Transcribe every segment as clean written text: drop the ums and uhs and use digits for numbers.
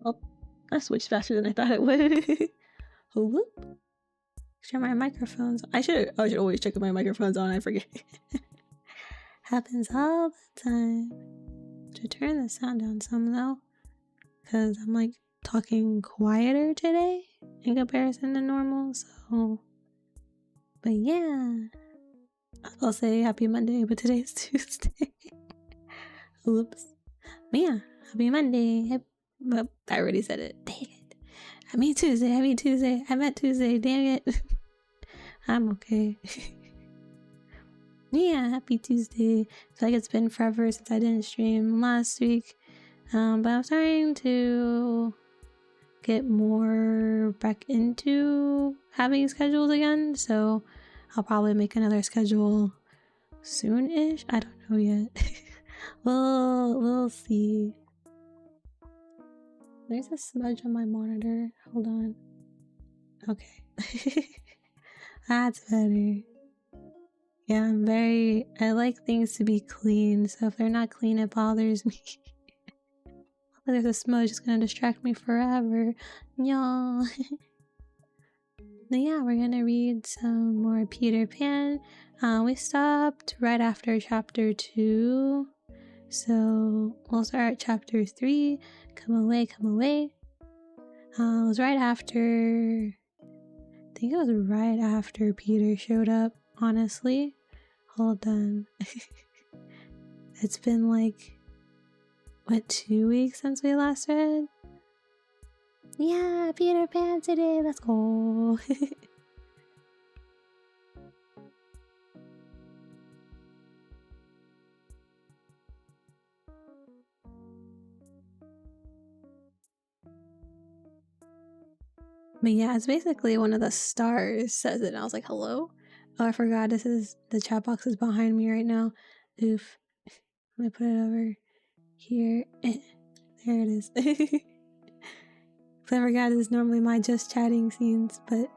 Oh, I switched faster than I thought it would. Oh, whoop. Sure, my microphone's. I should always check if my microphone's on. I forget. Happens all the time. To turn the sound down some though, because I'm like talking quieter today in comparison to normal. So, but yeah, I'll say happy Monday, but today's Tuesday. Whoops. But yeah, happy Monday. Well, I already said it. Dang it. I mean Tuesday. I meant Tuesday. Dang it. I'm okay. Yeah, happy Tuesday. I feel like it's been forever since I didn't stream last week. But I'm starting to get more back into having schedules again. So I'll probably make another schedule soon-ish. I don't know yet. We'll see. There's a smudge on my monitor. Hold on. Okay. That's better. Yeah, I like things to be clean, so if they're not clean, it bothers me. There's a smudge, it's gonna distract me forever. Y'all. Yeah, we're gonna read some more Peter Pan. We stopped right after chapter 2. So we'll start at chapter 3. Come away, come away. It was right after... I think it was right after Peter showed up, honestly. Hold on. It's been like, what, 2 weeks since we last read? Yeah, Peter Pan today, let's go. But yeah, it's basically one of the stars says it, and I was like, hello? Oh, I forgot, the chat box is behind me right now. Oof. Let me put it over here. There it is. I forgot it's normally my just chatting scenes, but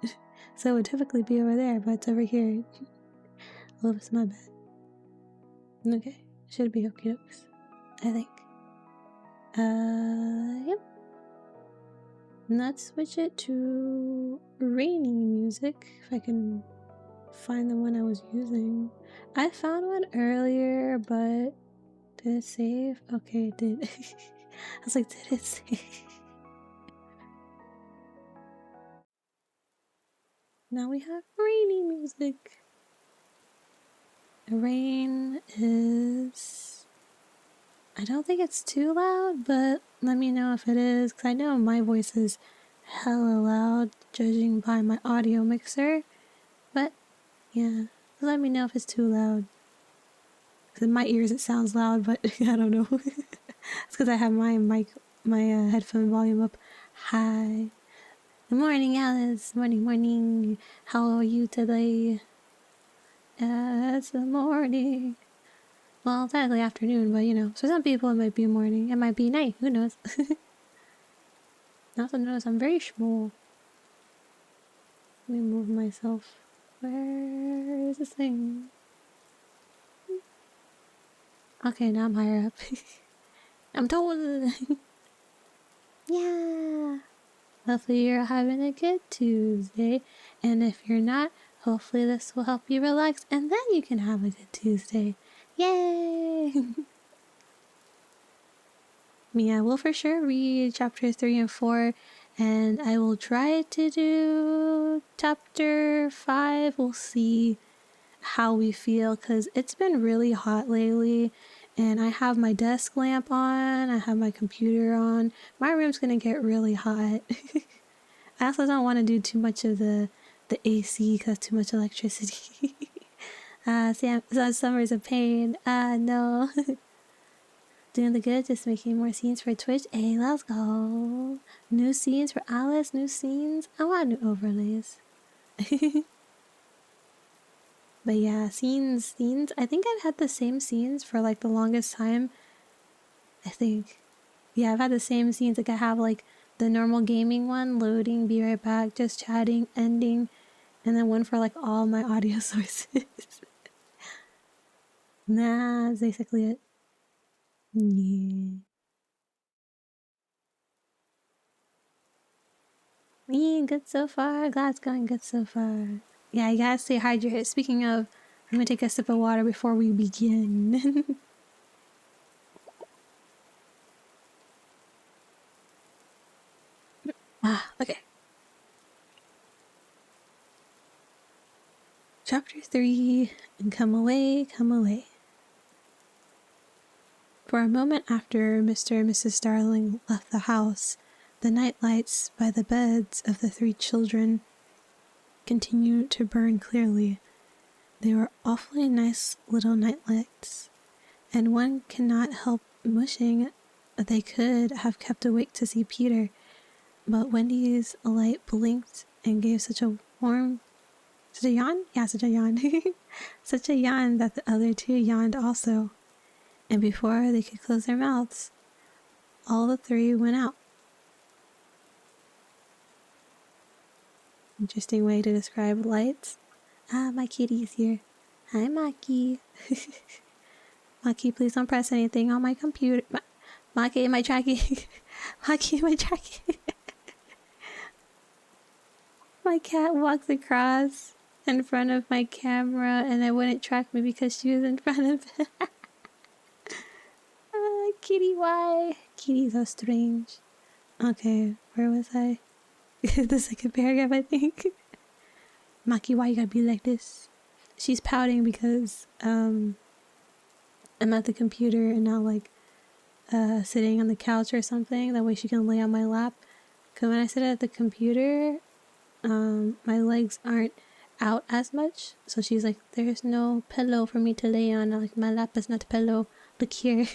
so it would typically be over there, but it's over here. Oops, my bad. Okay, should be okie dokes, I think. Yep. Let's switch it to rainy music, if I can find the one I was using. I found one earlier, but did it save? Okay, it did. I was like, did it save? Now we have rainy music. The rain is... I don't think it's too loud, but let me know if it is, because I know my voice is hella loud, judging by my audio mixer. But, yeah, let me know if it's too loud. Because in my ears it sounds loud, but I don't know. It's because I have my headphone volume up high. Good morning, Alice. Morning. How are you today? It's the morning. Well, technically afternoon, but you know, for some people it might be morning. It might be night. Who knows? I also notice I'm very small. Let me move myself. Where is this thing? Okay, now I'm higher up. I'm told. Yeah. Hopefully you're having a good Tuesday. And if you're not, hopefully this will help you relax and then you can have a good Tuesday. Yay! Yeah, we'll for sure read chapters 3 and 4, and I will try to do chapter 5. We'll see how we feel, because it's been really hot lately, and I have my desk lamp on, I have my computer on. My room's gonna get really hot. I also don't want to do too much of the AC, because too much electricity. Summer's a pain. No. Doing the good, just making more scenes for Twitch. Hey, let's go. New scenes for Alice, new scenes. I want new overlays. But yeah, scenes. I think I've had the same scenes for like the longest time. I think. Yeah, I've had the same scenes. Like I have like the normal gaming one, loading, be right back, just chatting, ending, and then one for like all my audio sources. Nah, that's basically it. Yeah. Good so far. Glad it's going good so far. Yeah, you gotta stay hydrated. Speaking of, I'm gonna take a sip of water before we begin. Okay. Chapter 3, and come away, come away. For a moment after Mr. and Mrs. Starling left the house, the night lights by the beds of the 3 children continued to burn clearly. They were awfully nice little night lights, and one cannot help wishing that they could have kept awake to see Peter, but Wendy's light blinked and gave such a warm... Such a yawn? Yeah, such a yawn. Such a yawn that the other 2 yawned also, and before they could close their mouths, all the 3 went out. Interesting way to describe lights. My kitty's here. Hi, Maki. Maki, please don't press anything on my computer. Maki, am I tracking? Maki, am I tracking? My cat walked across in front of my camera and it wouldn't track me because she was in front of it. Kitty, why? Kitty's so strange. Okay, where was I? The second paragraph, I think. Maki, why you gotta be like this? She's pouting because I'm at the computer and not like sitting on the couch or something. That way she can lay on my lap. Because when I sit at the computer, my legs aren't out as much. So she's like, there's no pillow for me to lay on. I'm like, my lap is not a pillow. Look here.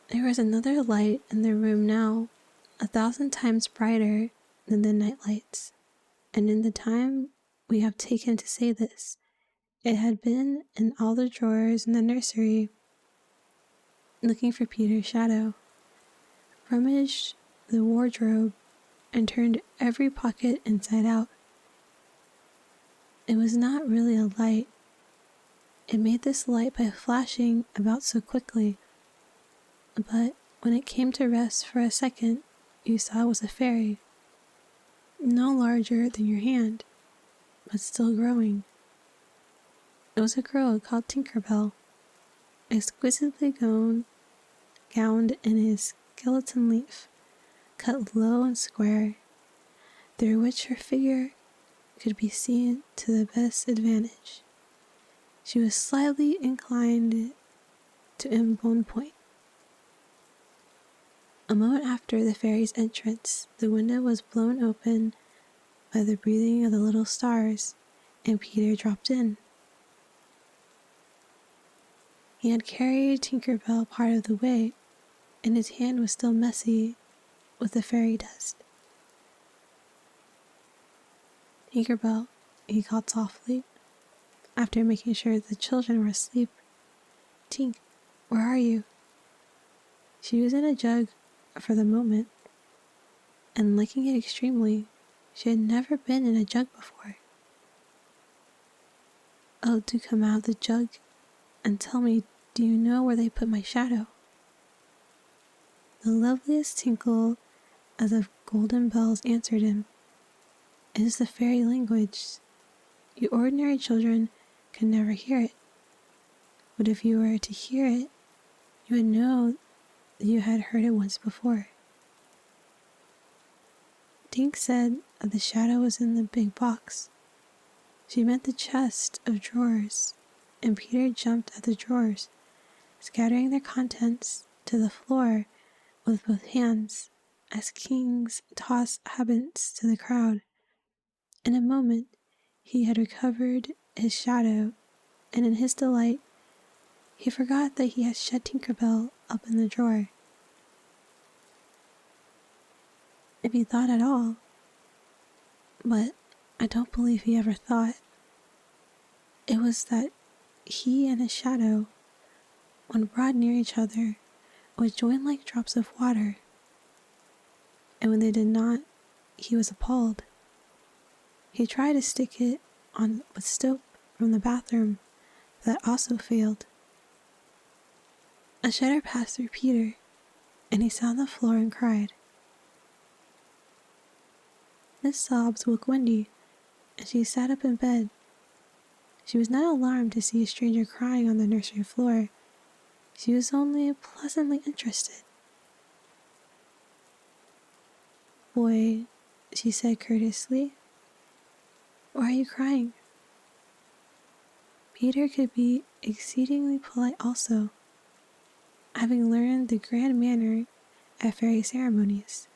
There was another light in the room now, 1,000 times brighter than the night lights. And in the time we have taken to say this, it had been in all the drawers in the nursery, looking for Peter's shadow, rummaged the wardrobe, and turned every pocket inside out. It was not really a light. It made this light by flashing about so quickly, but when it came to rest for a second, you saw it was a fairy, no larger than your hand, but still growing. It was a girl called Tinkerbell, exquisitely gowned in a skeleton leaf, cut low and square, through which her figure could be seen to the best advantage. She was slightly inclined to one point. A moment after the fairy's entrance, the window was blown open by the breathing of the little stars, and Peter dropped in. He had carried Tinkerbell part of the way, and his hand was still messy with the fairy dust. Tinkerbell, he called softly, after making sure the children were asleep. Tink, where are you? She was in a jug for the moment, and liking it extremely. She had never been in a jug before. Oh, do come out of the jug and tell me, do you know where they put my shadow? The loveliest tinkle as of golden bells answered him. It is the fairy language. You ordinary children can never hear it. But if you were to hear it, you would know that you had heard it once before. Tink said that the shadow was in the big box. She meant the chest of drawers, and Peter jumped at the drawers, scattering their contents to the floor with both hands, as kings toss habits to the crowd. In a moment, he had recovered his shadow, and in his delight, he forgot that he had shut Tinkerbell up in the drawer. If he thought at all, but I don't believe he ever thought, it was that he and his shadow, when brought near each other, would join like drops of water, and when they did not, he was appalled. He tried to stick it on with soap from the bathroom, but that also failed. A shudder passed through Peter. and he sat on the floor and cried. His sobs woke Wendy, and she sat up in bed. She was not alarmed to see a stranger crying on the nursery floor. She was only pleasantly interested. "Boy," she said courteously, "why are you crying?" Peter could be exceedingly polite also, having learned the grand manner at fairy ceremonies.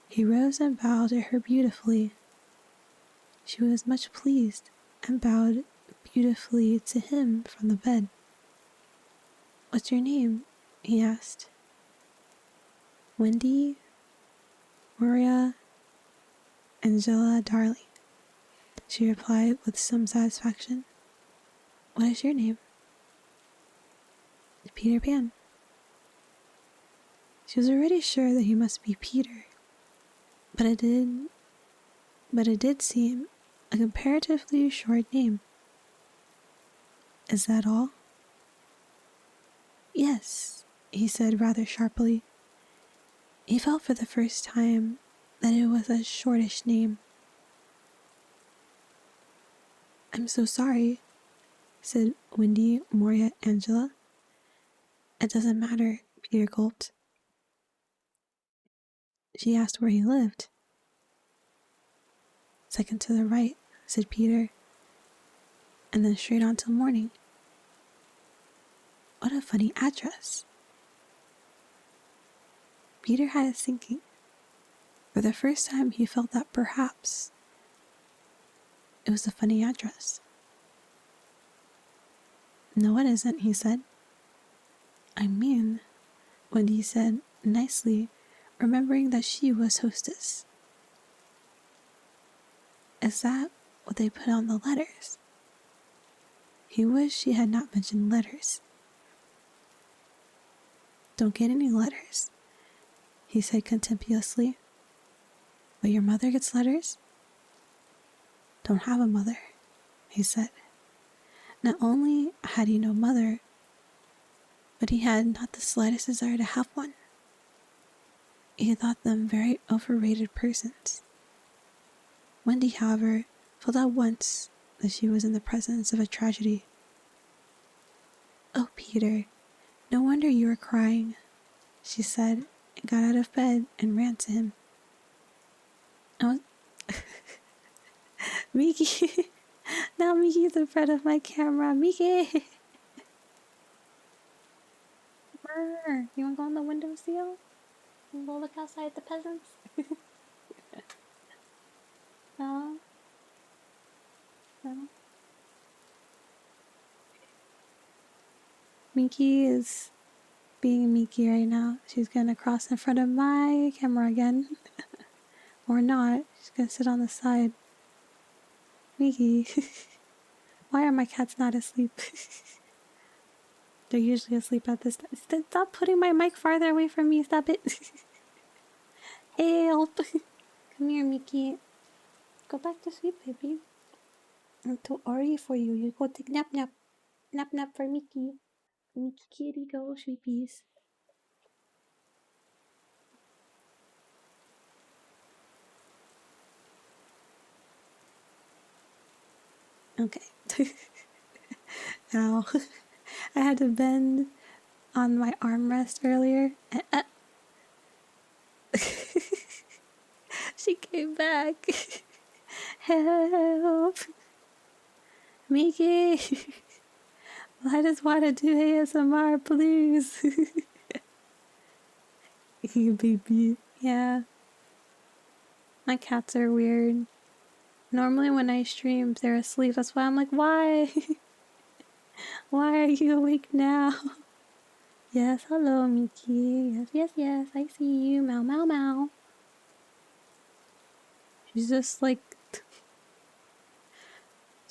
He rose and bowed to her beautifully. She was much pleased and bowed beautifully to him from the bed. "What's your name?" he asked. "Wendy, Maria, Angela, darling," she replied with some satisfaction. "What is your name?" "Peter Pan." She was already sure that he must be Peter, but it did seem a comparatively short name. "Is that all?" "Yes," he said rather sharply. He felt for the first time that it was a shortish name. "I'm so sorry," said Wendy, Moria, Angela. "It doesn't matter," Peter gulped. She asked where he lived. "Second to the right," said Peter, "and then straight on till morning." "What a funny address." Peter had it sinking. For the first time he felt that perhaps it was a funny address. "No, it isn't," he said. "I mean," Wendy said nicely, remembering that she was hostess. "Is that what they put on the letters?" He wished she had not mentioned letters. "Don't get any letters," he said contemptuously. "But your mother gets letters?" "Don't have a mother," he said. Not only had he no mother, but he had not the slightest desire to have one. He thought them very overrated persons. Wendy, however, felt at once that she was in the presence of a tragedy. "Oh, Peter, no wonder you were crying," she said, and got out of bed and ran to him. "Oh, Miki!" Now Miki's in front of my camera. "Miki!" Brr. You wanna go on the windowsill? And go look outside at the peasants? No? No? Miki is being Miki right now. She's gonna cross in front of my camera again. Or not. She's gonna sit on the side. Miki. Why are my cats not asleep? They're usually asleep at this time. Stop putting my mic farther away from me. Stop it. Help. Come here, Miki. Go back to sleep, baby. I'm too early for you. You go take nap nap. Nap nap for Miki. Miki kitty, go sleepies. Okay. Ow. I had to bend on my armrest earlier. She came back. Help. Miki. I just want to do ASMR, please. Baby. Yeah. My cats are weird. Normally when I stream, they're asleep. That's why I'm like, why? Why are you awake now? Yes, hello, Miki. Yes, yes, yes. I see you. Meow, meow, meow. She's just like...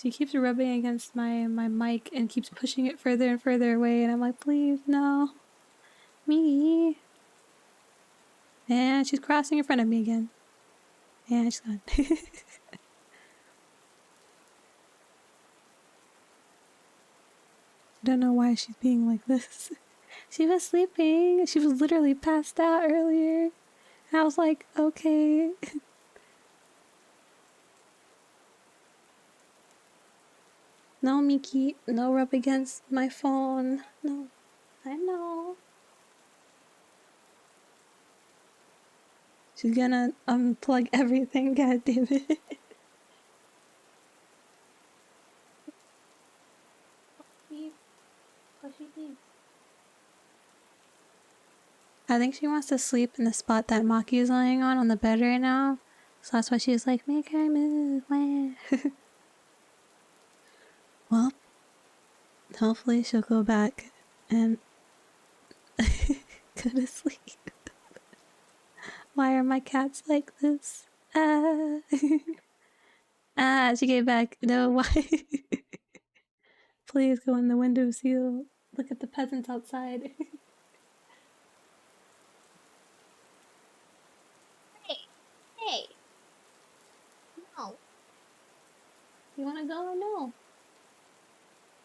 She keeps rubbing against my mic and keeps pushing it further and further away. And I'm like, please, no. Miki. And she's crossing in front of me again. And she's gone. I don't know why she's being like this. She was sleeping. She was literally passed out earlier. And I was like, okay. No, Miki. No rub against my phone. No. I know. She's gonna unplug everything, god damn it. I think she wants to sleep in the spot that Maki's laying on the bed right now. So that's why she's like, make her move. Well, hopefully she'll go back and go to sleep. Why are my cats like this? She came back. No, why? Please go in the window seal. Look at the peasants outside. Hey. No. You wanna go or no?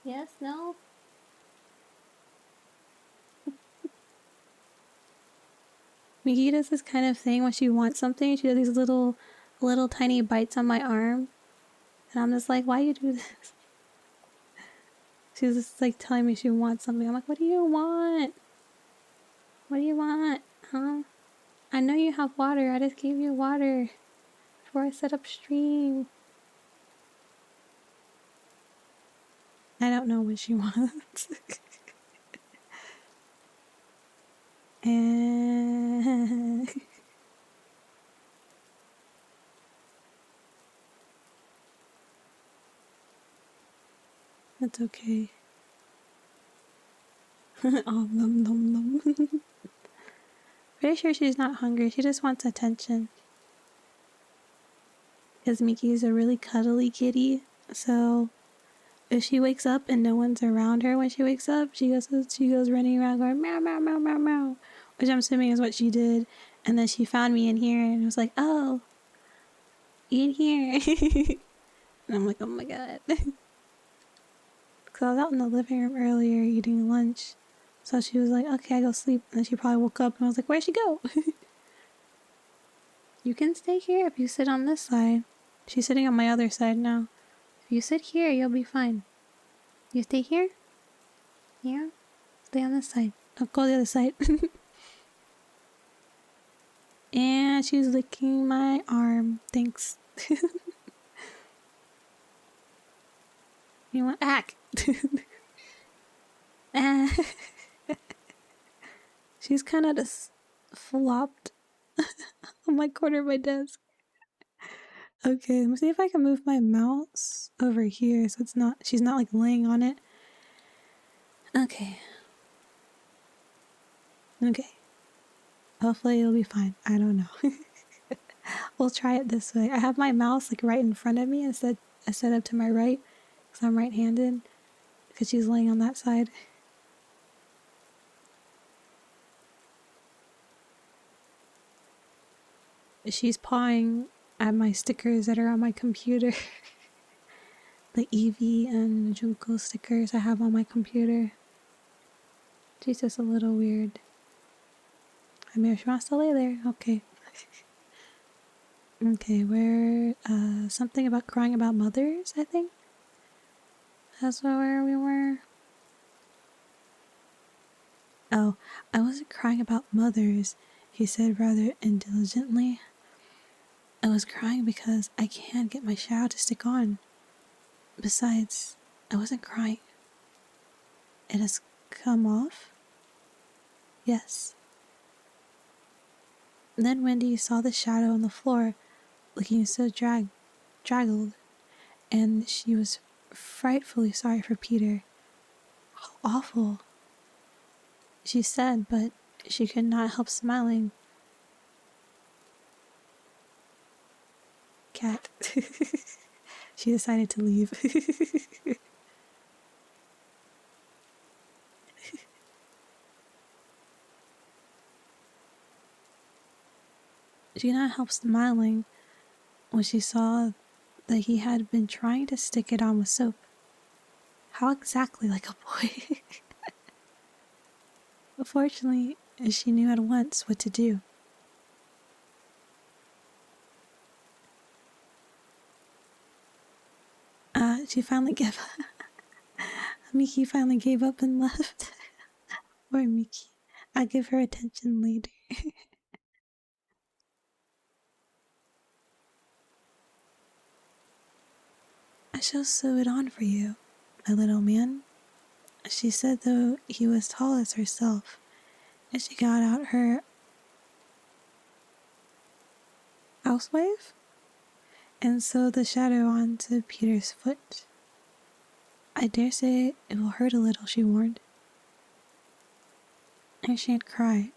Yes, no? Miki does this kind of thing when she wants something. She does these little tiny bites on my arm. And I'm just like, why you do this? She's just like telling me she wants something. I'm like, what do you want? What do you want? Huh? I know you have water. I just gave you water before I set up stream. I don't know what she wants. And that's okay. Oh, nom nom nom. Pretty sure she's not hungry. She just wants attention. Because Miki is a really cuddly kitty. So if she wakes up and no one's around her when she wakes up, she goes running around going meow meow meow meow meow, which I'm assuming is what she did. And then she found me in here and was like, "Oh, you in here?" And I'm like, "Oh my god!" Because I was out in the living room earlier eating lunch, so she was like, "Okay, I go sleep." And then she probably woke up and I was like, "Where'd she go?" You can stay here if you sit on this side. She's sitting on my other side now. If you sit here, you'll be fine. You stay here? Yeah? Stay on this side. I'll go the other side. And she's licking my arm. Thanks. You want ack? She's kind of just flopped on my corner of my desk. Okay, let me see if I can move my mouse over here so she's not like laying on it. Okay. Okay. Hopefully it'll be fine. I don't know. We'll try it this way. I have my mouse like right in front of me instead I set up to my right because I'm right-handed because she's laying on that side. She's pawing at my stickers that are on my computer. The Eevee and Junko stickers I have on my computer. She's just a little weird. I mean, if she wants to lay there, okay. Okay, we're something about crying about mothers, I think. That's where we were. Oh, I wasn't crying about mothers, he said rather indulgently. I was crying because I can't get my shadow to stick on. Besides, I wasn't crying. It has come off? Yes. Then Wendy saw the shadow on the floor, looking so draggled, and she was frightfully sorry for Peter. How awful, she said, but she could not help smiling. Cat. She decided to leave. She could not help smiling when she saw that he had been trying to stick it on with soap. How exactly like a boy. Fortunately, she knew at once what to do. She finally gave up. Miki finally gave up and left. Poor Miki. I'll give her attention later. I shall sew it on for you, my little man, she said, though he was tall as herself, as she got out her housewife and sewed the shadow onto Peter's foot. I dare say it will hurt a little, she warned. I shan't cry,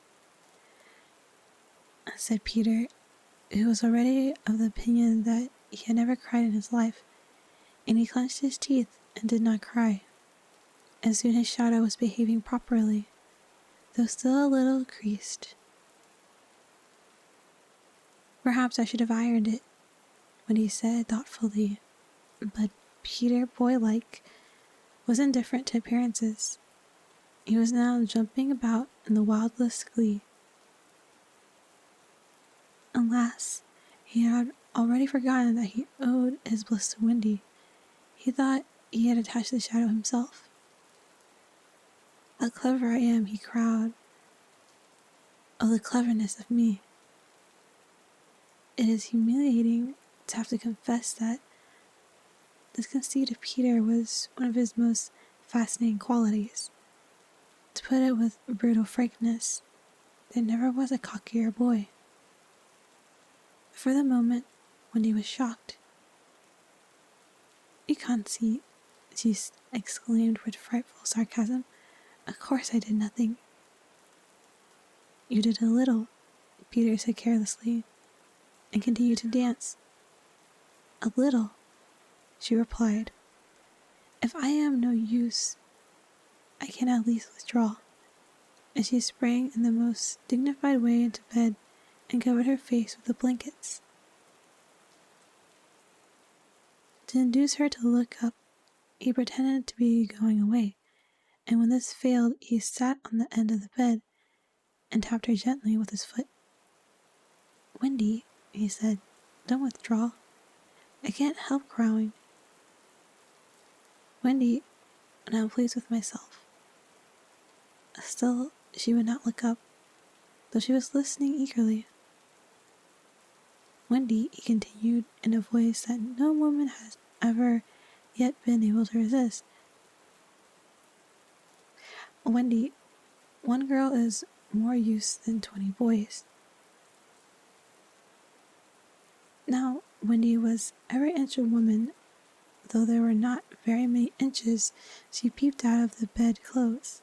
said Peter, who was already of the opinion that he had never cried in his life, and he clenched his teeth and did not cry. And soon his shadow was behaving properly, though still a little creased. Perhaps I should have ironed it, Wendy said thoughtfully, but Peter, boy-like, was indifferent to appearances. He was now jumping about in the wildest glee. Alas, he had already forgotten that he owed his bliss to Wendy. He thought he had attached the shadow himself. How clever I am, he crowed. Oh, the cleverness of me. It is humiliating to have to confess that this conceit of Peter was one of his most fascinating qualities. To put it with brutal frankness, there never was a cockier boy. For the moment, Wendy was shocked. You can't see, she exclaimed with frightful sarcasm. Of course I did nothing. You did a little, Peter said carelessly, and continued to dance. A little, she replied. If I am no use, I can at least withdraw. And she sprang in the most dignified way into bed and covered her face with the blankets. To induce her to look up, he pretended to be going away, and when this failed, he sat on the end of the bed and tapped her gently with his foot. Wendy, he said, don't withdraw. I can't help growling. Wendy, now pleased with myself. Still, she would not look up, though she was listening eagerly. Wendy, he continued in a voice that no woman has ever yet been able to resist. Wendy, one girl is more use than 20 boys. Now, Wendy was every inch a woman, though there were not very many inches she peeped out of the bed clothes.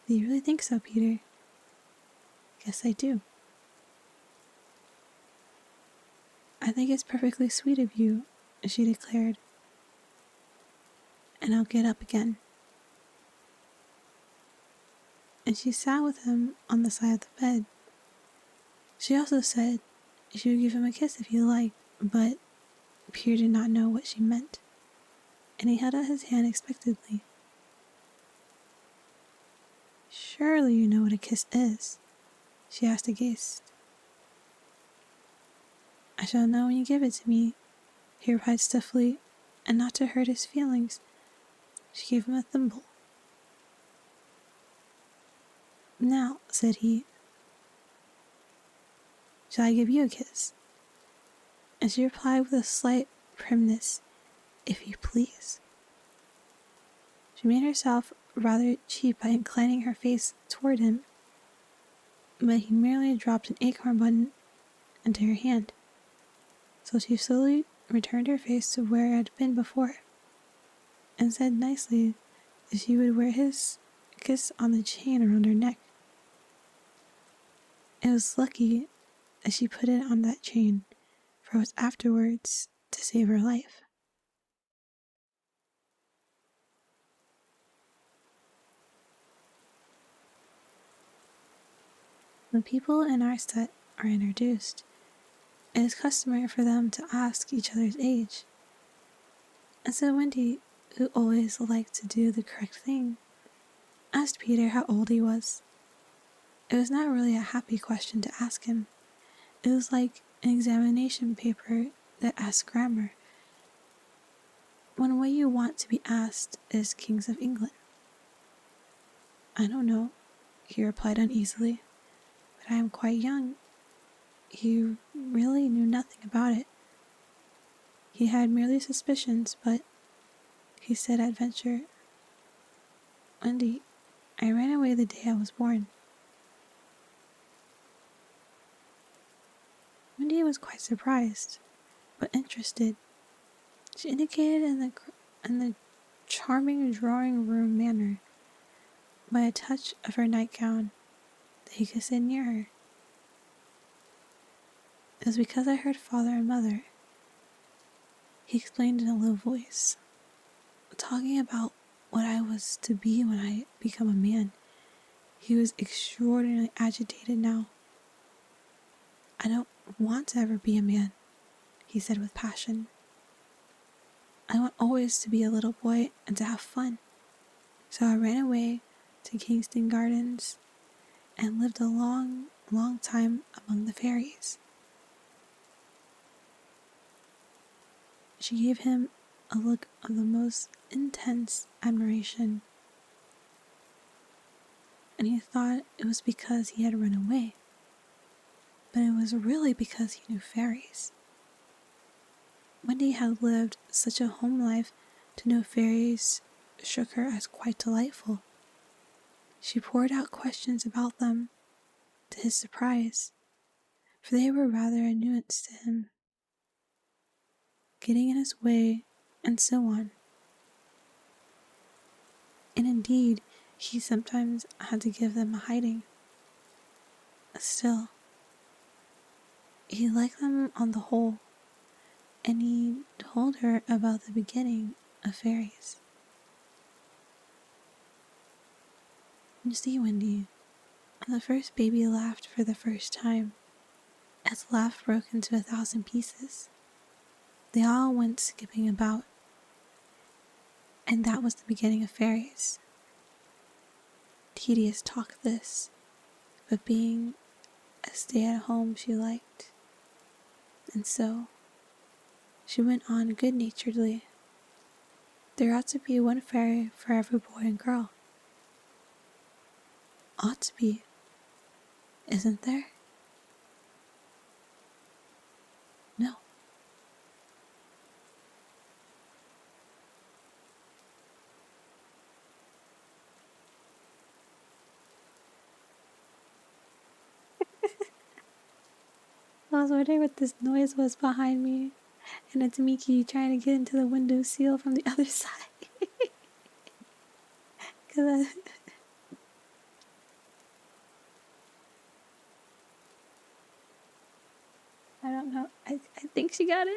Do you really think so, Peter? Yes, I do. I think it's perfectly sweet of you, she declared. And I'll get up again. And she sat with him on the side of the bed. She also said she would give him a kiss if he liked, but Peter did not know what she meant, and he held out his hand expectantly. Surely you know what a kiss is, she asked aghast. I shall know when you give it to me, he replied stiffly, and not to hurt his feelings, she gave him a thimble. Now, said he, shall I give you a kiss? And she replied with a slight primness, if you please. She made herself rather cheap by inclining her face toward him, but he merely dropped an acorn button into her hand. So she slowly returned her face to where it had been before, and said nicely that she would wear his kiss on the chain around her neck. It was lucky that she put it on that chain, for it was afterwards to save her life. When people in our set are introduced, it is customary for them to ask each other's age. And so Wendy, who always liked to do the correct thing, asked Peter how old he was. It was not really a happy question to ask him. It was like an examination paper that asked grammar, when what you want to be asked is Kings of England. I don't know, he replied uneasily, but I am quite young. He really knew nothing about it. He had merely suspicions, but he said I'd venture. Wendy, I ran away the day I was born. Wendy was quite surprised, but interested. She indicated in the charming drawing room manner, by a touch of her nightgown, that he could sit near her. It was because I heard father and mother, he explained in a low voice, talking about what I was to be when I become a man. He was extraordinarily agitated now. I don't want to ever be a man, he said with passion. I want always to be a little boy and to have fun. So I ran away to Kingston Gardens and lived a long, long time among the fairies. She gave him a look of the most intense admiration, and he thought it was because he had run away, but it was really because he knew fairies. Wendy had lived such a home life to know fairies struck her as quite delightful. She poured out questions about them, to his surprise, for they were rather a nuisance to him, getting in his way, and so on. And indeed, he sometimes had to give them a hiding. Still, he liked them on the whole, and he told her about the beginning of fairies. You see, Wendy, when the first baby laughed for the first time, its laugh broke into 1,000 pieces. They all went skipping about, and that was the beginning of fairies. Tedious talk this, but being a stay-at-home she liked. And so, she went on good-naturedly. There ought to be one fairy for every boy and girl. Ought to be, isn't there? No. I was wondering what this noise was behind me, and it's Miki trying to get into the window sill from the other side. Cause I don't know. I think she got in.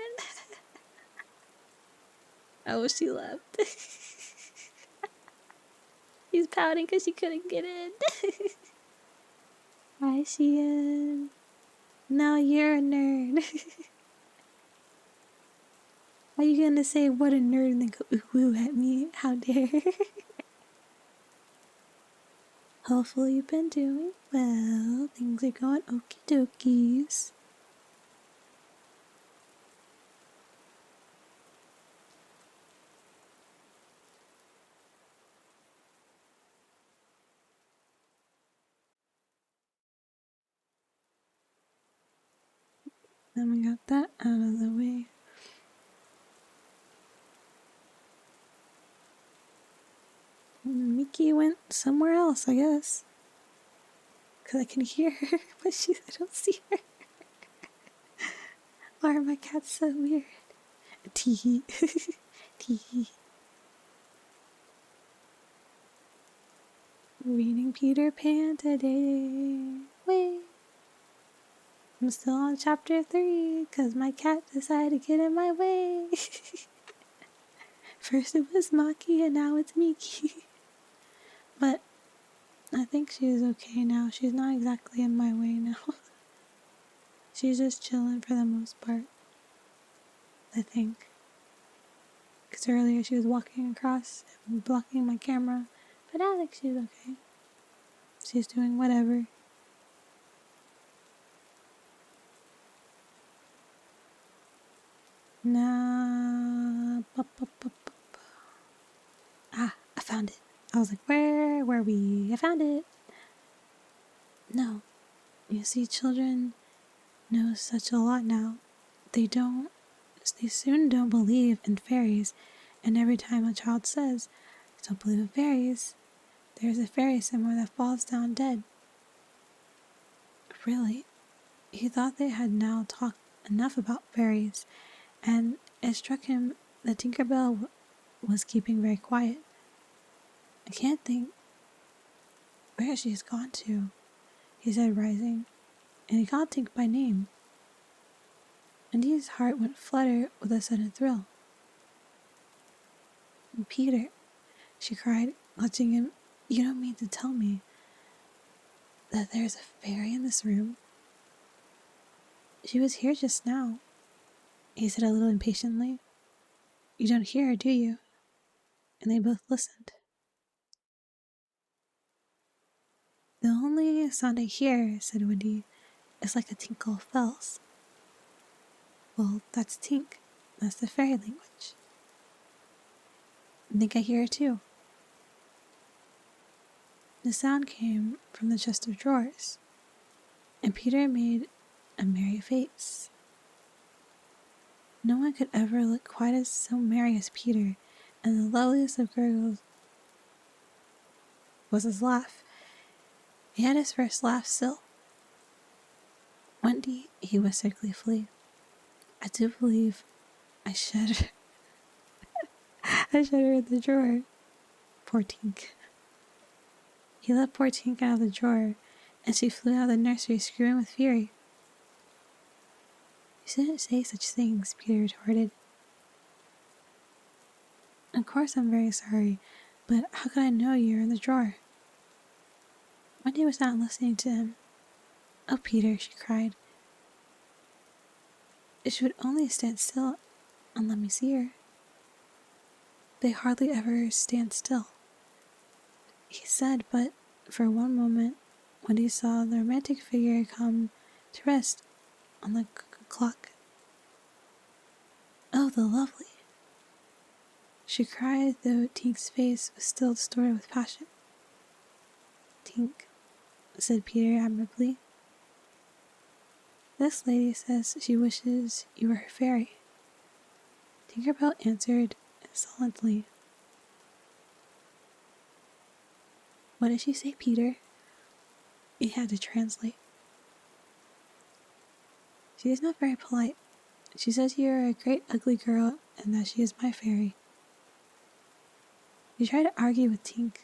Oh, she left. She's pouting because she couldn't get in. Hi, Sheehan. Now you're a nerd. Are you gonna say what a nerd and then go ooh woo at me? How dare? Hopefully you've been doing well. Things are going okie dokies. Then we got that out of the way. Mickey went somewhere else, I guess. Because I can hear her, but I don't see her. Why are my cats so weird? Teehee. Teehee. Reading Peter Pan today. Wait. I'm still on chapter 3, because my cat decided to get in my way. First it was Maki, and now it's Miki. But I think she is okay now. She's not exactly in my way now. She's just chilling for the most part, I think. Because earlier she was walking across and blocking my camera, But I think she's okay. She's doing whatever. Nah. Ah, I found it. I was like, where were we? I found it. No. You see, children know such a lot now. They soon don't believe in fairies, and every time a child says, I don't believe in fairies, there's a fairy somewhere that falls down dead. Really? He thought they had now talked enough about fairies, and it struck him that Tinkerbell was keeping very quiet. I can't think where she has gone to, he said, rising, and he called Tink by name. Wendy's heart went flutter with a sudden thrill. Peter, she cried, clutching him, you don't mean to tell me that there's a fairy in this room? She was here just now, he said a little impatiently. You don't hear her, do you? And they both listened. The only sound I hear, said Wendy, is like a tinkle of bells. Well, that's Tink. That's the fairy language. I think I hear it too. The sound came from the chest of drawers, and Peter made a merry face. No one could ever look quite as so merry as Peter, and the loveliest of girls was his laugh. He had his first laugh still. Wendy, he whispered gleefully, I do believe I shudder. I shudder in the drawer. Poor Tink. He let poor Tink out of the drawer, and she flew out of the nursery screaming with fury. You shouldn't say such things, Peter retorted. Of course I'm very sorry, but how could I know you were in the drawer? Wendy was not listening to him. Oh, Peter, she cried. If she would only stand still and let me see her. They hardly ever stand still, he said, but for one moment, Wendy saw the romantic figure come to rest on the clock. Oh, the lovely! She cried, though Tink's face was still distorted with passion. Tink, said Peter admirably. This lady says she wishes you were her fairy. Tinkerbell answered insolently. What did she say, Peter? He had to translate. She is not very polite. She says you are a great ugly girl and that she is my fairy. You try to argue with Tink.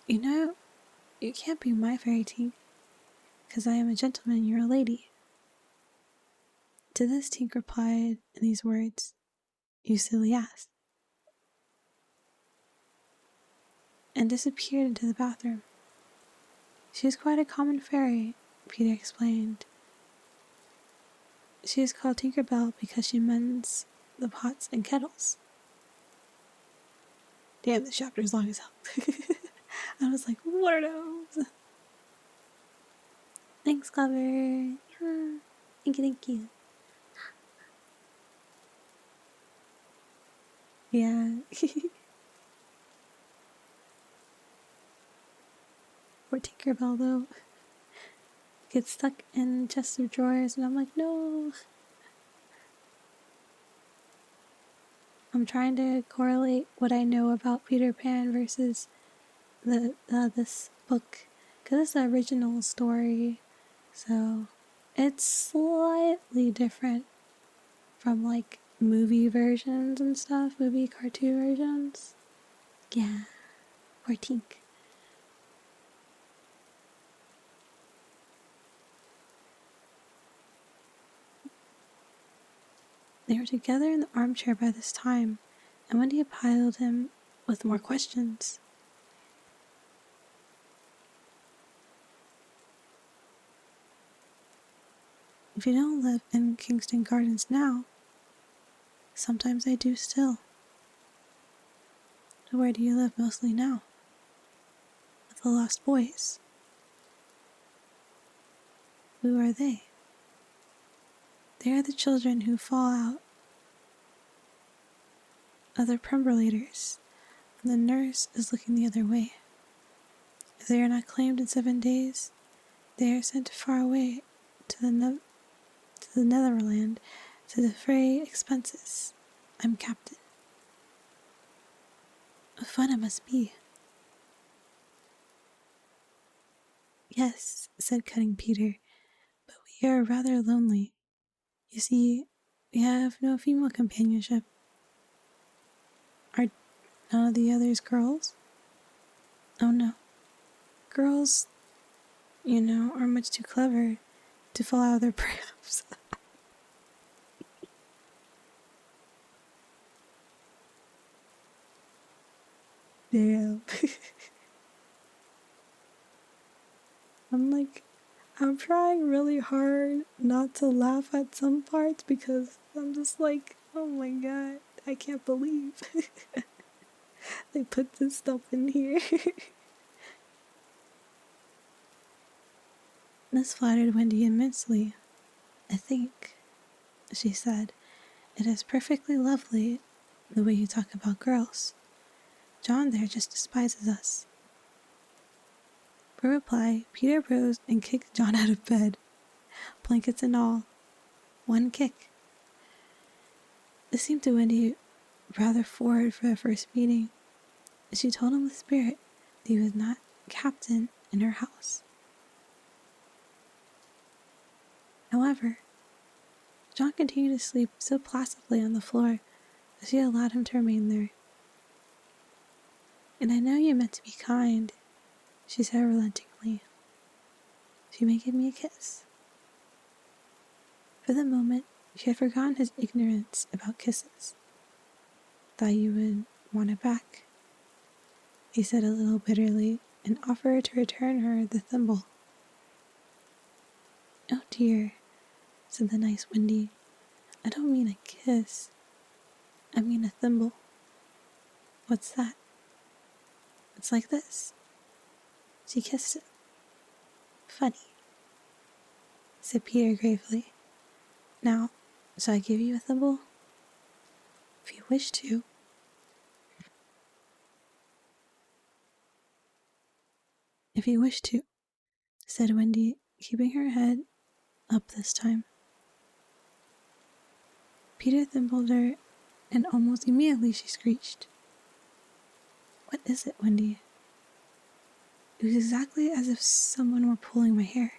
You know, you can't be my fairy, Tink, because I am a gentleman and you're a lady. To this Tink replied in these words, You silly ass, and disappeared into the bathroom. She is quite a common fairy, Peter explained. She is called Tinkerbell because she mends the pots and kettles. Damn, this chapter is long as hell. I was like, what are those? Thanks, Clever. Yeah. Thank you. Yeah. Poor Tinkerbell, though. Gets stuck in chests of drawers, and I'm like, no. I'm trying to correlate what I know about Peter Pan versus this book, because it's the original story, so it's slightly different from like movie versions and stuff, movie cartoon versions. Yeah, poor Tink. They were together in the armchair by this time, and Wendy had piled him with more questions. If you don't live in Kingston Gardens now, sometimes I do still. Where do you live mostly now? With the lost boys. Who are they? They are the children who fall out of their perambulator's, and the nurse is looking the other way. If they are not claimed in 7 days, they are sent far away to the Netherland to defray expenses. I'm captain. What fun it must be. Yes, said Cutting Peter, but we are rather lonely. You see, we have no female companionship. Are none of the others girls? Oh no. Girls, are much too clever to fall out of their prams. Damn. I'm trying really hard not to laugh at some parts because I'm just like, oh my god, I can't believe they put this stuff in here. This flattered Wendy immensely. I think, she said, it is perfectly lovely the way you talk about girls. John there just despises us. For reply, Peter rose and kicked John out of bed, blankets and all. One kick. This seemed to Wendy rather forward for their first meeting. She told him with spirit that he was not captain in her house. However, John continued to sleep so placidly on the floor that she allowed him to remain there. And I know you meant to be kind, she said relentingly. She may give me a kiss. For the moment, she had forgotten his ignorance about kisses. Thought you would want it back, he said a little bitterly, and offered to return her the thimble. Oh dear, said the nice Wendy. I don't mean a kiss. I mean a thimble. What's that? It's like this. She kissed him. Funny, said Peter gravely. Now, shall I give you a thimble? If you wish to. If you wish to, said Wendy, keeping her head up this time. Peter thimbled her, and almost immediately she screeched. What is it, Wendy? It was exactly as if someone were pulling my hair.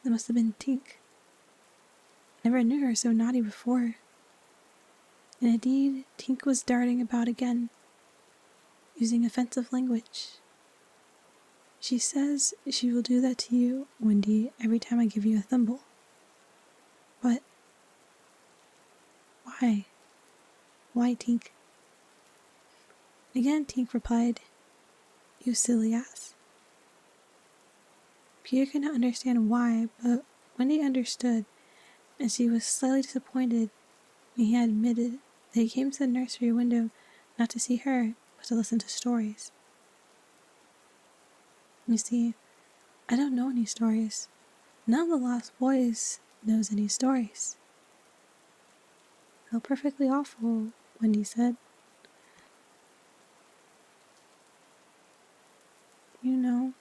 That must have been Tink. Never knew her so naughty before. And indeed, Tink was darting about again, using offensive language. She says she will do that to you, Wendy, every time I give you a thimble. But why? Why, Tink? Again, Tink replied, You silly ass. Peter could not understand why, but Wendy understood, and she was slightly disappointed when he had admitted that he came to the nursery window not to see her, but to listen to stories. You see, I don't know any stories. None of the lost boys knows any stories. How perfectly awful, Wendy said. You know,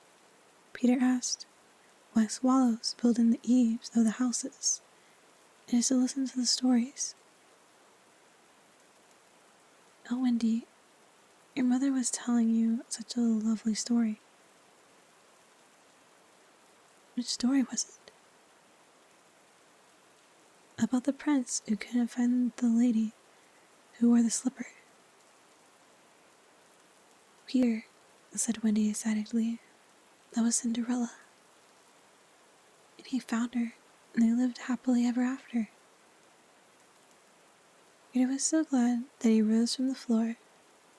Peter asked, why swallows build in the eaves of the houses. It is to listen to the stories. Oh, Wendy, your mother was telling you such a lovely story. Which story was it? About the prince who couldn't find the lady who wore the slipper. Peter, said Wendy excitedly, that was Cinderella. And he found her, and they lived happily ever after. Peter was so glad that he rose from the floor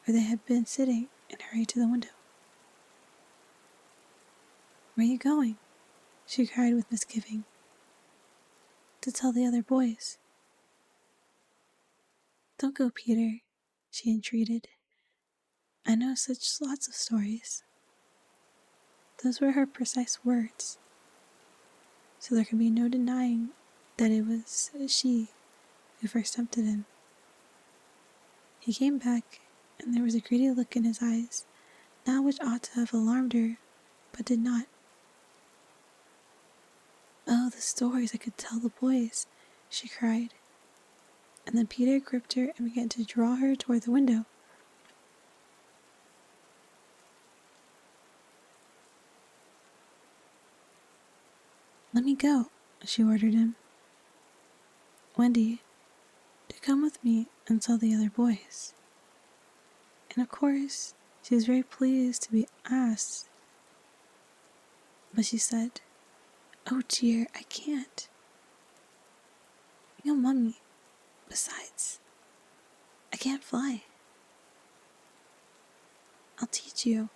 where they had been sitting and hurried to the window. Where are you going? She cried with misgiving. To tell the other boys. Don't go, Peter, she entreated. I know such lots of stories. Those were her precise words, so there could be no denying that it was she who first tempted him. He came back, and there was a greedy look in his eyes, now which ought to have alarmed her, but did not. Oh, the stories I could tell the boys, she cried. And then Peter gripped her and began to draw her toward the window. Let me go, she ordered him. Wendy, do come with me and tell the other boys. And of course, she was very pleased to be asked. But she said, oh dear, I can't. Mummy, besides, I can't fly. I'll teach you.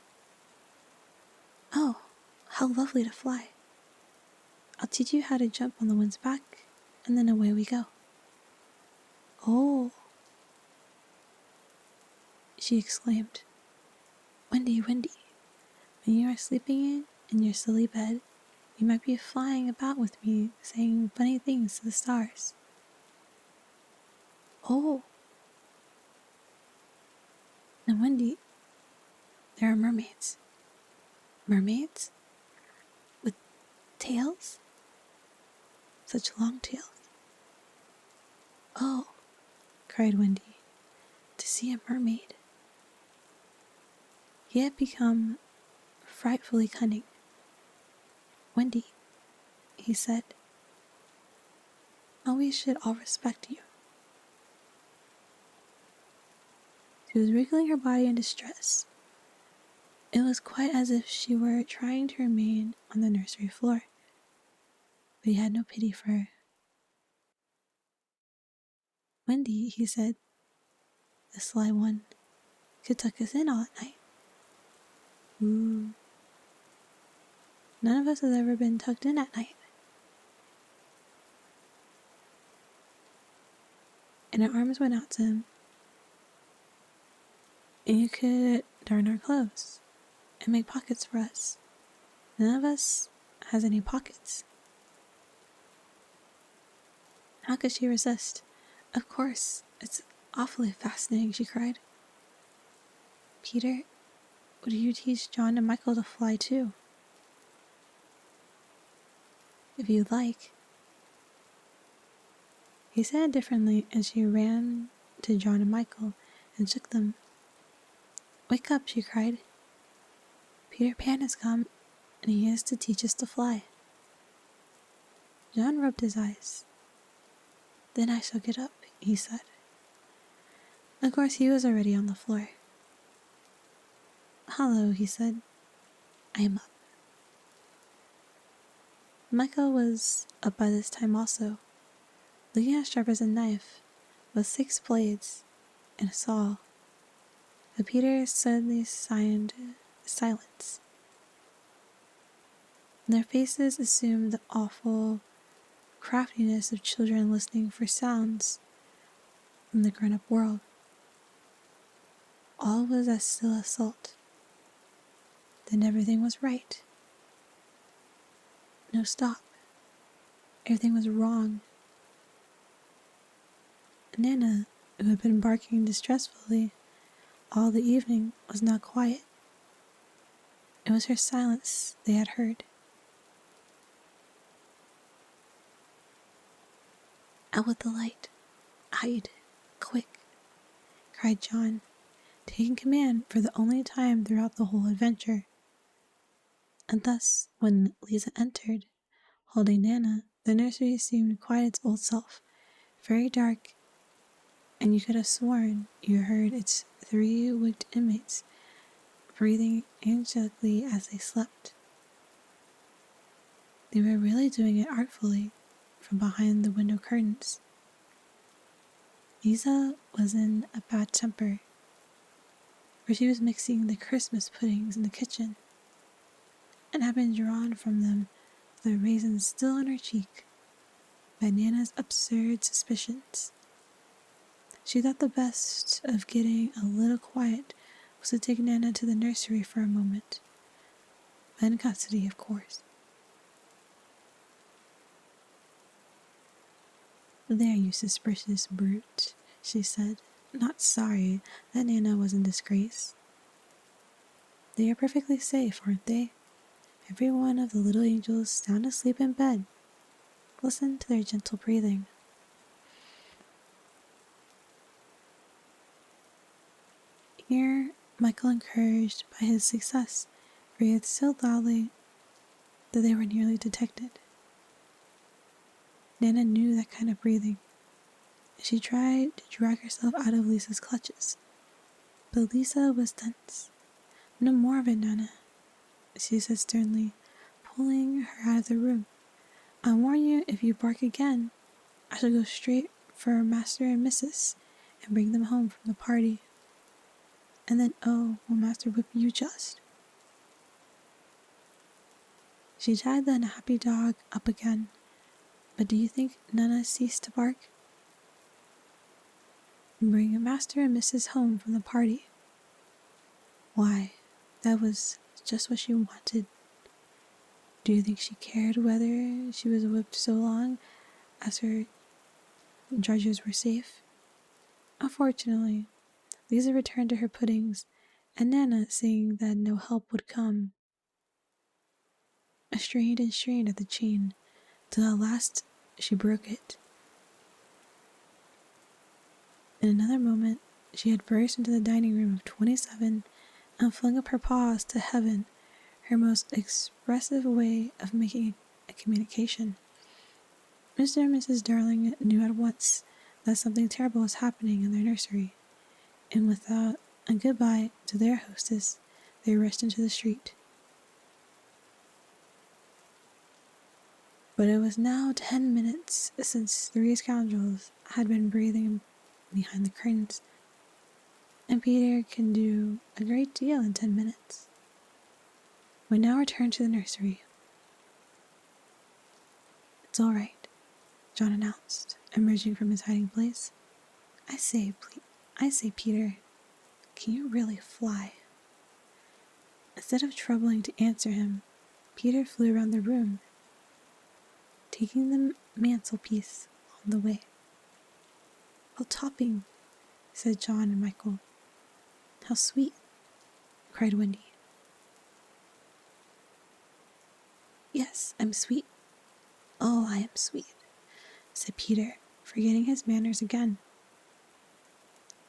Oh, how lovely to fly. I'll teach you how to jump on the wind's back, and then away we go. Oh, she exclaimed. Wendy, when you are sleeping in your silly bed, you might be flying about with me, saying funny things to the stars. Oh. And Wendy, there are mermaids. Mermaids? With tails? Such long tails. Oh, cried Wendy, to see a mermaid. He had become frightfully cunning. Wendy, he said, how we should all respect you. She was wriggling her body in distress. It was quite as if she were trying to remain on the nursery floor, but he had no pity for her. Wendy, he said, the sly one, could tuck us in all at night. Ooh. None of us has ever been tucked in at night. And her arms went out to him. And you could darn our clothes and make pockets for us. None of us has any pockets. How could she resist? Of course, it's awfully fascinating, she cried. Peter, would you teach John and Michael to fly too? If you'd like. He said it differently, and she ran to John and Michael and shook them. Wake up, she cried. Peter Pan has come, and he is to teach us to fly. John rubbed his eyes. Then I shall get up, he said. Of course, he was already on the floor. Hello, he said. I am up. Michael was up by this time also, looking as sharp as a knife, with 6 blades and a saw. But Peter suddenly signed silence. Their faces assumed the awful craftiness of children listening for sounds from the grown-up world. All was as still as salt. Then everything was right. No stop. Everything was wrong. Nana, who had been barking distressfully all the evening, was now quiet. It was her silence they had heard. Out with the light. Hide. Quick, cried John, taking command for the only time throughout the whole adventure. And thus, when Lisa entered, holding Nana, the nursery seemed quite its old self, very dark, and you could have sworn you heard its 3 wigged inmates breathing angelically as they slept. They were really doing it artfully from behind the window curtains. Lisa was in a bad temper, for she was mixing the Christmas puddings in the kitchen, and had been drawn from them with the raisins still on her cheek by Nana's absurd suspicions. She thought the best of getting a little quiet was to take Nana to the nursery for a moment. In custody, of course. "There, you suspicious brute," she said, not sorry that Nana was in disgrace. "They are perfectly safe, aren't they? Every one of the little angels sound asleep in bed. Listen to their gentle breathing." Here, Michael, encouraged by his success, breathed so loudly that they were nearly detected. Nana knew that kind of breathing, and she tried to drag herself out of Lisa's clutches. But Lisa was tense. "No more of it, Nana," she said sternly, pulling her out of the room. "I warn you, if you bark again, I shall go straight for Master and Mrs. and bring them home from the party. And then, oh, will Master whip you just." She tied the unhappy dog up again. But do you think Nana ceased to bark? "Bring Master and Mrs. home from the party." Why, that was just what she wanted. Do you think she cared whether she was whipped so long as her charges were safe? Unfortunately, Lisa returned to her puddings, and Nana, seeing that no help would come, strained and strained at the chain, till at last she broke it. In another moment, she had burst into the dining room of 27 and flung up her paws to heaven, her most expressive way of making a communication. Mr. and Mrs. Darling knew at once that something terrible was happening in their nursery, and without a goodbye to their hostess, they rushed into the street. But it was now 10 minutes since 3 scoundrels had been breathing behind the curtains, and Peter can do a great deal in 10 minutes. We now return to the nursery. "It's all right," John announced, emerging from his hiding place. I say, Peter, can you really fly?" Instead of troubling to answer him, Peter flew around the room, taking the mantelpiece on the way. "Oh, Topping," said John and Michael. "How sweet," cried Wendy. "Yes, I'm sweet. Oh, I am sweet," said Peter, forgetting his manners again.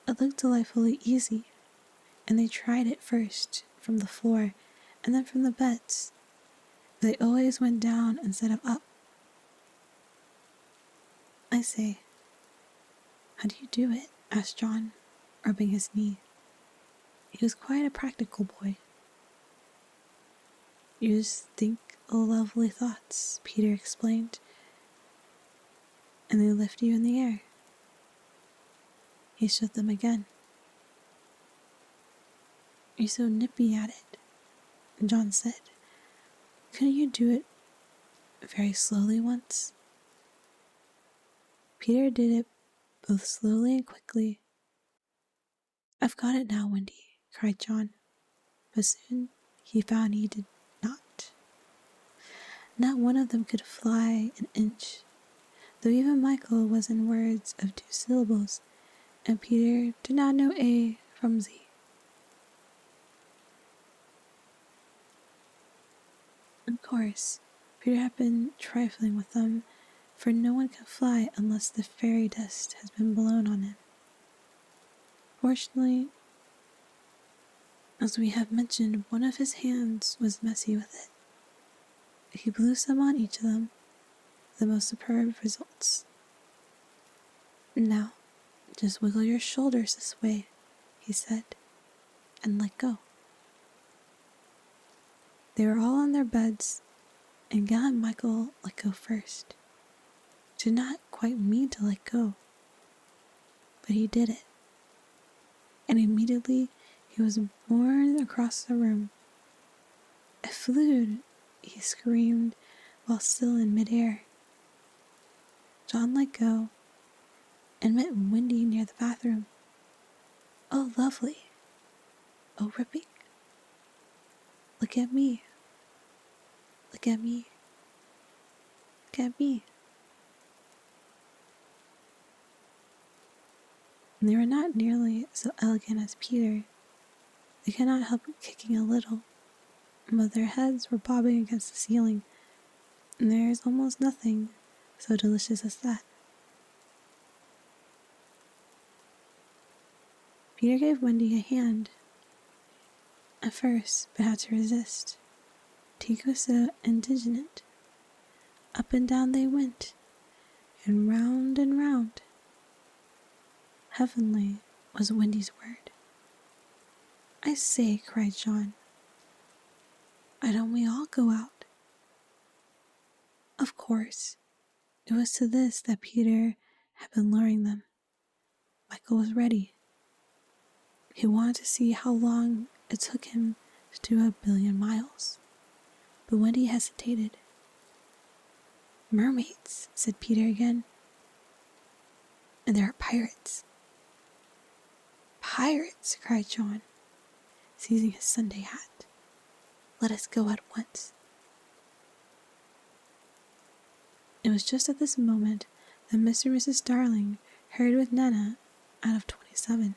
It looked delightfully easy, and they tried it first from the floor and then from the beds. They always went down instead of up. "I say, how do you do it?" asked John, rubbing his knee. He was quite a practical boy. "You just think lovely thoughts," Peter explained, "and they lift you in the air." He showed them again. "You're so nippy at it," John said. "Couldn't you do it very slowly once?" Peter did it both slowly and quickly. "I've got it now, Wendy," cried John. But soon he found he did not. Not one of them could fly an inch, though even Michael was in words of 2 syllables, and Peter did not know A from Z. Of course, Peter had been trifling with them, for no one can fly unless the fairy dust has been blown on him. Fortunately, as we have mentioned, one of his hands was messy with it. He blew some on each of them, the most superb results. "Now, just wiggle your shoulders this way," he said, "and let go." They were all on their beds, and gallant Michael let go first. Did not quite mean to let go, but he did it, and immediately he was borne across the room. "I flew," he screamed while still in midair. John let go, and met Wendy near the bathroom. Oh, lovely. Oh, ripping. Look at me. Look at me. Look at me. And they were not nearly so elegant as Peter. They could not help kicking a little, but their heads were bobbing against the ceiling, and there is almost nothing so delicious as that. Peter gave Wendy a hand at first, but had to resist. Teak was so indignant. Up and down they went, and round and round. Heavenly was Wendy's word. I say, cried John, why don't we all go out? Of course, it was to this that Peter had been luring them. Michael was ready. He wanted to see how long it took him to do 1,000,000,000 miles. But Wendy hesitated. Mermaids, said Peter again. And there are pirates. Pirates, cried John, seizing his Sunday hat. Let us go at once. It was just at this moment that Mr. and Mrs. Darling hurried with Nana out of 27.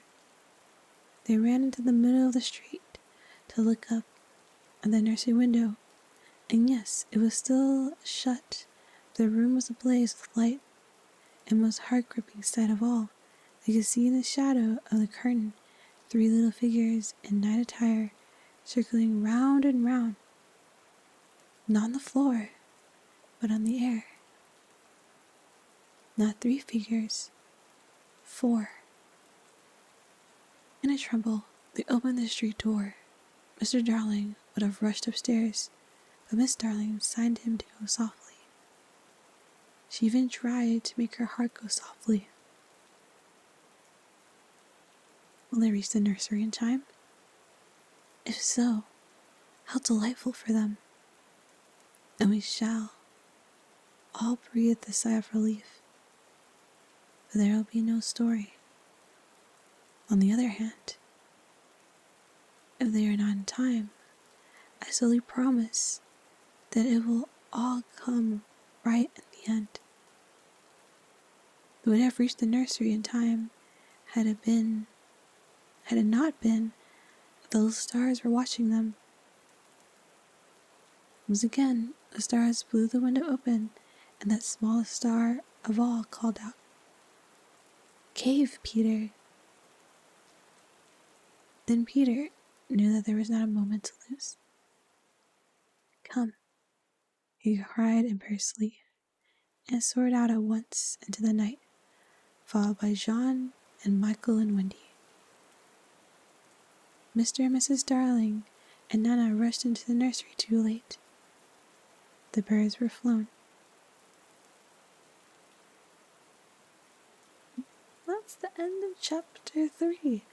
They ran into the middle of the street to look up at the nursery window, and yes, it was still shut. The room was ablaze with light, and most heart-gripping sight of all, they could see in the shadow of the curtain 3 little figures in night attire circling round and round, not on the floor, but on the air. Not 3 figures, 4. In a tremble, they opened the street door. Mr. Darling would have rushed upstairs, but Miss Darling signed him to go softly. She even tried to make her heart go softly. Will they reach the nursery in time? If so, how delightful for them. And we shall all breathe a sigh of relief, for there will be no story. On the other hand, if they are not in time, I solely promise that it will all come right in the end. They would have reached the nursery in time had it not been that the little stars were watching them. Once again, the stars blew the window open, and that smallest star of all called out, Cave, Peter. Then Peter knew that there was not a moment to lose. Come, he cried imperiously, and soared out at once into the night, followed by Jean and Michael and Wendy. Mr. and Mrs. Darling and Nana rushed into the nursery too late. The birds were flown. That's the end of chapter 3.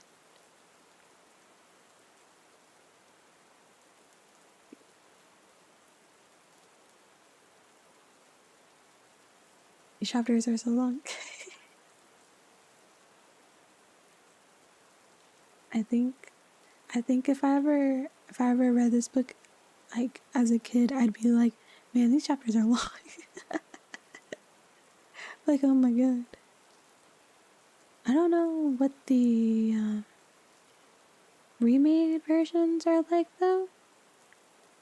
These chapters are so long. I think if I ever read this book like as a kid, I'd be like, man, these chapters are long. Like, oh my god. I don't know what the remade versions are like though,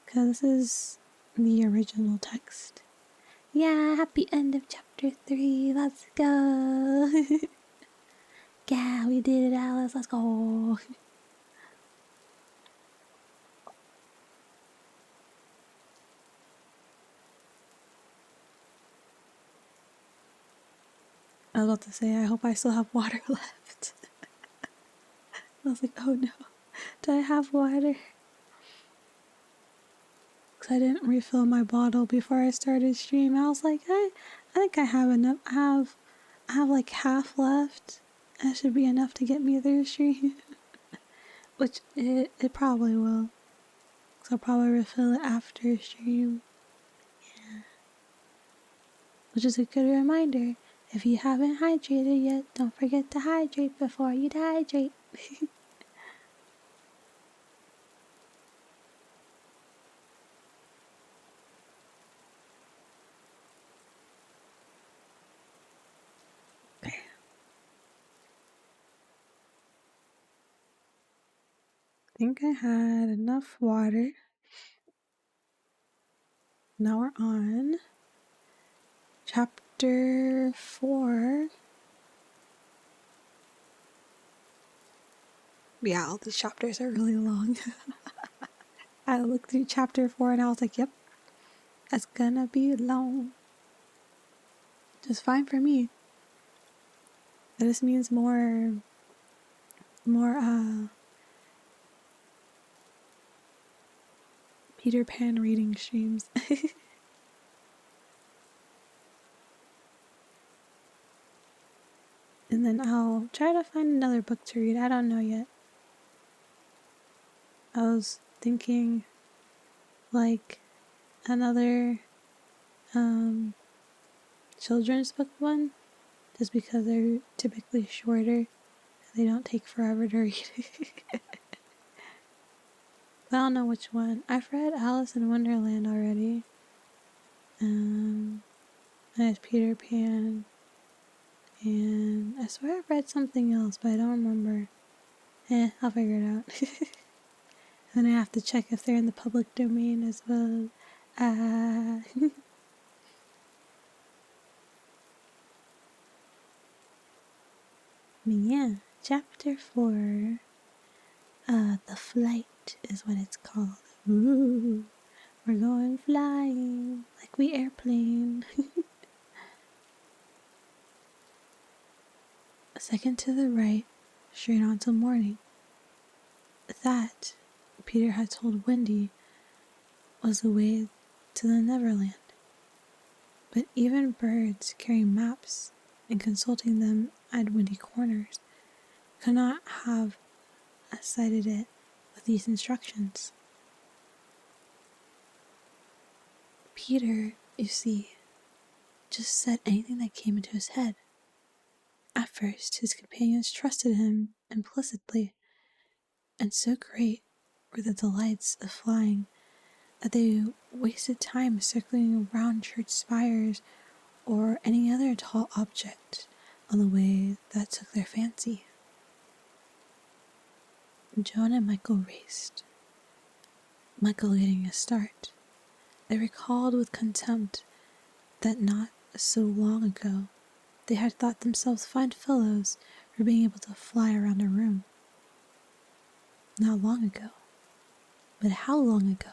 because this is the original text. Yeah, happy end of chapter 3. Let's go. Yeah, we did it, Alice. Let's go. I was about to say, I hope I still have water left. I was like, oh no, do I have water? Because I didn't refill my bottle before I started stream. I was like, I think I have enough. I have like half left. That should be enough to get me through stream. Which it probably will. So I'll probably refill it after stream. Yeah. Which is a good reminder. If you haven't hydrated yet, don't forget to hydrate before you dehydrate. I think I had enough water. Now we're on chapter 4. Yeah, all these chapters are really long. I looked through chapter 4 and I was like, yep, that's gonna be long. Just fine for me. This means more Peter Pan reading streams. And then I'll try to find another book to read. I don't know yet. I was thinking like another children's book one, just because they're typically shorter and they don't take forever to read. But I don't know which one. I've read Alice in Wonderland already. There's Peter Pan, and I swear I've read something else, but I don't remember. I'll figure it out. Then I have to check if they're in the public domain as well. Yeah, chapter 4. The flight is what it's called. Ooh, we're going flying like we airplane. A second to the right, straight on till morning. That, Peter had told Wendy, was the way to the Neverland. But even birds carrying maps and consulting them at windy corners could not have sighted it with these instructions. Peter, you see, just said anything that came into his head. At first, his companions trusted him implicitly, and so great were the delights of flying that they wasted time circling around church spires or any other tall object on the way that took their fancy. Joan and Michael raced, Michael getting a start. They recalled with contempt that not so long ago they had thought themselves fine fellows for being able to fly around a room. Not long ago. But how long ago?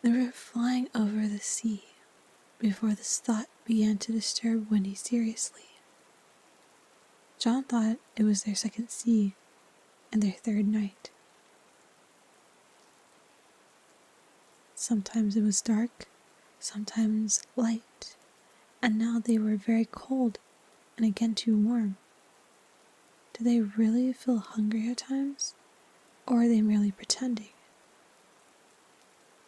They were flying over the sea before this thought began to disturb Wendy seriously. John thought it was their second sea and their third night. Sometimes it was dark, sometimes light, and now they were very cold and again too warm. Did they really feel hungry at times, or were they merely pretending?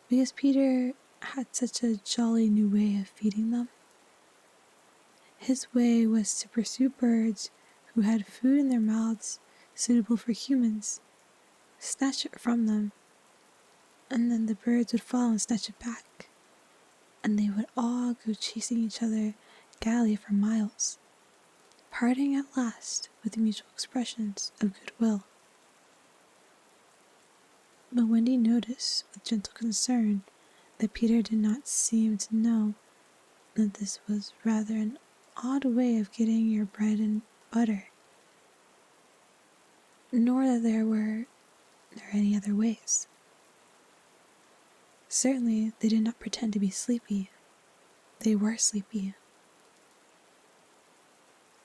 Because Peter had such a jolly new way of feeding them. His way was to pursue birds who had food in their mouths suitable for humans, snatch it from them, and then the birds would follow and snatch it back, and they would all go chasing each other gaily for miles, parting at last with mutual expressions of goodwill. But Wendy noticed with gentle concern that Peter did not seem to know that this was rather an odd way of getting your bread and butter, nor that there were any other ways. Certainly, they did not pretend to be sleepy. They were sleepy.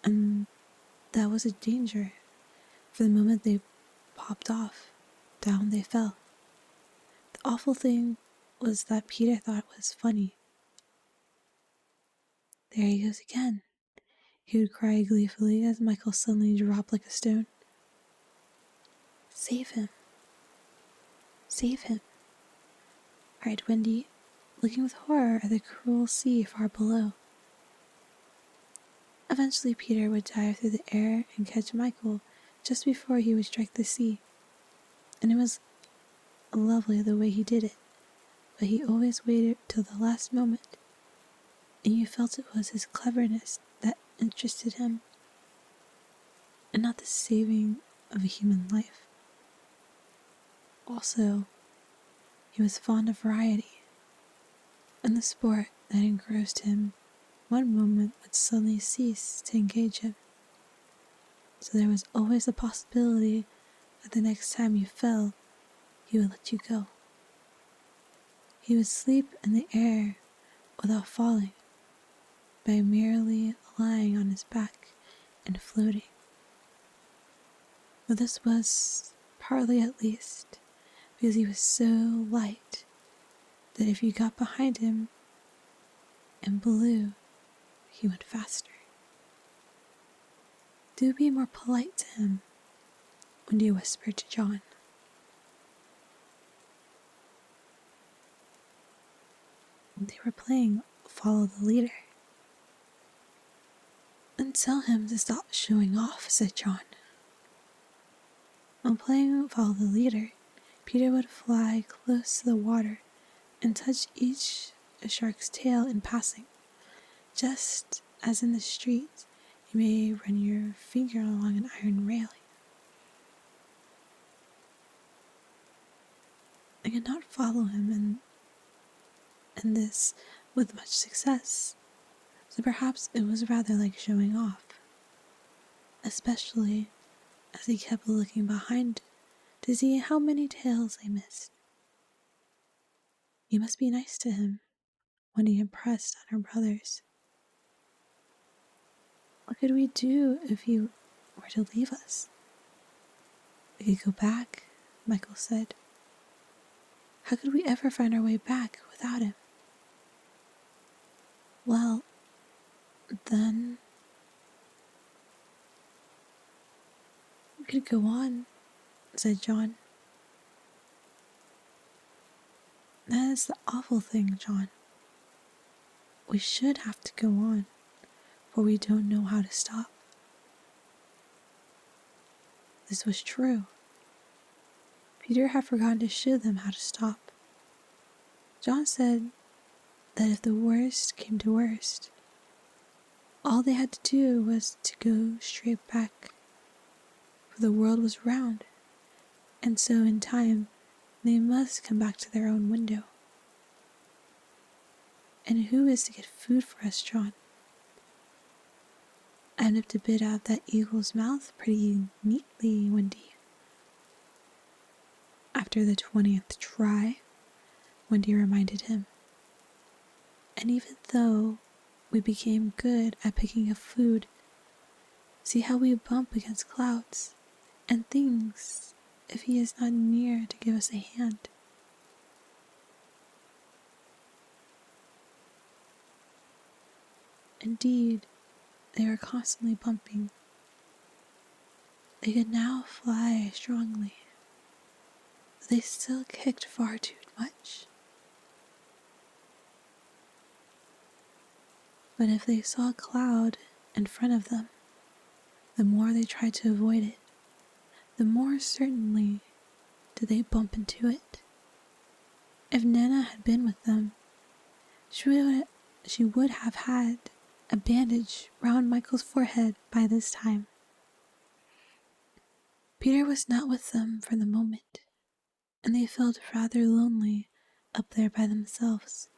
And that was a danger, for the moment they popped off, down they fell. The awful thing was that Peter thought it was funny. There he goes again, he would cry gleefully as Michael suddenly dropped like a stone. Save him. Save him, cried Wendy, looking with horror at the cruel sea far below. Eventually, Peter would dive through the air and catch Michael just before he would strike the sea. And it was lovely the way he did it, but he always waited till the last moment, and you felt it was his cleverness that interested him, and not the saving of a human life. Also, he was fond of variety, and the sport that engrossed him one moment would suddenly cease to engage him. So there was always the possibility that the next time you fell, he would let you go. He would sleep in the air without falling, by merely lying on his back and floating. But this was, partly at least, because he was so light that if you got behind him and blew, he went faster. Do be more polite to him, Wendy whispered to John. They were playing Follow the Leader. And tell him to stop showing off, said John. While playing Follow the Leader, Peter would fly close to the water and touch each a shark's tail in passing, just as in the street you may run your finger along an iron railing. I could not follow him in this with much success, so perhaps it was rather like showing off, especially as he kept looking behind to see how many tails they missed. You must be nice to him, when he impressed on her brothers. What could we do if he were to leave us? We could go back, Michael said. How could we ever find our way back without him? Well, then we could go on, said John. That is the awful thing, John. We should have to go on, for we don't know how to stop. This was true. Peter had forgotten to show them how to stop. John said that if the worst came to worst, all they had to do was to go straight back, for the world was round, and so in time they must come back to their own window. And who is to get food for us, John? I nipped a bit out of that eagle's mouth pretty neatly, Wendy. After the 20th try, Wendy reminded him. And even though we became good at picking up food, see how we bump against clouds and things if he is not near to give us a hand. Indeed, they were constantly bumping. They could now fly strongly, but they still kicked far too much. But if they saw a cloud in front of them, the more they tried to avoid it, the more certainly did they bump into it. If Nana had been with them, she would have had a bandage round Michael's forehead by this time. Peter was not with them for the moment, and they felt rather lonely up there by themselves.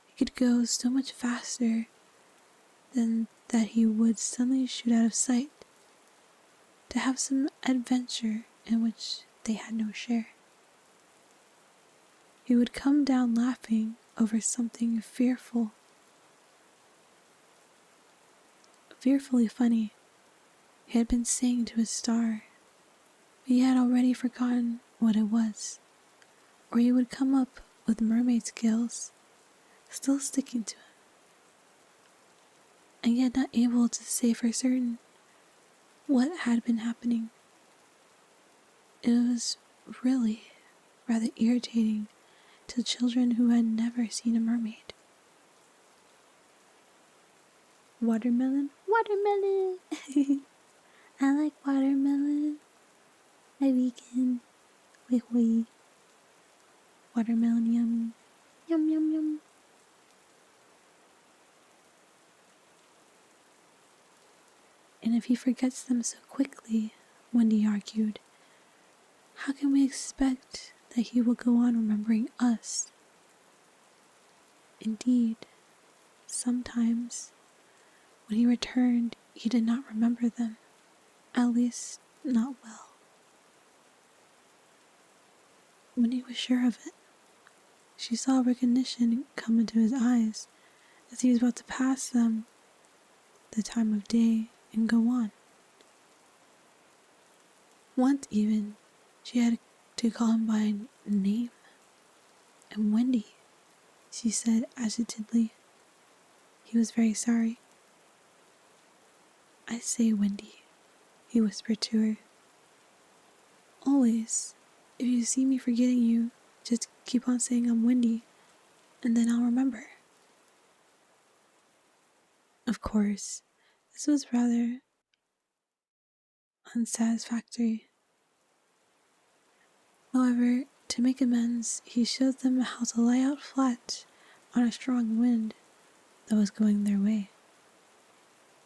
He could go so much faster than that he would suddenly shoot out of sight, to have some adventure in which they had no share. He would come down laughing over something fearfully funny he had been saying to his star, but he had already forgotten what it was, or he would come up with mermaid scales still sticking to him, and yet not able to say for certain what had been happening. It was really rather irritating to children who had never seen a mermaid. Watermelon? Watermelon! I like watermelon. I vegan. Wait, wait. Watermelon yummy. Yum, yum, yum. And if he forgets them so quickly, Wendy argued, how can we expect that he will go on remembering us? Indeed, sometimes, when he returned, he did not remember them, at least not well. Wendy was sure of it. She saw recognition come into his eyes as he was about to pass them, the time of day, and go on. Once even, she had to call him by name. And Wendy, she said agitedly. He was very sorry. I say, Wendy, he whispered to her. Always, if you see me forgetting you, just keep on saying I'm Wendy, and then I'll remember. Of course, this was rather unsatisfactory. However, to make amends, he showed them how to lie out flat on a strong wind that was going their way.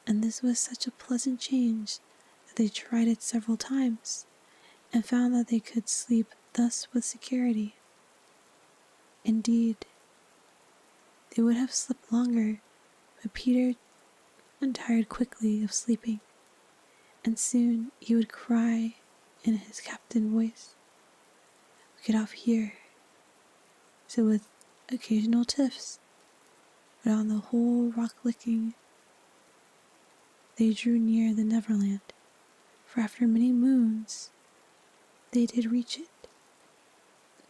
And this was such a pleasant change that they tried it several times and found that they could sleep thus with security. Indeed, they would have slept longer, but Peter tired quickly of sleeping, and soon he would cry in his captain voice, "Get off here." So with occasional tiffs, but on the whole rock-licking, they drew near the Neverland, for after many moons, they did reach it.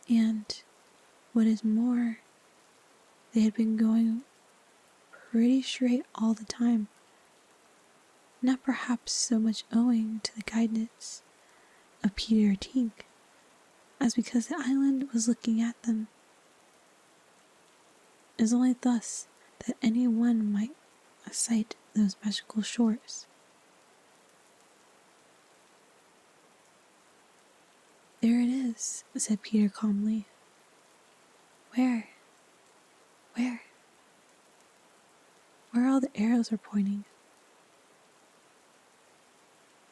And, what is more, they had been going pretty straight all the time, not perhaps so much owing to the guidance of Peter or Tink, as because the island was looking at them. It is only thus that any one might sight those magical shores. There it is, said Peter calmly. Where? Where? Where all the arrows are pointing.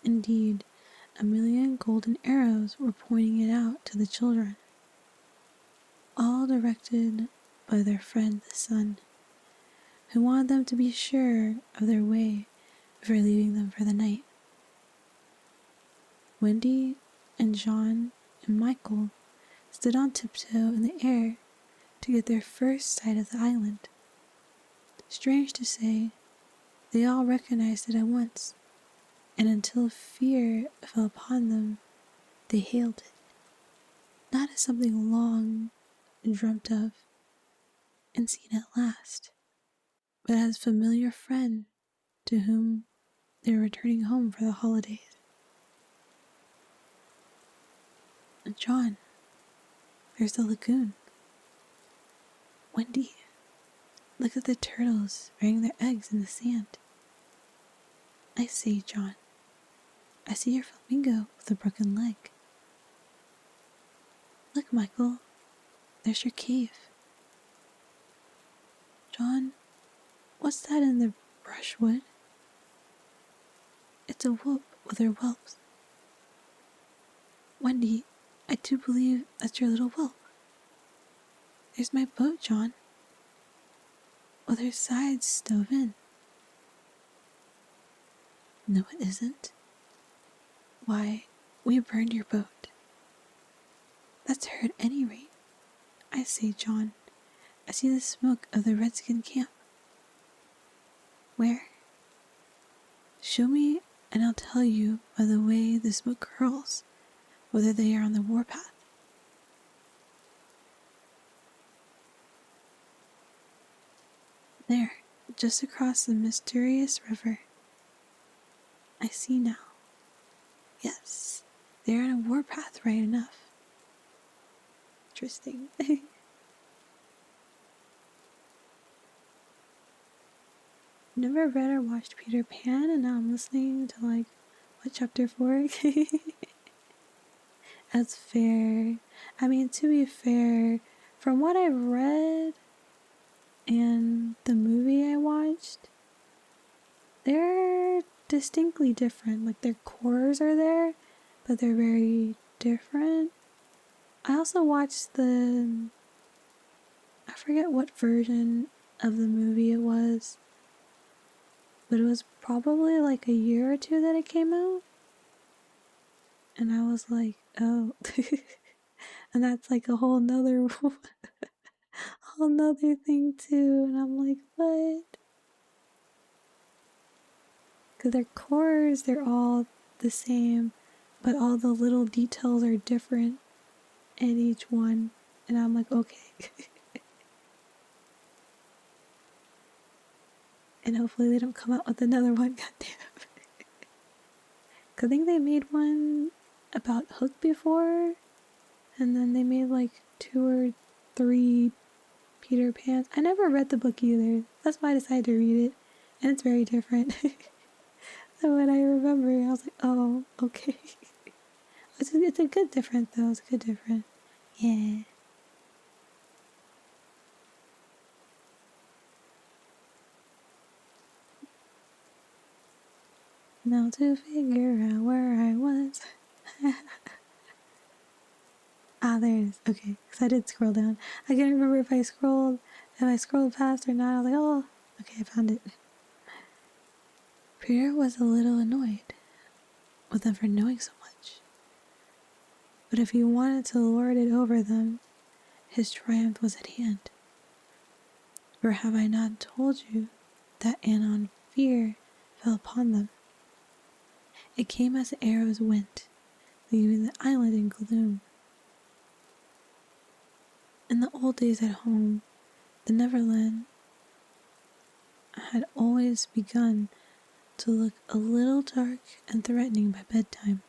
Indeed, 1,000,000 golden arrows were pointing it out to the children, all directed by their friend the sun, who wanted them to be sure of their way before leaving them for the night. Wendy and John and Michael stood on tiptoe in the air to get their first sight of the island. Strange to say, they all recognized it at once, and until fear fell upon them, they hailed it, not as something long dreamt of and seen at last, but as a familiar friend to whom they were returning home for the holidays. John, there's the lagoon. Wendy, look at the turtles burying their eggs in the sand. I say, John, I see your flamingo with a broken leg. Look, Michael, there's your cave. John, what's that in the brushwood? It's a whoop with her whelps. Wendy, I do believe that's your little whelp. There's my boat, John, with her sides stove in. No, it isn't. Why, we burned your boat. That's her at any rate. I say, John, I see the smoke of the redskin camp. Where? Show me, and I'll tell you by the way the smoke curls, whether they are on the warpath. There, just across the mysterious river. I see now. Yes, they're on a warpath right enough. Interesting. never read or watched Peter Pan, and now I'm listening to like, what, chapter 4? That's fair. I mean, to be fair, from what I've read and the movie I watched, they're distinctly different. Like, their cores are there, but they're very different. I also watched I forget what version of the movie it was, but it was probably like a year or two that it came out. And I was like, oh. And that's like a whole nother thing too. And I'm like, what? Because their cores, they're all the same, but all the little details are different in each one. And I'm like, okay. And hopefully they don't come out with another one, goddamn. Cause I think they made one about Hook before, and then they made like 2 or 3 Peter Pans. I never read the book either. That's why I decided to read it, and it's very different. So when I remember, I was like, oh, okay. It's a good different though. It's a good different. Yeah. Now to figure out where I was. There it is. Okay, because I did scroll down. I can't remember if I scrolled past or not. I was like, oh, okay, I found it. Peter was a little annoyed with them for knowing so much. But if he wanted to lord it over them, his triumph was at hand. For have I not told you that anon fear fell upon them? It came as the arrows went, leaving the island in gloom. In the old days at home, the Neverland had always begun to look a little dark and threatening by bedtime.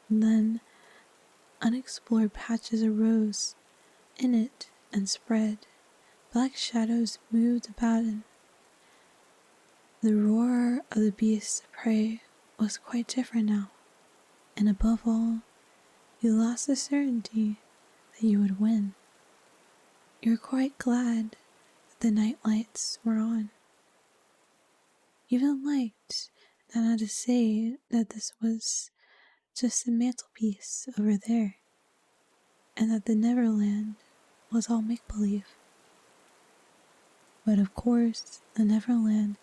And then unexplored patches arose in it and spread. Black shadows moved about it. The roar of the beasts of prey was quite different now, and above all, you lost the certainty that you would win. You were quite glad that the night lights were on. You even liked Nana to say that this was just a mantelpiece over there, and that the Neverland was all make-believe. But of course, the Neverland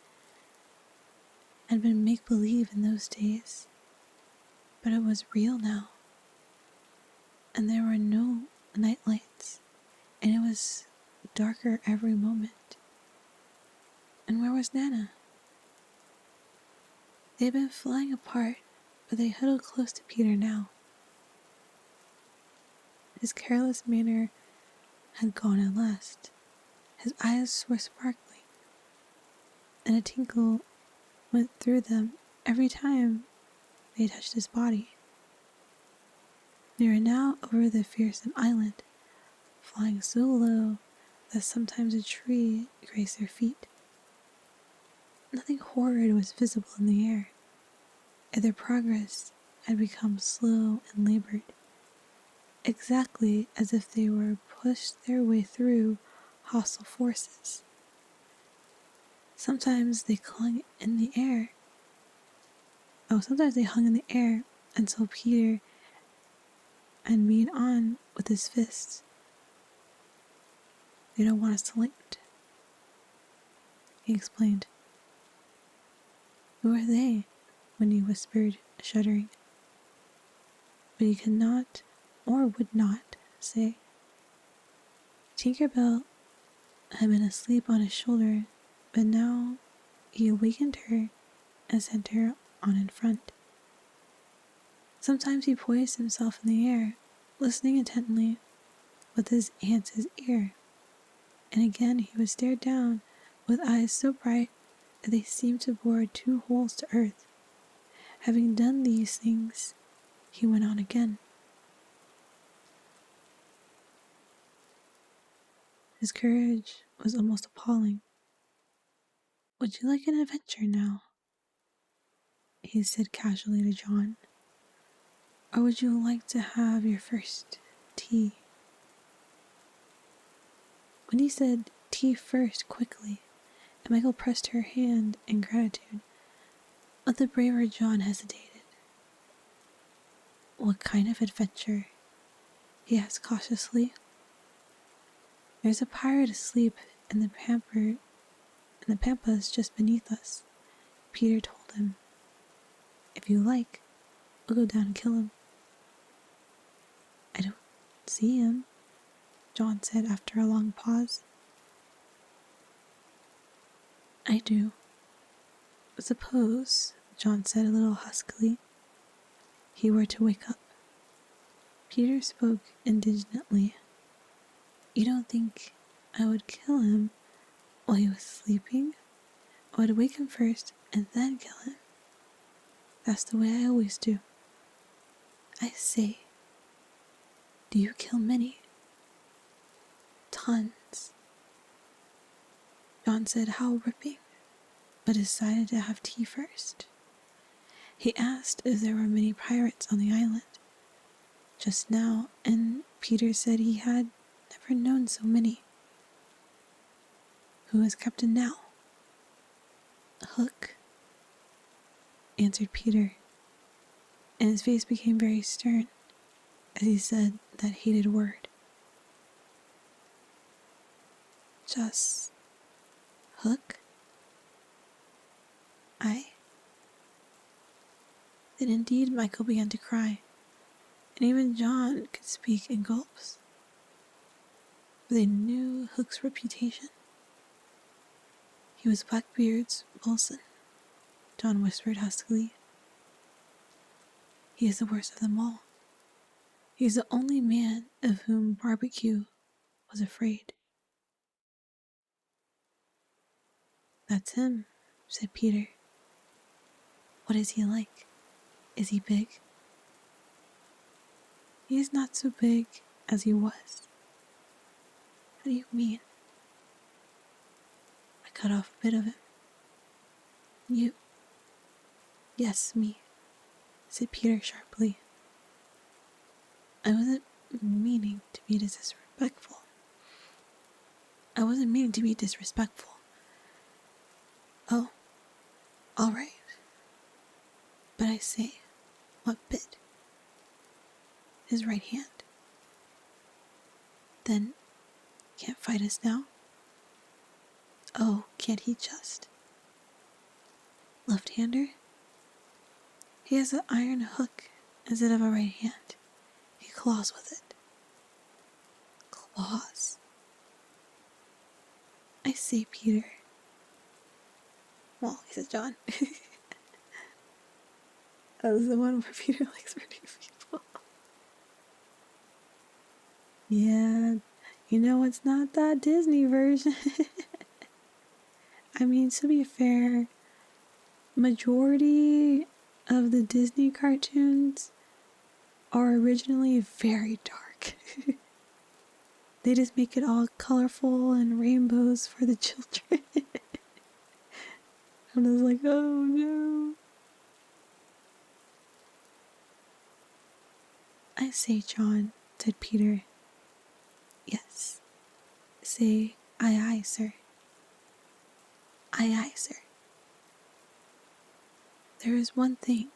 had been make-believe in those days, but it was real now. And there were no night lights, and it was darker every moment. And where was Nana? They had been flying apart, but they huddled close to Peter now. His careless manner had gone at last. His eyes were sparkling, and a tinkle went through them every time they touched his body. They were now over the fearsome island, flying so low that sometimes a tree grazed their feet. Nothing horrid was visible in the air, and their progress had become slow and labored, exactly as if they were pushed their way through hostile forces. Sometimes they hung in the air until Peter had made on with his fists. They don't want us to land, he explained. Who are they? Winnie whispered, shuddering. But he could not, or would not, say. Tinkerbell had been asleep on his shoulder, but now he awakened her and sent her on in front. Sometimes he poised himself in the air, listening intently with his aunt's ear, and again he would stare down with eyes so bright that they seemed to bore 2 holes to earth. Having done these things, he went on again. His courage was almost appalling. "Would you like an adventure now?" he said casually to John. "Or would you like to have your first tea?" When he said tea first quickly, and Michael pressed her hand in gratitude, but the braver John hesitated. "What kind of adventure?" he asked cautiously. "There's a pirate asleep in the pampas just beneath us," Peter told him. "If you like, we'll go down and kill him." "I don't see him," John said after a long pause. "I do. Suppose," John said a little huskily, "he were to wake up." Peter spoke indignantly. "You don't think I would kill him while he was sleeping? I would wake him first and then kill him. That's the way I always do." "I say, do you kill many?" "Tons." John said how ripping, but decided to have tea first. He asked if there were many pirates on the island just now, and Peter said he had never known so many. "Who is captain now?" "Hook," answered Peter, and his face became very stern as he said that hated word. "Just Hook?" "Aye." Then indeed Michael began to cry, and even John could speak in gulps. For they knew Hook's reputation. "He was Blackbeard's bosun," John whispered huskily. "He is the worst of them all. He is the only man of whom Barbecue was afraid." "That's him," said Peter. "What is he like? Is he big?" "He is not so big as he was." "How do you mean?" "I cut off a bit of him." "You?" "Yes, me," said Peter sharply. "I wasn't meaning to be disrespectful. I wasn't meaning to be disrespectful." "Oh, all right. But I say, what bit?" "His right hand." "Then, can't fight us now?" "Oh, can't he just?" "Left-hander?" "He has an iron hook instead of a right hand. He claws with it." "Claws?" "I say, Peter." "Well," he said, John. That was the one where Peter likes hurting people. Yeah, it's not that Disney version. I mean, to be fair, majority of the Disney cartoons are originally very dark. They just make it all colorful and rainbows for the children. And I was like, oh no. "I say, John," said Peter. "Yes." "Say, aye, aye, sir." "Aye, aye, sir." "There is one thing,"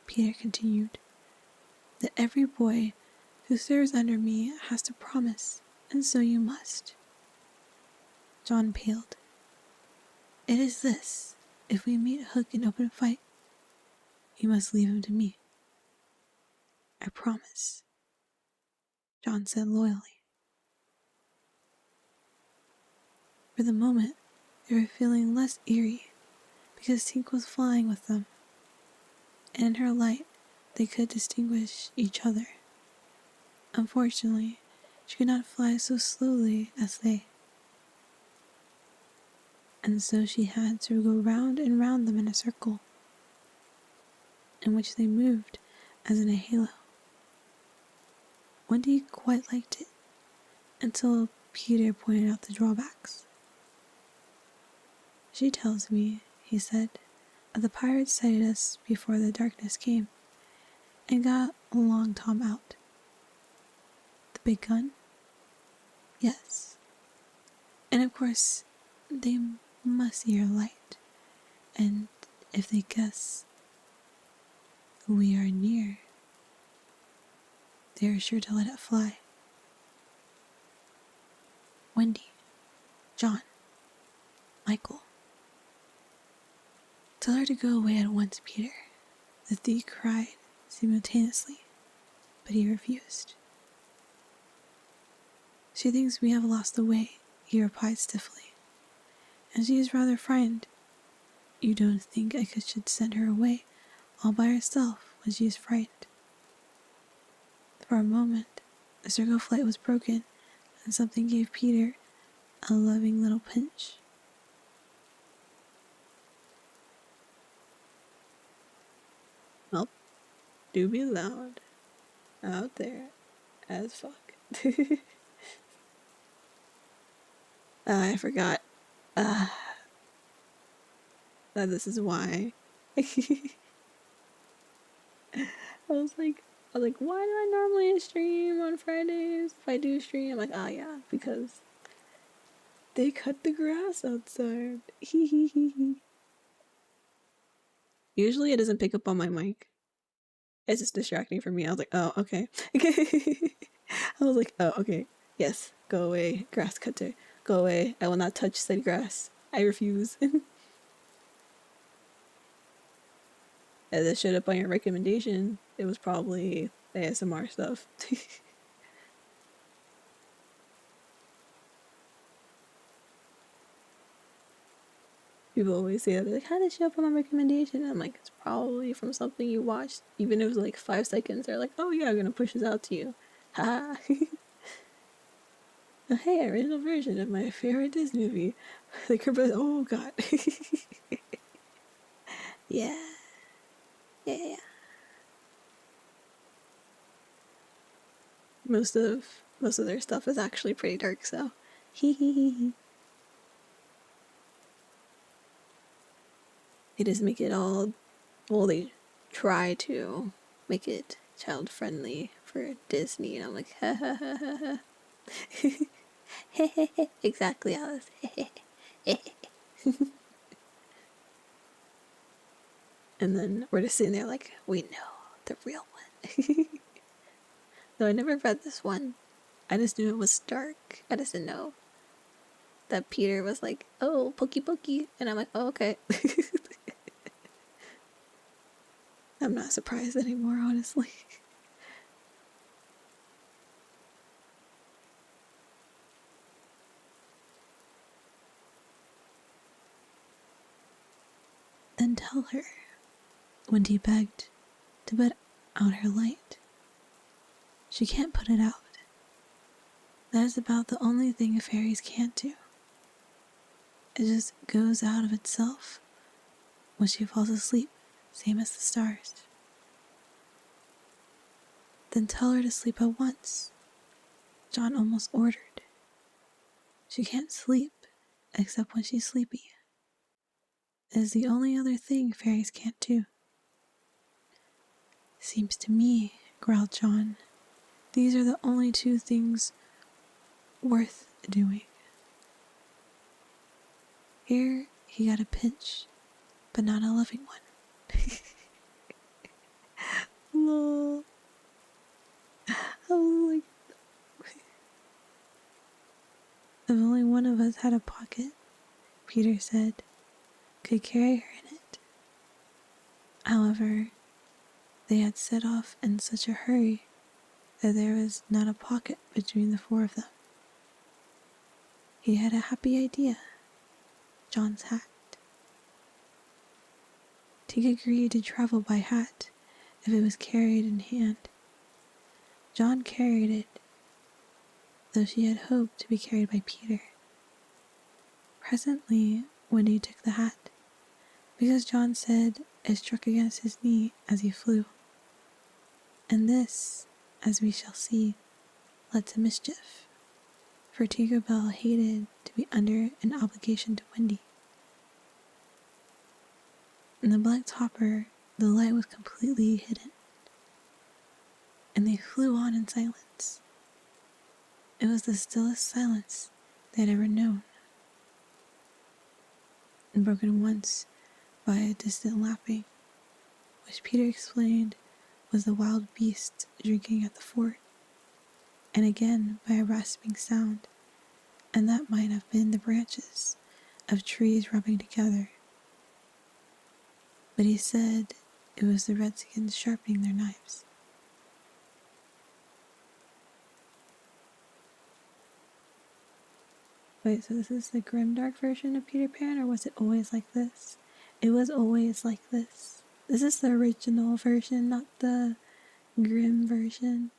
Peter continued, "that every boy who serves under me has to promise, and so you must." John paled. "It is this: if we meet Hook in open fight, you must leave him to me." "I promise," John said loyally. For the moment, they were feeling less eerie because Tink was flying with them, and in her light they could distinguish each other. Unfortunately, she could not fly so slowly as they, and so she had to go round and round them in a circle, in which they moved as in a halo. Wendy quite liked it, until Peter pointed out the drawbacks. "She tells me," he said, "that the pirates sighted us before the darkness came and got Long Tom out." "The big gun?" "Yes. And of course, they must see our light, and if they guess we are near, they are sure to let it fly." "Wendy, John, Michael, tell her to go away at once, Peter," the three cried simultaneously, but he refused. "She thinks we have lost the way," he replied stiffly, "and she is rather frightened. You don't think I should send her away all by herself when she is frightened?" For a moment, the circle flight was broken, and something gave Peter a loving little pinch. "Well, do be loud out there as fuck." I forgot that this is why. I was like, why do I normally stream on Fridays? If I do stream, I'm like, oh yeah, because they cut the grass outside. Usually it doesn't pick up on my mic. It's just distracting for me. I was like, oh, okay. I was like, oh, okay. Yes, go away, grass cutter. Go away. I will not touch said grass. I refuse. As it showed up on your recommendation, it was probably ASMR stuff. People always say that. They're like, how did it show up on my recommendation? And I'm like, it's probably from something you watched. Even if it was like 5 seconds, they're like, oh yeah, I'm gonna push this out to you. Ha! Hey, original version of my favorite Disney movie. Like, oh god. Yeah. Yeah. Most of their stuff is actually pretty dark, so they just make it all, well, they try to make it child friendly for Disney, and I'm like, ha ha ha ha ha. Exactly, Alice. And then we're just sitting there like, we know the real one. Though I never read this one. I just knew it was dark. I just didn't know that Peter was like, oh, pokey pokey. And I'm like, oh, okay. I'm not surprised anymore, honestly. Then tell her, Wendy begged, to put out her light. She can't put it out. That is about the only thing fairies can't do. It just goes out of itself when she falls asleep, same as the stars. Then tell her to sleep at once, John almost ordered. She can't sleep except when she's sleepy. It is the only other thing fairies can't do. Seems to me, growled John, these are the only 2 things worth doing. Here he got a pinch, but not a loving one. Lol. I was like, if only one of us had a pocket, Peter said, could carry her in it. However, they had set off in such a hurry that there was not a pocket between the 4 of them. He had a happy idea. John's hat. Tig agreed to travel by hat if it was carried in hand. John carried it, though she had hoped to be carried by Peter. Presently, Wendy took the hat, because John said it struck against his knee as he flew. And this, as we shall see, led to mischief. for Tinkerbell hated to be under an obligation to Wendy. In the black topper, the light was completely hidden, and they flew on in silence. It was the stillest silence they had ever known, and broken once by a distant lapping, which Peter explained was the wild beast drinking at the fort, and again by a rasping sound, and that might have been the branches of trees rubbing together. But he said it was the redskins sharpening their knives. Wait, so this is the grimdark version of Peter Pan, or was it always like this? It was always like this. This is the original version, not the grim version.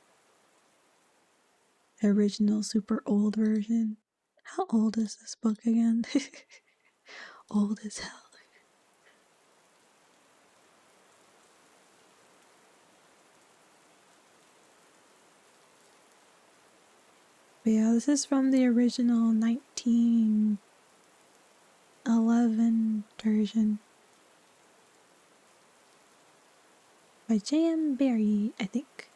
The original super old version. How old is this book again? Old as hell. But yeah, this is from the original 1911 version by J.M. Barrie, I think.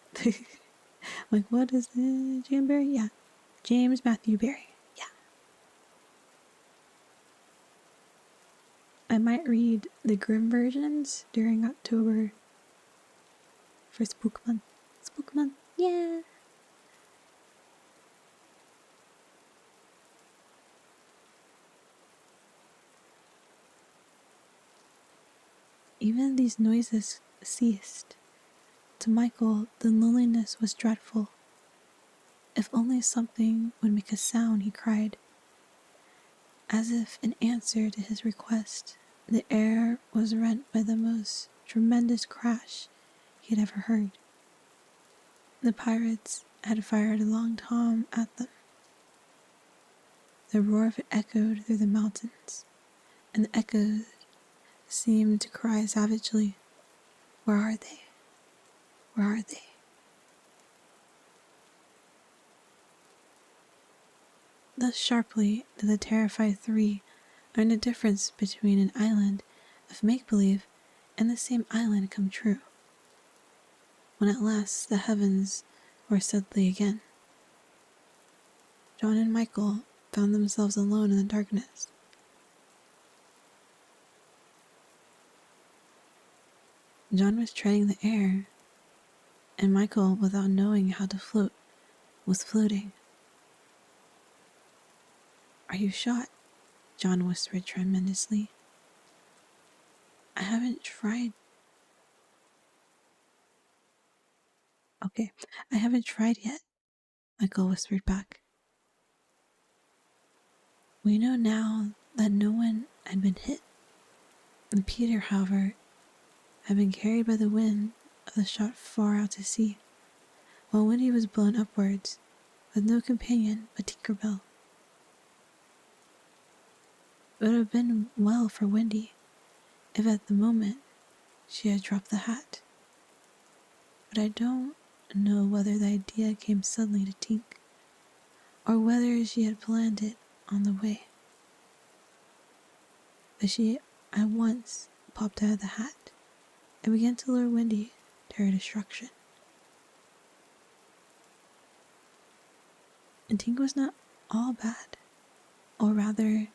Like, what is it? J.M. Barrie? Yeah. James Matthew Barrie. Yeah. I might read the grim versions during October for Spook Month. Spook Month, yeah. Even these noises ceased. To Michael, the loneliness was dreadful. If only something would make a sound, he cried. As if in answer to his request, the air was rent by the most tremendous crash he had ever heard. The pirates had fired a long tom at them. The roar of it echoed through the mountains, and the echoes seemed to cry savagely, "Where are they? Where are they?" Thus sharply did the terrified three learn the difference between an island of make-believe and the same island come true. When at last the heavens were steadily again, John and Michael found themselves alone in the darkness. John was treading the air, and Michael, without knowing how to float, was floating. "Are you shot?" John whispered tremulously. "I haven't tried." "Okay, I haven't tried yet," Michael whispered back. We know now that no one had been hit. And Peter, however, had been carried by the wind of the shot far out to sea, while Wendy was blown upwards, with no companion but Tinkerbell. It would have been well for Wendy if at the moment she had dropped the hat. But I don't know whether the idea came suddenly to Tink, or whether she had planned it on the way. But she at once popped out of the hat and began to lure Wendy to her destruction. And Tink was not all bad, or rather,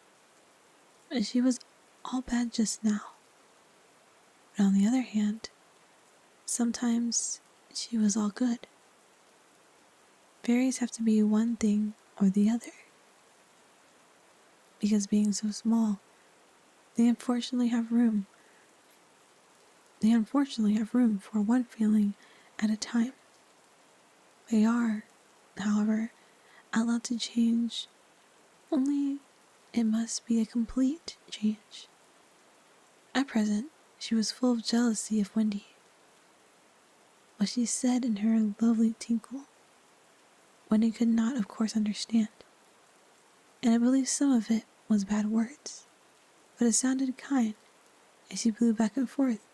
she was all bad just now. But on the other hand, sometimes she was all good. Fairies have to be one thing or the other, because being so small, they unfortunately have room for one feeling at a time. They are, however, allowed to change, only it must be a complete change. At present, she was full of jealousy of Wendy. What she said in her lovely tinkle, Wendy could not, of course, understand, and I believe some of it was bad words, but it sounded kind as she blew back and forth,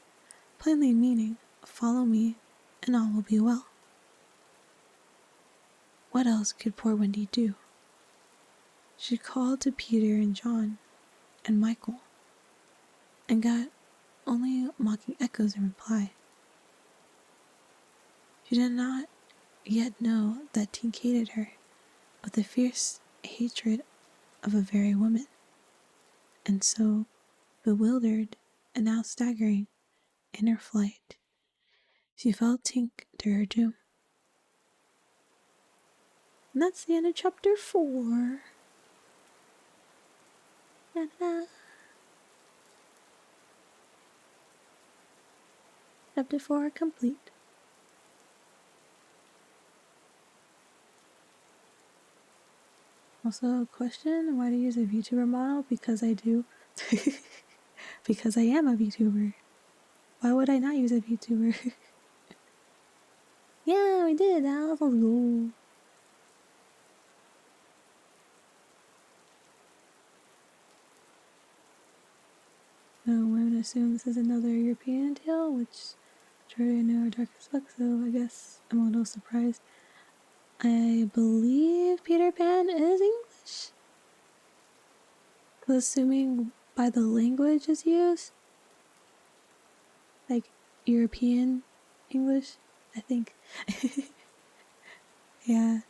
plainly meaning, "Follow me, and all will be well." What else could poor Wendy do? She called to Peter and John and Michael and got only mocking echoes in reply. She did not yet know that Tink hated her with the fierce hatred of a very woman. And so, bewildered and now staggering in her flight, she fell Tink to her doom. And that's the end of chapter 4. Chapter 4 complete. Also, a question, why do you use a VTuber model? Because I do. Because I am a VTuber. Why would I not use a VTuber? Yeah, we did, Al. Let's go. So I'm going to assume this is another European tale, which I already know are dark as fuck, so I guess I'm a little surprised. I believe Peter Pan is English. Assuming by the language is used, like European English, I think. Yeah.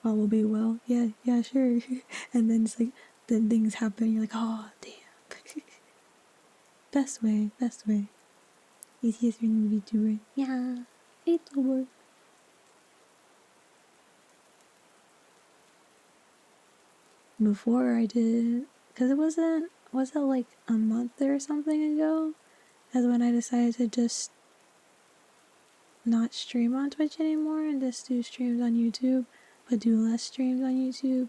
Probably will. Yeah, sure. And then it's like, then things happen, you're like, oh, damn. Best way. Easiest reading VTuber. Yeah. VTuber. Before I did, because was it like a month or something ago? That's when I decided to just not stream on Twitch anymore and just do streams on YouTube, but do less streams on YouTube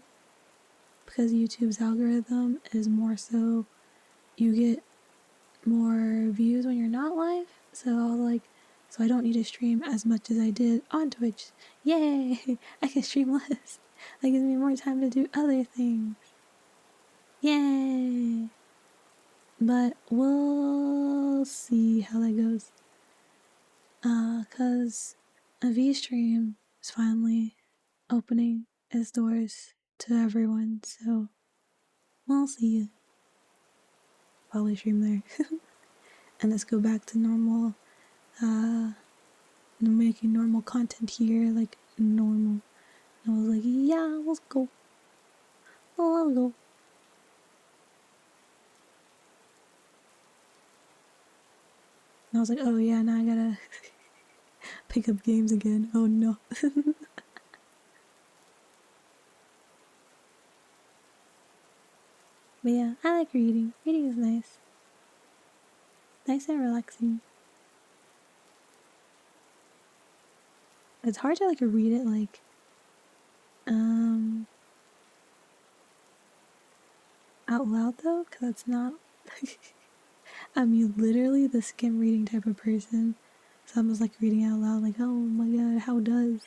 because YouTube's algorithm is more so you get more views when you're not live. So I was like, so I don't need to stream as much as I did on Twitch. Yay! I can stream less. That gives me more time to do other things. Yay! But we'll see how that goes. Cause a V-stream is finally opening its doors to everyone, so we'll see. Probably stream there. And let's go back to normal, making normal content here, like normal. And I was like, yeah, let's go. Oh, I'll go. And I was like, oh yeah, now I gotta pick up games again. Oh no. But yeah, I like reading. Reading is nice. Nice and relaxing. It's hard to like read it like out loud though, because it's not I'm literally the skim reading type of person. So I'm just like reading out loud like, oh my god, how does?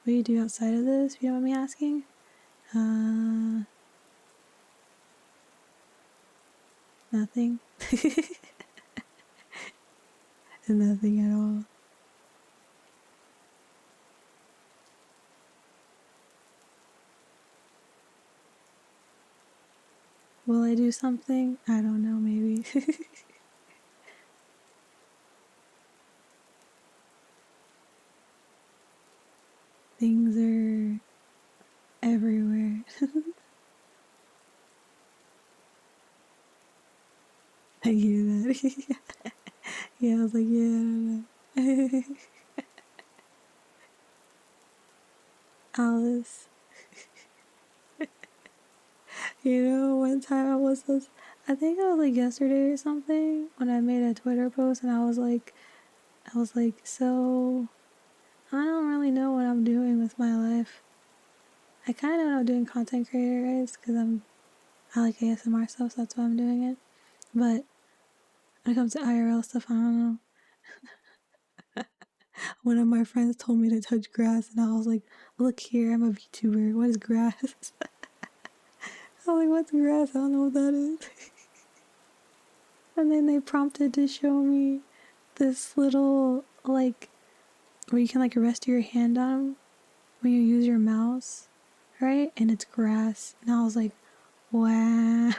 What do you do outside of this, if you know what I'm asking? Nothing. Nothing at all. Will I do something? I don't know, maybe. Things are everywhere. I hear that. Yeah, I was like, yeah, I don't know. Alice. You know, one time I think it was like yesterday or something, when I made a Twitter post and I was like, so I don't really know what I'm doing with my life. I kind of know I'm doing content creator, guys, because I like ASMR stuff, so that's why I'm doing it. But when it comes to IRL stuff, I don't know. One of my friends told me to touch grass, and I was like, look here, I'm a VTuber. What is grass? I was like, what's grass? I don't know what that is. And then they prompted to show me this little, like where you can like rest your hand on them when you use your mouse, right? And it's grass. And I was like, wow.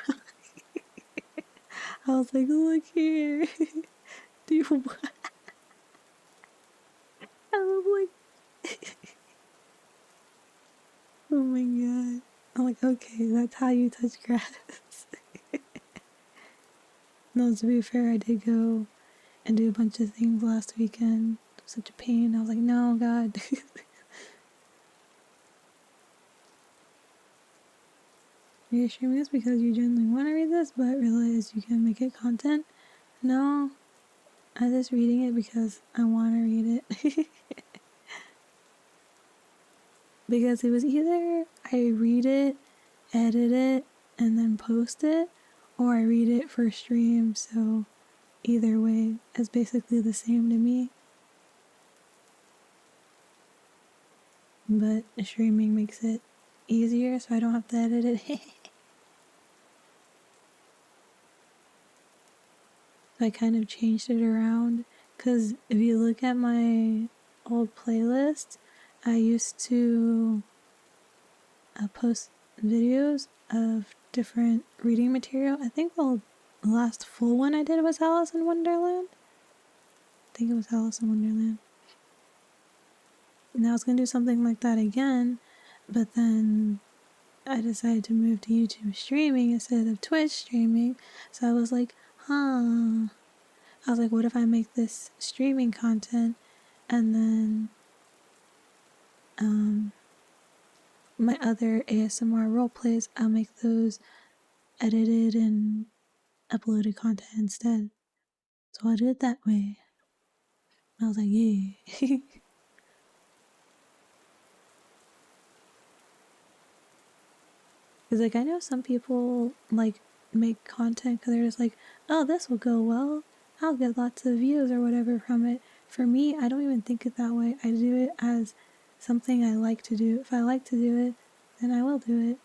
I was like, look here. Do you want? I was like, oh my god. I'm like, okay, that's how you touch grass. No, to be fair, I did go and do a bunch of things last weekend. It was such a pain. I was like, no, God. Are you streaming this because you genuinely want to read this, but realize you can make it content? No, I'm just reading it because I want to read it. Because it was either I read it, edit it, and then post it, or I read it for stream, so either way is basically the same to me. But streaming makes it easier so I don't have to edit it. So I kind of changed it around, because if you look at my old playlist, I used to post videos of different reading material. I think the last full one I did was Alice in Wonderland. I think it was Alice in Wonderland. And I was going to do something like that again, but then I decided to move to YouTube streaming instead of Twitch streaming. So I was like, I was like, what if I make this streaming content and then my other ASMR roleplays, I'll make those edited and uploaded content instead. So I did it that way. I was like, yeah. Because like I know some people like make content because they're just like, oh, this will go well. I'll get lots of views or whatever from it. For me, I don't even think it that way. I do it as something I like to do. If I like to do it, then I will do it.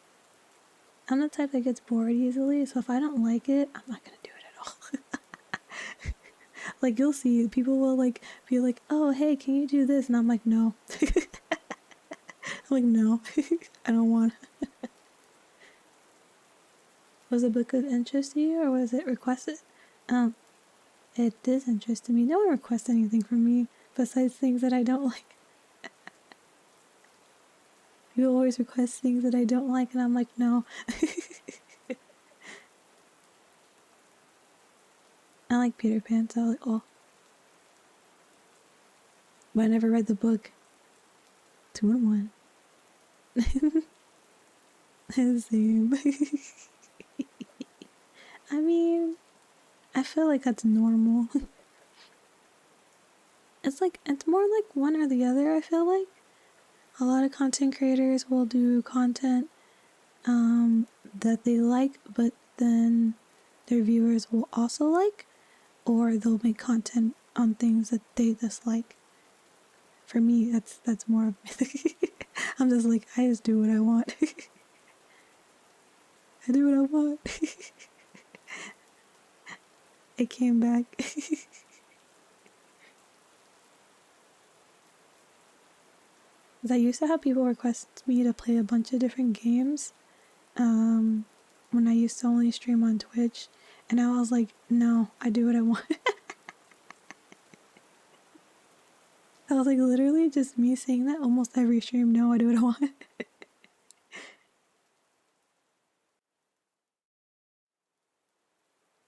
I'm the type that gets bored easily, so if I don't like it, I'm not gonna do it at all. Like you'll see, people will like be like, "Oh, hey, can you do this?" And I'm like, "No." I'm like, "No, I don't want." Was a book of interest to you, or was it requested? Um, it is interest to me. No one requests anything from me besides things that I don't like. People always request things that I don't like, and I'm like, no. I like Peter Pan, so I like, oh. But I never read the book. 2 in 1. Same. I mean, I feel like that's normal. It's more like one or the other, I feel like. A lot of content creators will do content that they like, but then their viewers will also like, or they'll make content on things that they dislike. For me, that's more of I'm just like, I just do what I want. I do what I want. It came back. Because I used to have people request me to play a bunch of different games when I used to only stream on Twitch. And I was like, no, I do what I want. I was like, literally just me saying that almost every stream, no, I do what I want.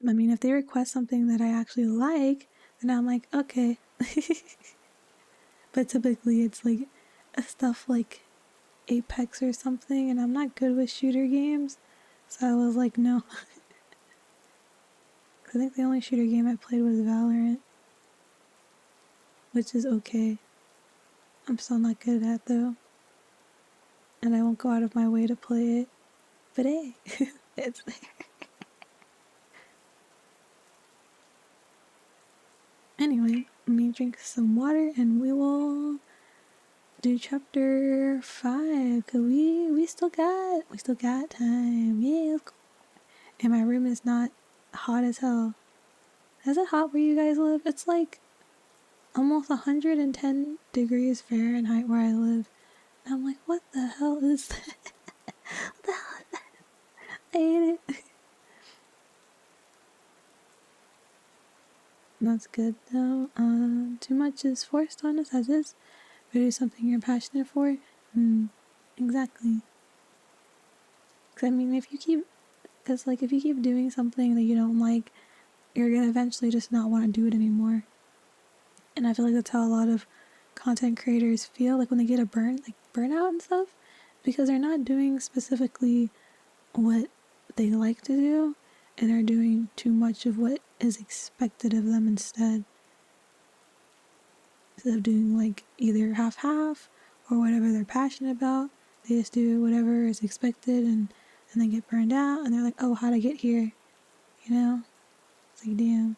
I mean, if they request something that I actually like, then I'm like, okay. But typically it's like stuff like Apex or something, and I'm not good with shooter games. So I was like, no. I think the only shooter game I played was Valorant, which is okay. I'm still not good at though. And I won't go out of my way to play it. But hey, it's there. Anyway, let me drink some water and we will do chapter 5. Cause we still got time. Yeah, let's go. And my room is not hot as hell. Is it hot where you guys live? It's like almost 110 degrees Fahrenheit where I live. And I'm like, what the hell is that? What the hell is that? I hate it. That's good though. Too much is forced on us as is. But it's something you're passionate for. Exactly. Because I mean, if you keep doing something that you don't like, you're gonna eventually just not want to do it anymore. And I feel like that's how a lot of content creators feel, like when they get burnout and stuff, because they're not doing specifically what they like to do, and are doing too much of what is expected of them instead of doing like either half or whatever they're passionate about. They just do whatever is expected and then get burned out, and they're like, oh, how'd I get here? You know? It's like, damn.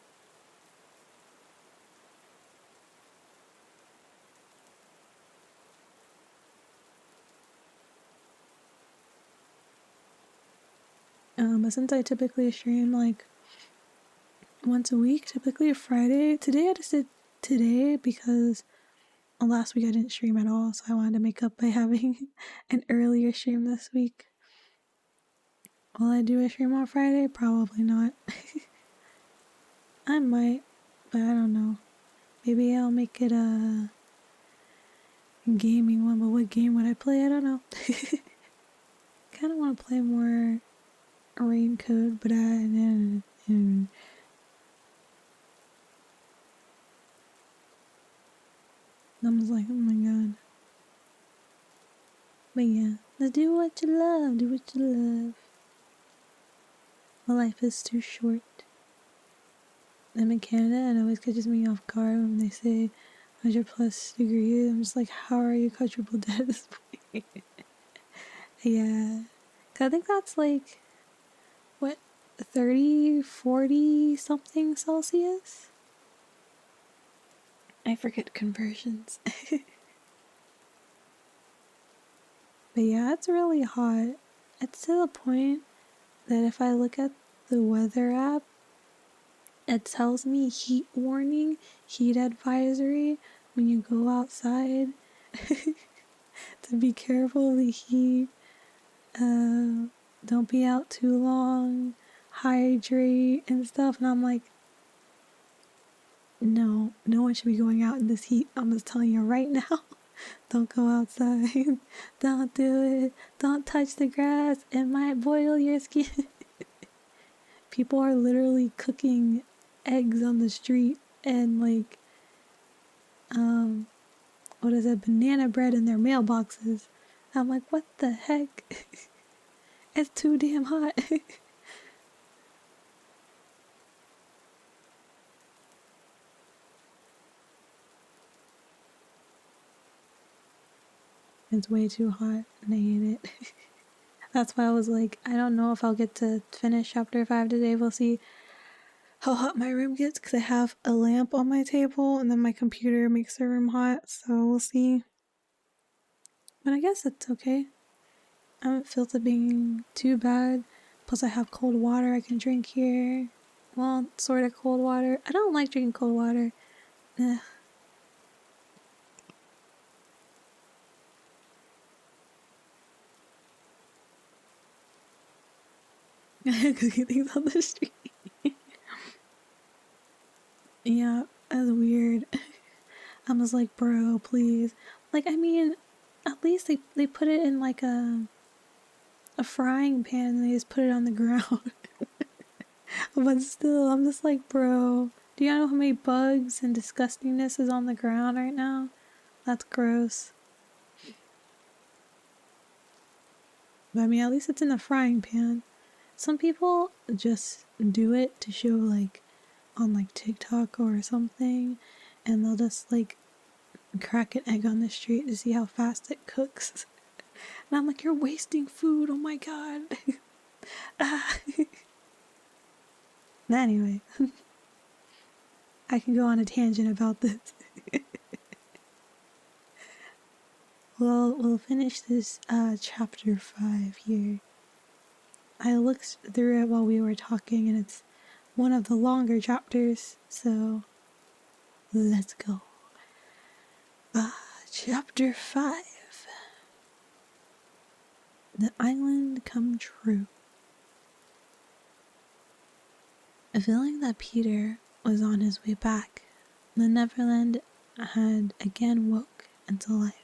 But since I typically stream like once a week, typically a Friday. Today I just did today because last week I didn't stream at all, so I wanted to make up by having an earlier stream this week. Will I do a stream on Friday? Probably not. I might, but I don't know. Maybe I'll make it a gaming one, but what game would I play? I don't know. Kind of want to play more Raincoat, but I'm just like, oh my god. But yeah, let's do what you love, do what you love. My life is too short. I'm in Canada and it always catches me off guard when they say 100 plus degrees. I'm just like, how are you quadruple dead at this point? Yeah. Cause I think that's like, what, 30, 40 something Celsius? I forget conversions. But yeah, it's really hot. It's to the point that if I look at the weather app, it tells me heat warning, heat advisory when you go outside to be careful of the heat. Don't be out too long, hydrate and stuff. And I'm like, no one should be going out in this heat. I'm just telling you right now. Don't go outside. Don't do it. Don't touch the grass. It might boil your skin. People are literally cooking eggs on the street and like what is it, banana bread in their mailboxes. I'm like, what the heck? It's too damn hot. It's way too hot and I hate it. That's why I was like, I don't know if I'll get to finish chapter 5 today. We'll see how hot my room gets because I have a lamp on my table and then my computer makes the room hot. So we'll see. But I guess it's okay. I haven't felt it being too bad. Plus I have cold water I can drink here. Well, sort of cold water. I don't like drinking cold water. Ugh. Cooking things on the street. Yeah, that's weird. I was like, bro, please. Like, I mean, at least they put it in like a frying pan and they just put it on the ground. But still, I'm just like, bro, do you know how many bugs and disgustingness is on the ground right now? That's gross. But I mean, at least it's in a frying pan. Some people just do it to show like on like TikTok or something, and they'll just like crack an egg on the street to see how fast it cooks. And I'm like, you're wasting food, oh my god. Anyway, I can go on a tangent about this. Well, we'll finish this chapter 5 here. I looked through it while we were talking and it's one of the longer chapters, so let's go. Chapter 5. The Island Come True. Feeling that Peter was on his way back, the Neverland had again woke into life.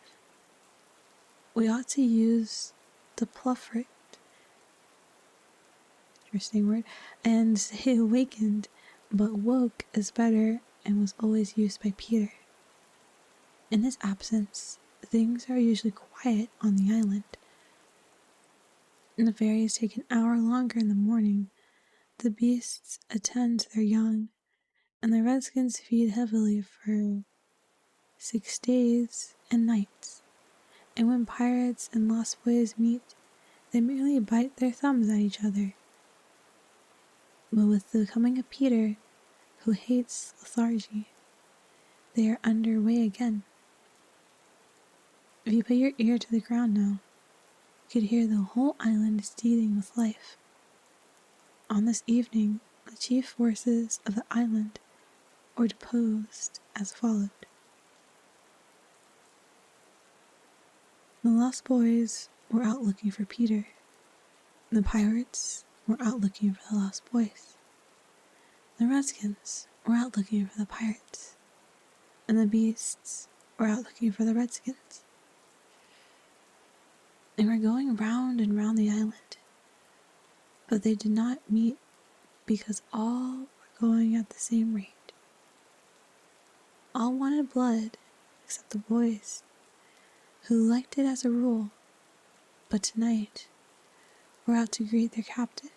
We ought to use the pluffert, interesting word, and say awakened, but woke is better and was always used by Peter. In his absence, things are usually quiet on the island. The fairies take an hour longer in the morning, the beasts attend to their young, and the redskins feed heavily for 6 days and nights. And when pirates and lost boys meet, they merely bite their thumbs at each other. But with the coming of Peter, who hates lethargy, they are underway again. If you put your ear to the ground now, you could hear the whole island seething with life. On this evening, the chief forces of the island were deposed as followed. The lost boys were out looking for Peter. The pirates were out looking for the lost boys. The redskins were out looking for the pirates. And the beasts were out looking for the redskins. They were going round and round the island, but they did not meet because all were going at the same rate. All wanted blood except the boys, who liked it as a rule, but tonight were out to greet their captain.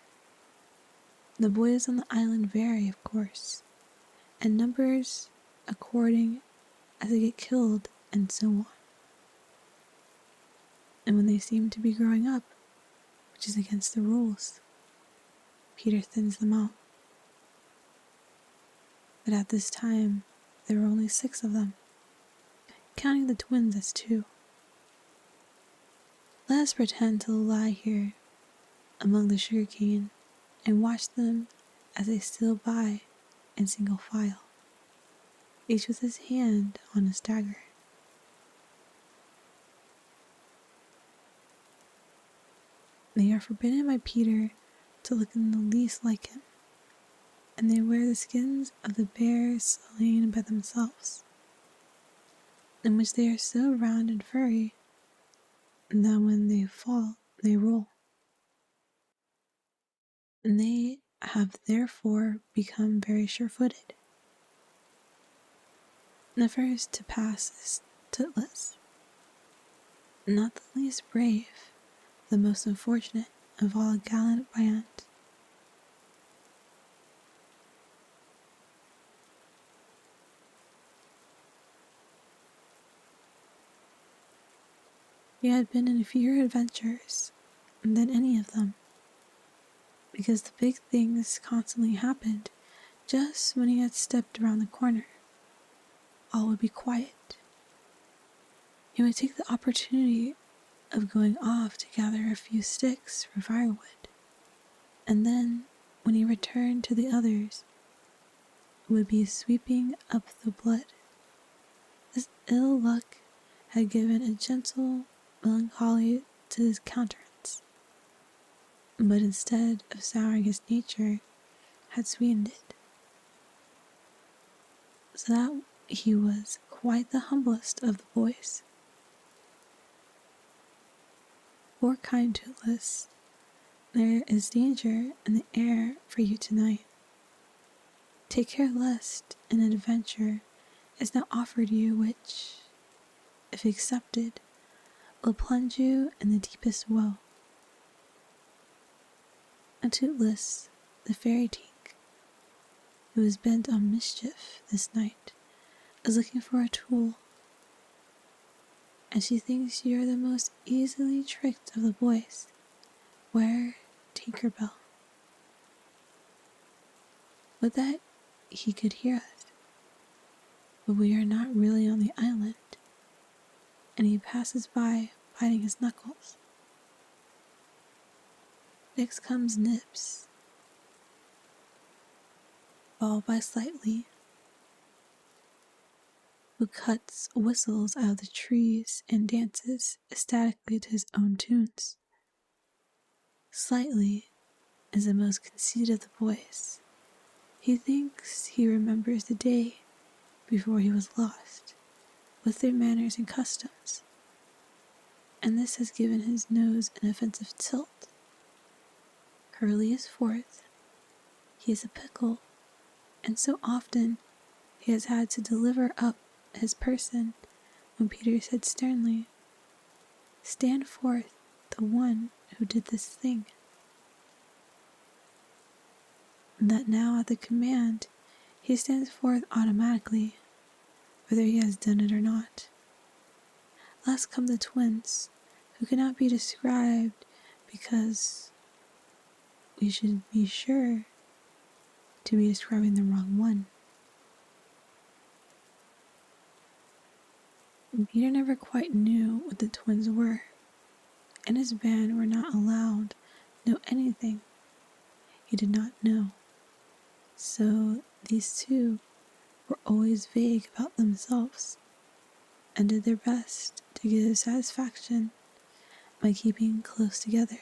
The boys on the island vary, of course, and numbers according as they get killed and so on. And when they seem to be growing up, which is against the rules, Peter thins them out. But at this time, there were only 6 of them, counting the twins as 2. Let us pretend to lie here among the sugarcane and watch them as they steal by in single file, each with his hand on his dagger. They are forbidden by Peter to look in the least like him, and they wear the skins of the bears slain by themselves, in which they are so round and furry that when they fall, they roll. And they have therefore become very sure-footed. The first to pass is Tootless, not the least brave, the most unfortunate of all a gallant band. He had been in fewer adventures than any of them, because the big things constantly happened just when he had stepped around the corner. All would be quiet. He would take the opportunity of going off to gather a few sticks for firewood, and then, when he returned to the others, would be sweeping up the blood. This ill luck had given a gentle melancholy to his countenance, but instead of souring his nature, had sweetened it, so that he was quite the humblest of the boys. Poor kind Tootless, there is danger in the air for you tonight. Take care lest an adventure is now offered you which, if accepted, will plunge you in the deepest woe. And Tootless, the fairy tink, who is bent on mischief this night, is looking for a tool, and she thinks you are the most easily tricked of the boys. Where Tinkerbell? Would that he could hear us, but we are not really on the island, and he passes by biting his knuckles. Next comes Nips, followed by Slightly, who cuts whistles out of the trees and dances ecstatically to his own tunes. Slightly is the most conceited of the boys. He thinks he remembers the day before he was lost, with their manners and customs, and this has given his nose an offensive tilt. Curly is fourth. He is a pickle, and so often he has had to deliver up his person when Peter said sternly, "Stand forth, the one who did this thing." That now at the command, he stands forth automatically, whether he has done it or not. Last come the twins, who cannot be described because we should be sure to be describing the wrong one. Peter never quite knew what the twins were, and his band were not allowed to know anything he did not know. So these two were always vague about themselves and did their best to give satisfaction by keeping close together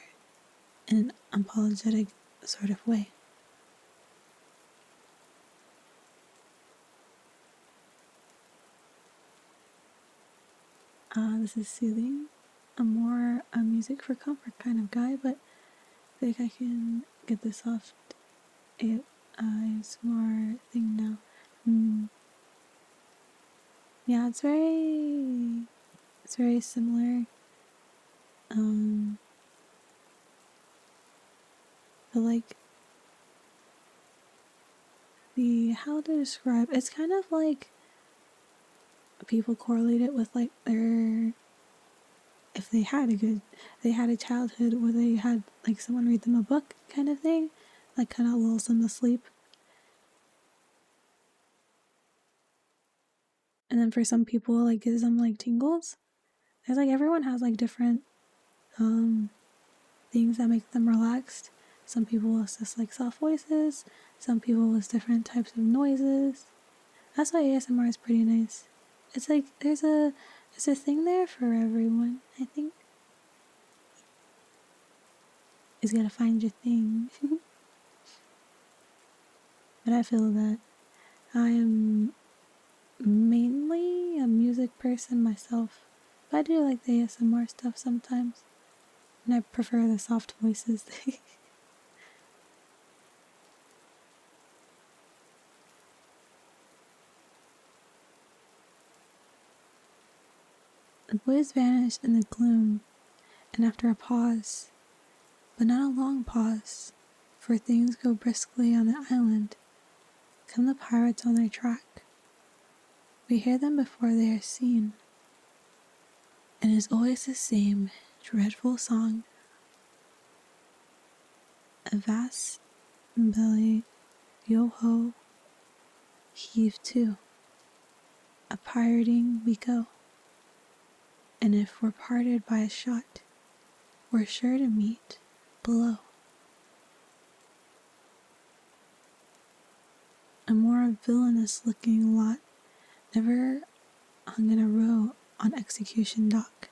in an unapologetic sort of way. This is soothing. I'm more a music for comfort kind of guy, but I think I can get the soft ASMR thing now. Yeah, it's very similar. But like how to describe, it's kind of like people correlate it with like if they had a childhood where they had like someone read them a book kind of thing, like kind of lulls them to sleep. And then for some people, like gives them like tingles. There's like everyone has like different things that make them relaxed. Some people it's just like soft voices. Some people with different types of noises. That's why ASMR is pretty nice. It's like there's a thing there for everyone, I think. You just gotta find your thing. But I feel that I am mainly a music person myself. But I do like the ASMR stuff sometimes. And I prefer the soft voices. The boys vanished in the gloom, and after a pause, but not a long pause, for things go briskly on the island, come the pirates on their track. We hear them before they are seen, and it is always the same dreadful song. A vast belly, yo-ho, heave to. A pirating we go, and if we're parted by a shot, we're sure to meet below. A more villainous looking lot never hung in a row on execution dock.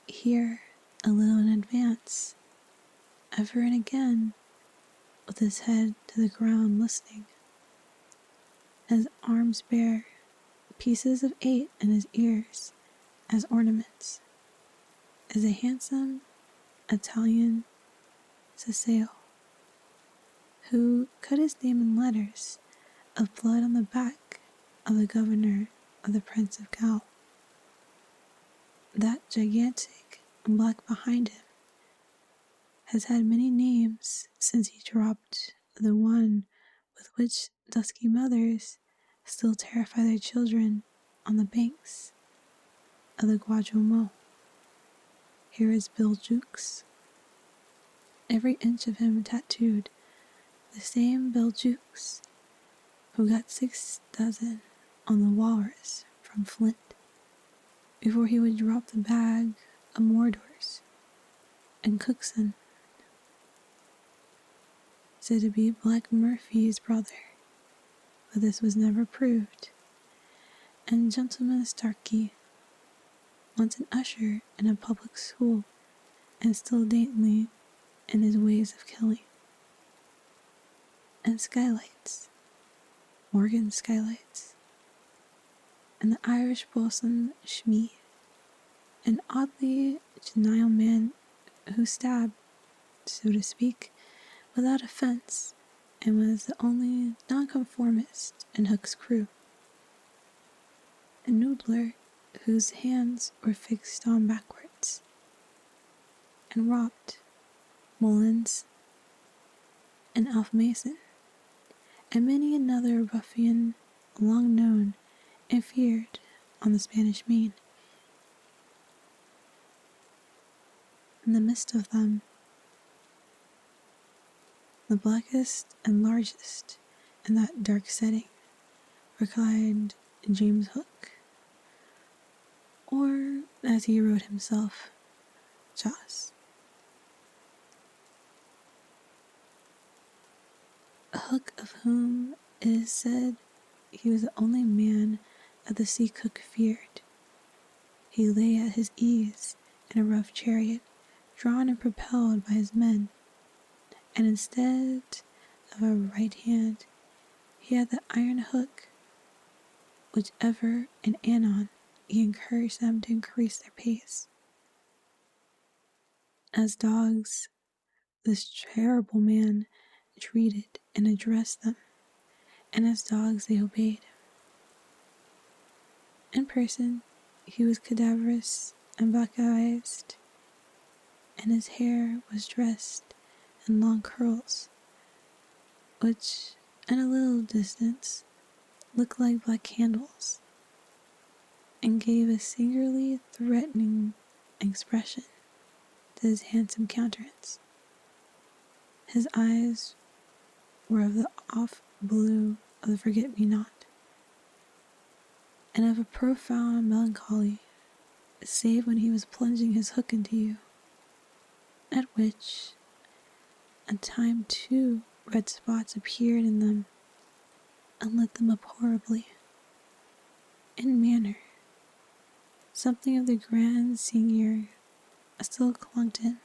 Here, a little in advance, ever and again, with his head to the ground listening, his arms bare, pieces of 8 in his ears as ornaments, is a handsome Italian Saseo, who cut his name in letters of blood on the back of the governor of the Prince of Gal. That gigantic black behind him has had many names since he dropped the one with which dusky mothers still terrify their children on the banks of the Guajumo. Here is Bill Jukes. Every inch of him tattooed, the same Bill Jukes who got 6 dozen on the walrus from Flint before he would drop the bag of Mordors and Cookson, said to be Black Murphy's brother, but this was never proved, And Gentleman Starkey, once an usher in a public school and still daintily in his ways of killing. And Skylights, Morgan Skylights, and the Irish bosun Shmee, an oddly genial man who stabbed, so to speak, without offense, and was the only nonconformist in Hook's crew. A noodler whose hands were fixed on backwards, and robbed, Mullins, and Alf Mason, and many another ruffian long known and feared on the Spanish Main. In the midst of them, the blackest and largest in that dark setting, reclined James Hook, or as he wrote himself, Joss. A Hook of whom it is said he was the only man that the sea cook feared. He lay at his ease in a rough chariot, drawn and propelled by his men, and instead of a right hand, he had the iron hook, which ever and anon he encouraged them to increase their pace. As dogs, this terrible man treated and addressed them, and as dogs they obeyed. In person, he was cadaverous and black-eyed, and his hair was dressed in long curls, which, at a little distance, looked like black candles, and gave a singularly threatening expression to his handsome countenance. His eyes were of the off blue of the forget-me-not, and of a profound melancholy, save when he was plunging his hook into you, at which, at time too, red spots appeared in them, and lit them up horribly. In manner, something of the grand seigneur still clung to him,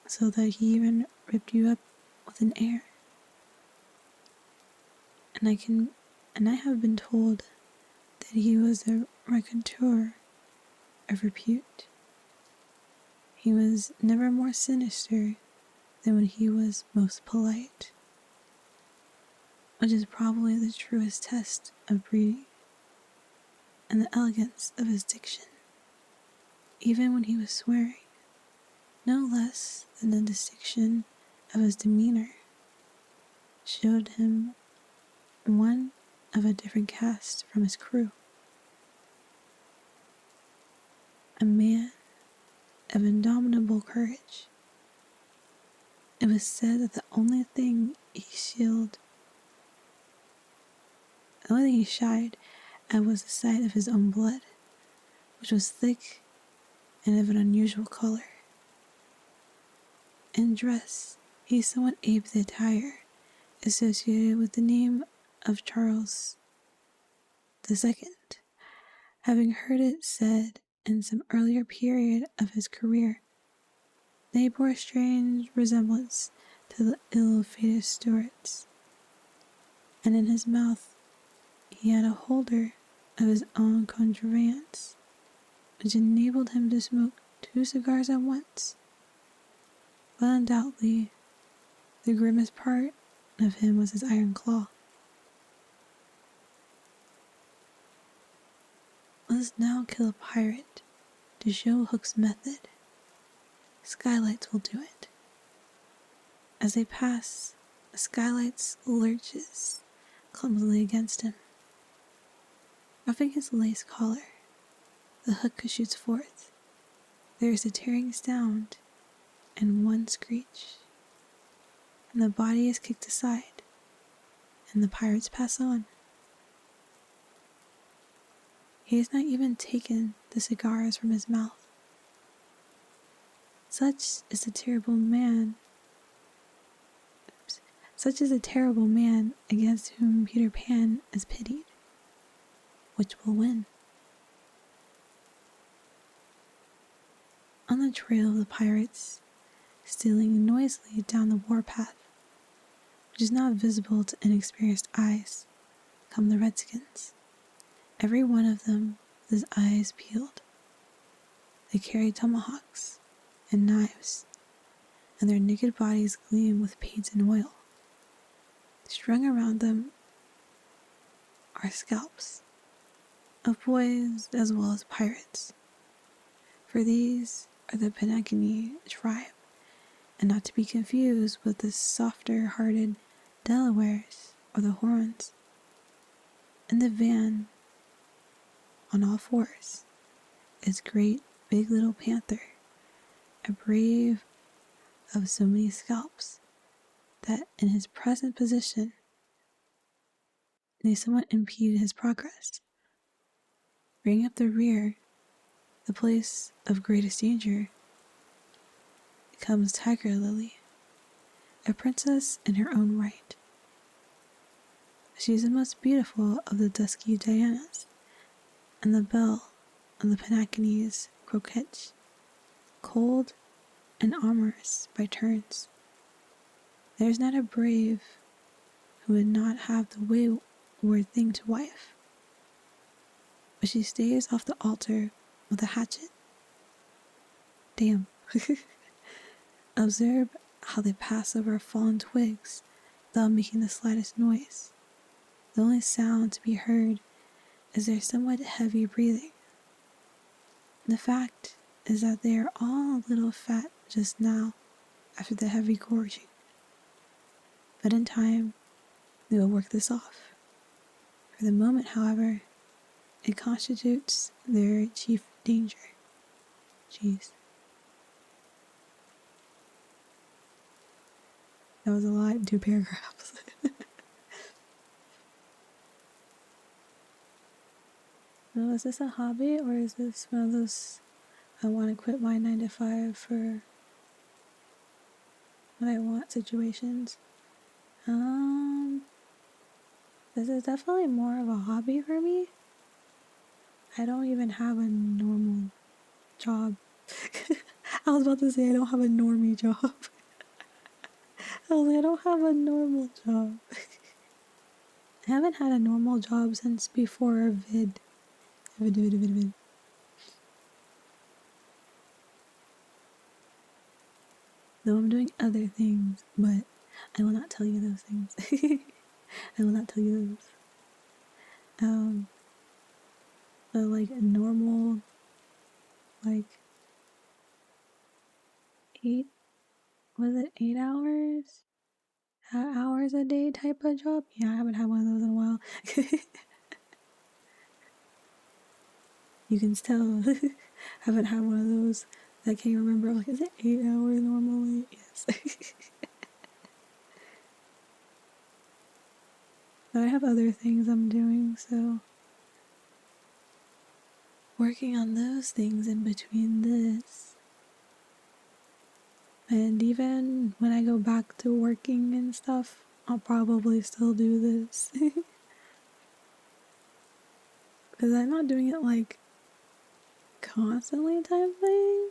so that he even ripped you up with an air. And I have been told that he was a raconteur of repute. He was never more sinister than when he was most polite, which is probably the truest test of breeding, and the elegance of his diction, even when he was swearing, no less than the distinction of his demeanor, showed him one of a different caste from his crew. A man of indomitable courage. It was said that the only thing he shied at was the sight of his own blood, which was thick and of an unusual color. In dress, he somewhat aped the attire associated with the name of Charles II, having heard it said in some earlier period of his career. They bore a strange resemblance to the ill-fated Stuarts, and in his mouth he had a holder of his own contrivance, which enabled him to smoke 2 cigars at once. But undoubtedly, the grimmest part of him was his iron claw. Let us now kill a pirate to show Hook's method. Skylights will do it. As they pass, the Skylights lurches clumsily against him. Roughing his lace collar, the Hook shoots forth. There is a tearing sound and one screech, and the body is kicked aside, and the pirates pass on. He has not even taken the cigars from his mouth. Such is the terrible man against whom Peter Pan is pitied. which will win. On the trail of the pirates, stealing noisily down the warpath, which is not visible to inexperienced eyes, come the redskins, every one of them with his eyes peeled. They carry tomahawks and knives, and their naked bodies gleam with paint and oil. Strung around them are scalps of boys as well as pirates, for these are the Penacony tribe, and not to be confused with the softer-hearted Delawares or the Hurons. In the van, on all fours, is great big little panther, a brave of so many scalps that in his present position they somewhat impede his progress. Bringing up the rear, the place of greatest danger, comes Tiger Lily, a princess in her own right. She is the most beautiful of the dusky Dianas, and the belle of the Penacony's croquette, cold and amorous by turns. There is not a brave who would not have the wayward thing to wife, but she stays off the altar with a hatchet. Damn. Observe how they pass over fallen twigs without making the slightest noise. The only sound to be heard is their somewhat heavy breathing. The fact is that they are all a little fat just now after the heavy gorging. But in time, they will work this off. For the moment, however, it constitutes their chief danger. Jeez. That was a lot in 2 paragraphs. So is this a hobby, or is this one of those I want to quit my 9 to 5 for what I want situations? This is definitely more of a hobby for me. I don't even have a normal job. I was about to say I don't have a normie job. I was like, I don't have a normal job. I haven't had a normal job since before vid. Though I'm doing other things, but I will not tell you those things. I will not tell you those. But like a normal, like 8 hours? Hours a day type of job? Yeah, I haven't had one of those in a while. You can tell. I haven't had one of those. I can't remember. I'm like, is it 8 hours normally? Yes. But I have other things I'm doing, so working on those things in between this. And even when I go back to working and stuff, I'll probably still do this. Because I'm not doing it like constantly type thing.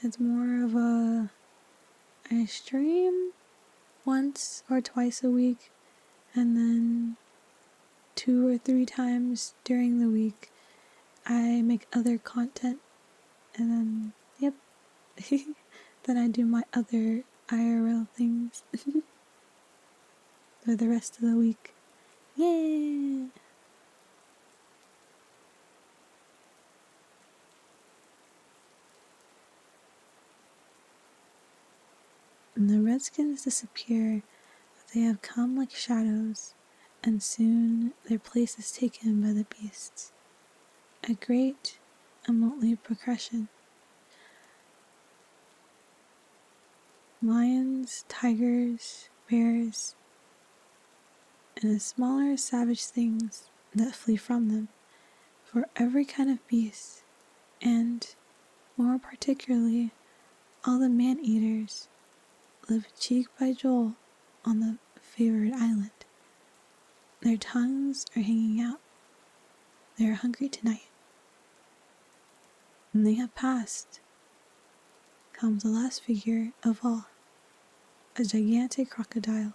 It's more of I stream once or twice a week, and then 2 or 3 times during the week I make other content, and then yep. Then I do my other IRL things for the rest of the week. Yay! And the redskins disappear, but they have come like shadows, and soon their place is taken by the beasts. A great, emote progression. Lions, tigers, bears, and the smaller savage things that flee from them, for every kind of beast, and, more particularly, all the man-eaters, live cheek by jowl on the favored island. Their tongues are hanging out, they are hungry tonight. When they have passed, comes the last figure of all, a gigantic crocodile.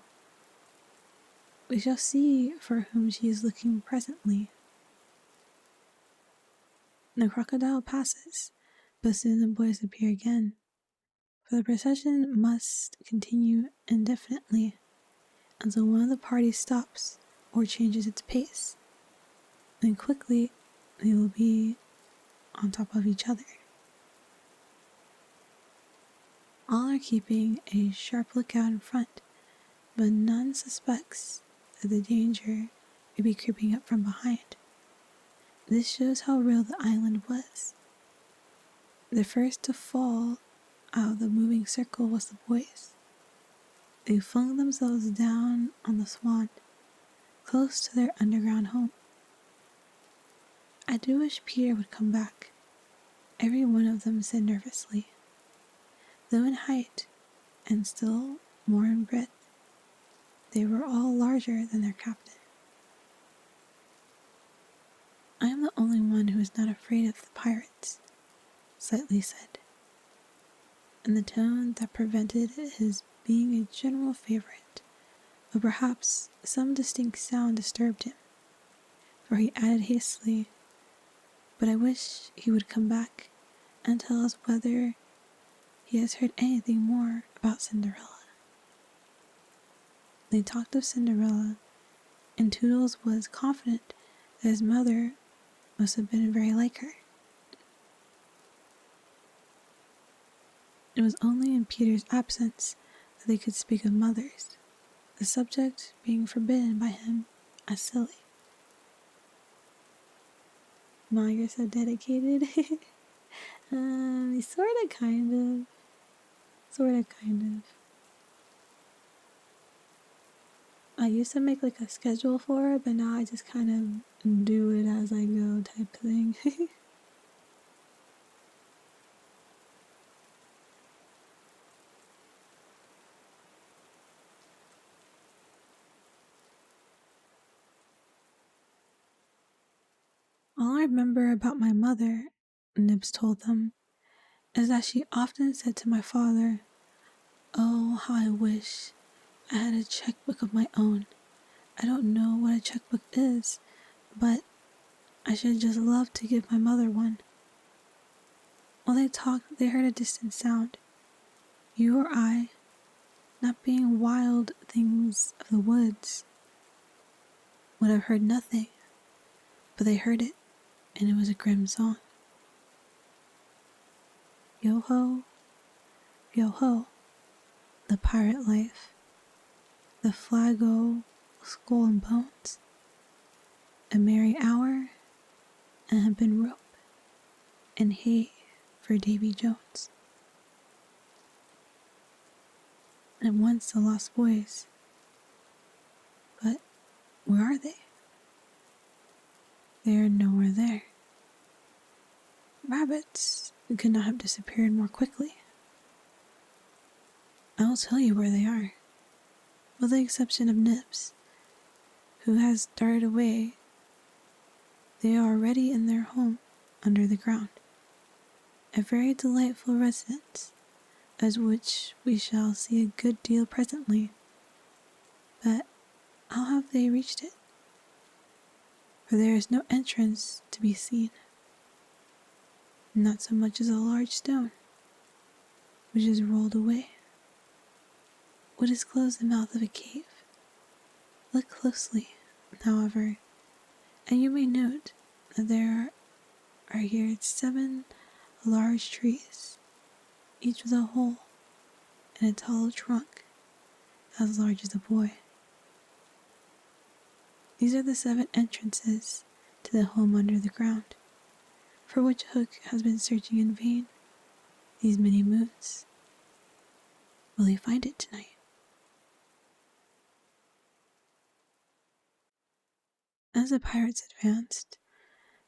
We shall see for whom she is looking presently. The crocodile passes, but soon the boys appear again, for the procession must continue indefinitely until one of the parties stops or changes its pace. Then quickly they will be on top of each other. All are keeping a sharp lookout in front, but none suspects that the danger may be creeping up from behind. This shows how real the island was. The first to fall out of the moving circle was the boys. They flung themselves down on the swan, close to their underground home. I do wish Peter would come back, every one of them said nervously. Though in height, and still more in breadth, they were all larger than their captain. I am the only one who is not afraid of the pirates, Slightly said, in the tone that prevented his being a general favorite, but perhaps some distinct sound disturbed him, for he added hastily, "But I wish he would come back and tell us whether he has heard anything more about Cinderella." They talked of Cinderella, and Toodles was confident that his mother must have been very like her. It was only in Peter's absence that they could speak of mothers, the subject being forbidden by him as silly. "Ma, you're so dedicated." Sorta, kind of. I used to make like a schedule for it, but now I just kind of do it as I go type thing. All I remember about my mother, Nibs told them, is that she often said to my father, "Oh, how I wish I had a checkbook of my own. I don't know what a checkbook is, but I should just love to give my mother one." While they talked, they heard a distant sound. You or I, not being wild things of the woods, would have heard nothing, but they heard it, and it was a grim song. Yo ho, yo ho, the pirate life, the flag-o, skull and bones, a merry hour, and hempen rope, and hay for Davy Jones. And once the lost boys. But where are they? They are nowhere there. Rabbits could not have disappeared more quickly. I will tell you where they are, with the exception of Nibs, who has darted away. They are already in their home under the ground, a very delightful residence, as which we shall see a good deal presently. But how have they reached it? For there is no entrance to be seen, not so much as a large stone, which is rolled away, would disclose the mouth of a cave. Look closely, however, and you may note that there are here 7 large trees, each with a hole and its hollow trunk as large as a boy. These are the 7 entrances to the home under the ground, for which Hook has been searching in vain these many moons. Will he find it tonight? As the pirates advanced,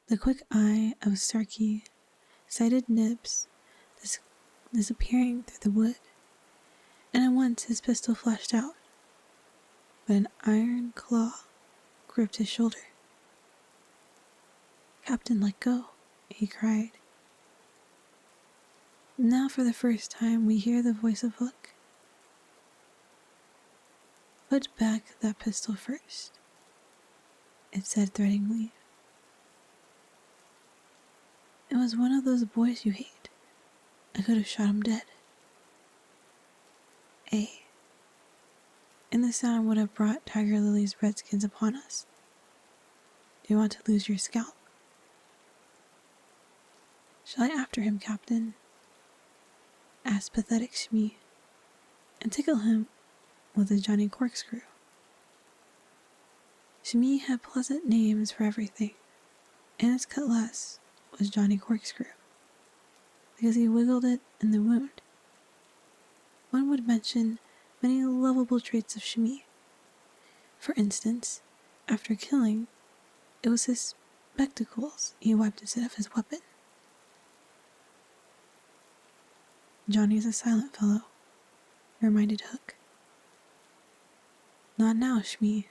the quick eye of Starkey sighted Nibs disappearing through the wood, and at once his pistol flashed out, but an iron claw gripped his shoulder. "Captain, let go," he cried. Now for the first time we hear the voice of Hook. "Put back that pistol first," it said threateningly. "It was one of those boys you hate. I could have shot him dead." And the sound would have brought Tiger Lily's redskins upon us. "Do you want to lose your scalp?" "Shall I after him, Captain?" asked pathetic Shmi, "and tickle him with a Johnny corkscrew?" Shmi had pleasant names for everything, and his cutlass was Johnny Corkscrew, because he wiggled it in the wound. One would mention many lovable traits of Shmi. For instance, after killing, it was his spectacles he wiped instead of his weapon. "Johnny's a silent fellow," reminded Hook. "Not now, Shmi,"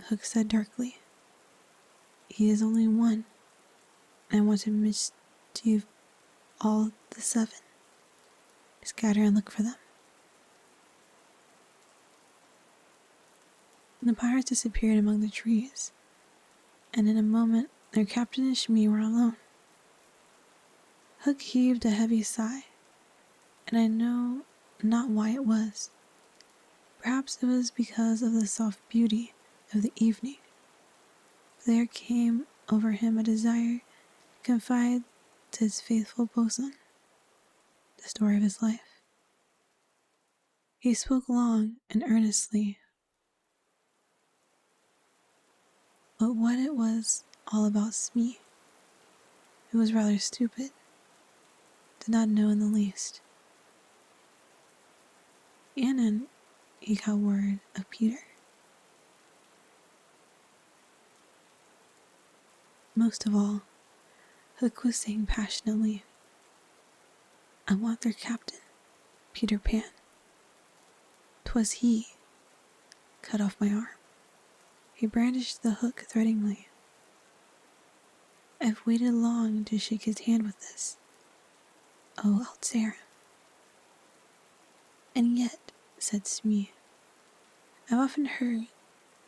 Hook said darkly. "He is only one, and I want to mischief all the 7. Scatter and look for them." The pirates disappeared among the trees, and in a moment their captain and Shmi were alone. Hook heaved a heavy sigh, and I know not why it was. Perhaps it was because of the soft beauty of the evening. There came over him a desire to confide to his faithful bosun the story of his life. He spoke long and earnestly, but what it was all about Smee, who was rather stupid, did not know in the least. And then he got word of Peter. Most of all, Hook was saying passionately, "I want their captain, Peter Pan. 'Twas he cut off my arm." He brandished the hook threateningly. "I've waited long to shake his hand with this. Oh, I'll tear him." "And yet," said Smee, "I've often heard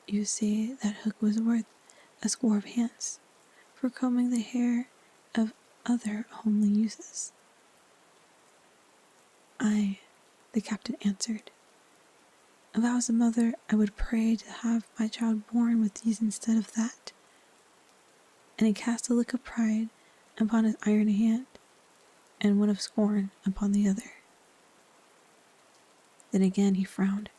you say that Hook was worth a score of hands for combing the hair of other homely uses." "Aye," the captain answered. "If I was a mother, I would pray to have my child born with these instead of that." And he cast a look of pride upon his iron hand, and one of scorn upon the other. Then again he frowned.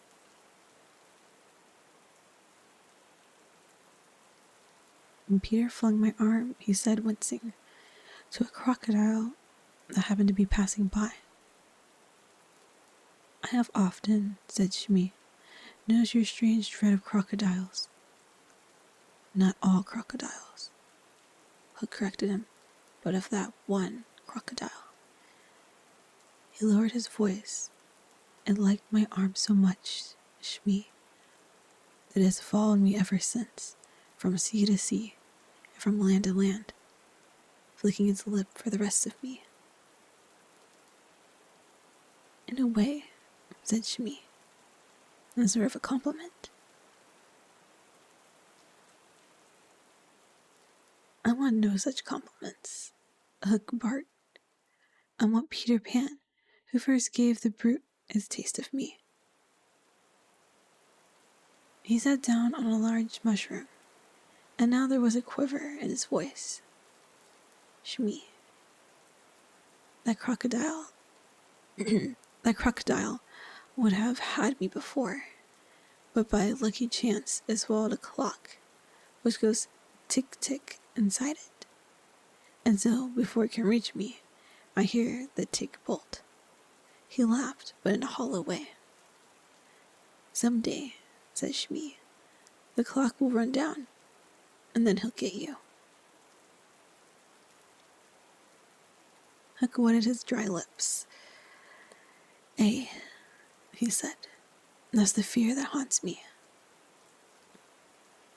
"And Peter flung my arm," he said, wincing, "to a crocodile that happened to be passing by." "I have often," said Shmi, "noticed your strange dread of crocodiles." "Not all crocodiles," Hook corrected him, "but of that one crocodile." He lowered his voice. "It liked my arm so much, Shmi, that it has followed me ever since, from sea to sea, and from land to land, flicking its lip for the rest of me." "In a way," said Shmi, "in a sort of a compliment." "I want no such compliments," Hook barked. "I want Peter Pan, who first gave the brute its taste of me." He sat down on a large mushroom, and now there was a quiver in his voice. "Shmi, that crocodile, that crocodile would have had me before, but by a lucky chance it swallowed a clock, which goes tick-tick inside it. And so, before it can reach me, I hear the tick-bolt." He laughed, but in a hollow way. "Some day," said Shmi, "the clock will run down, and then he'll get you." Hook wetted his dry lips. "Ay," he said, "that's the fear that haunts me."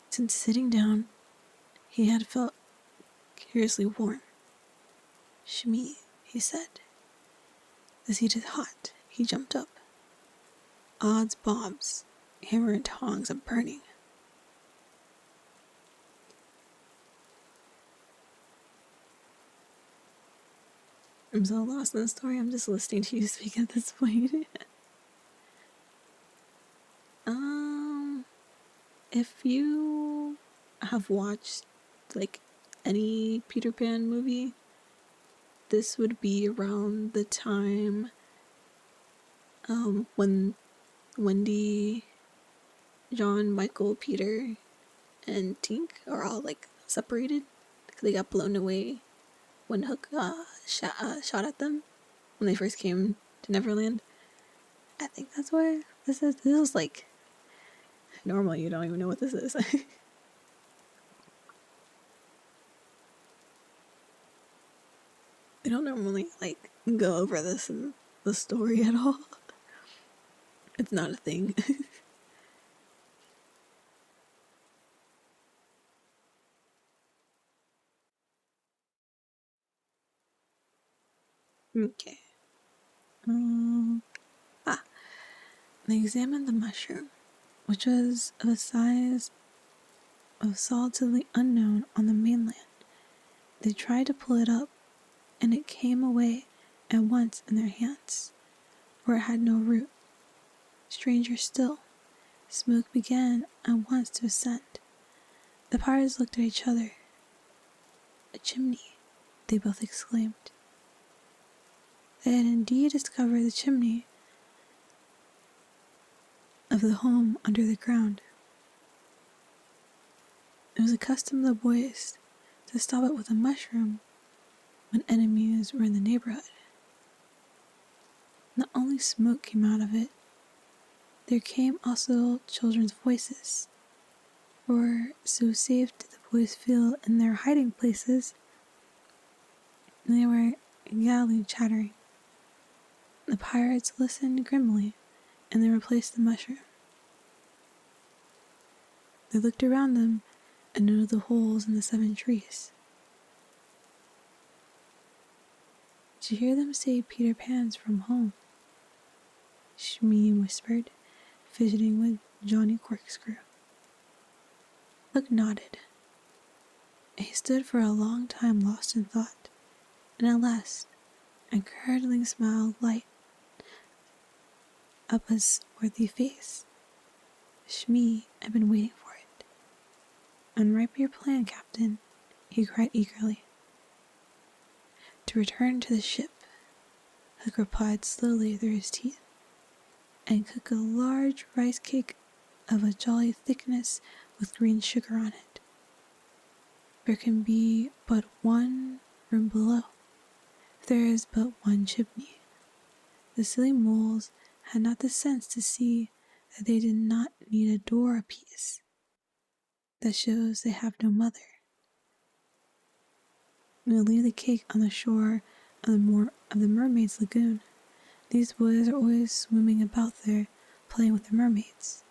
Since sitting down, he had felt curiously warm. "Shmi," he said. The seat is hot. He jumped up. Odds bobs, hammer and tongs are burning. I'm so lost in the story, I'm just listening to you speak at this point. If you have watched, like, any Peter Pan movie, this would be around the time, when Wendy, John, Michael, Peter, and Tink are all, like, separated. They got blown away when Hook shot at them when they first came to Neverland. I think that's where this is. This is like, normally you don't even know what this is. They don't normally, like, go over this in the story at all. It's not a thing. Okay. They examined the mushroom, which was of a size of solidly unknown on the mainland. They tried to pull it up, and it came away at once in their hands, for it had no root. Stranger still, smoke began at once to ascend. The pirates looked at each other. "A chimney," they both exclaimed. They had indeed discovered the chimney of the home under the ground. It was a custom of the boys to stop it with a mushroom when enemies were in the neighborhood. Not only smoke came out of it, there came also children's voices, for so safe did the boys feel in their hiding places, and they were gaily chattering. The pirates listened grimly, and they replaced the mushroom. They looked around them and noted the holes in the 7 trees. "Did you hear them say Peter Pan's from home?" Shmi whispered, fidgeting with Johnny Corkscrew. Hook nodded. He stood for a long time lost in thought, and at last a curdling smile lighted up his swarthy face. Shmi had been waiting for it. "Unripe your plan, Captain," he cried eagerly. "To return to the ship," Hook replied slowly through his teeth, "and cook a large rice cake of a jolly thickness with green sugar on it. There can be but one room below. There is but one chimney." The silly moles had not the sense to see that they did not need a door apiece. That shows they have no mother. We'll leave the cake on the shore of the mermaid's lagoon. These boys are always swimming about there, playing with the mermaids.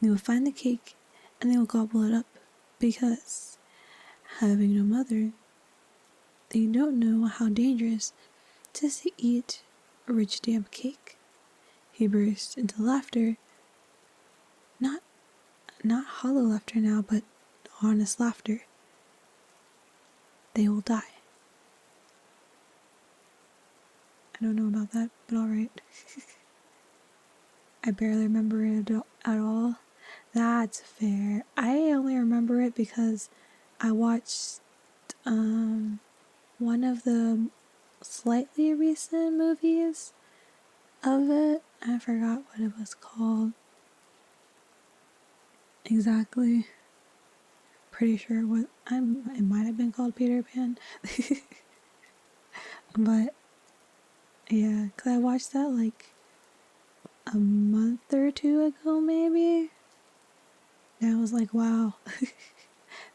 They will find the cake, and they will gobble it up, because, having no mother, they don't know how dangerous it is to eat a rich damp cake. He burst into laughter, not hollow laughter now, but honest laughter. They will die. I don't know about that, but alright. I barely remember it at all. That's fair. I only remember it because I watched one of the slightly recent movies of it. I forgot what it was called exactly. Pretty sure it might have been called Peter Pan. But yeah, because I watched that like a month or 2 ago maybe. And I was like, wow,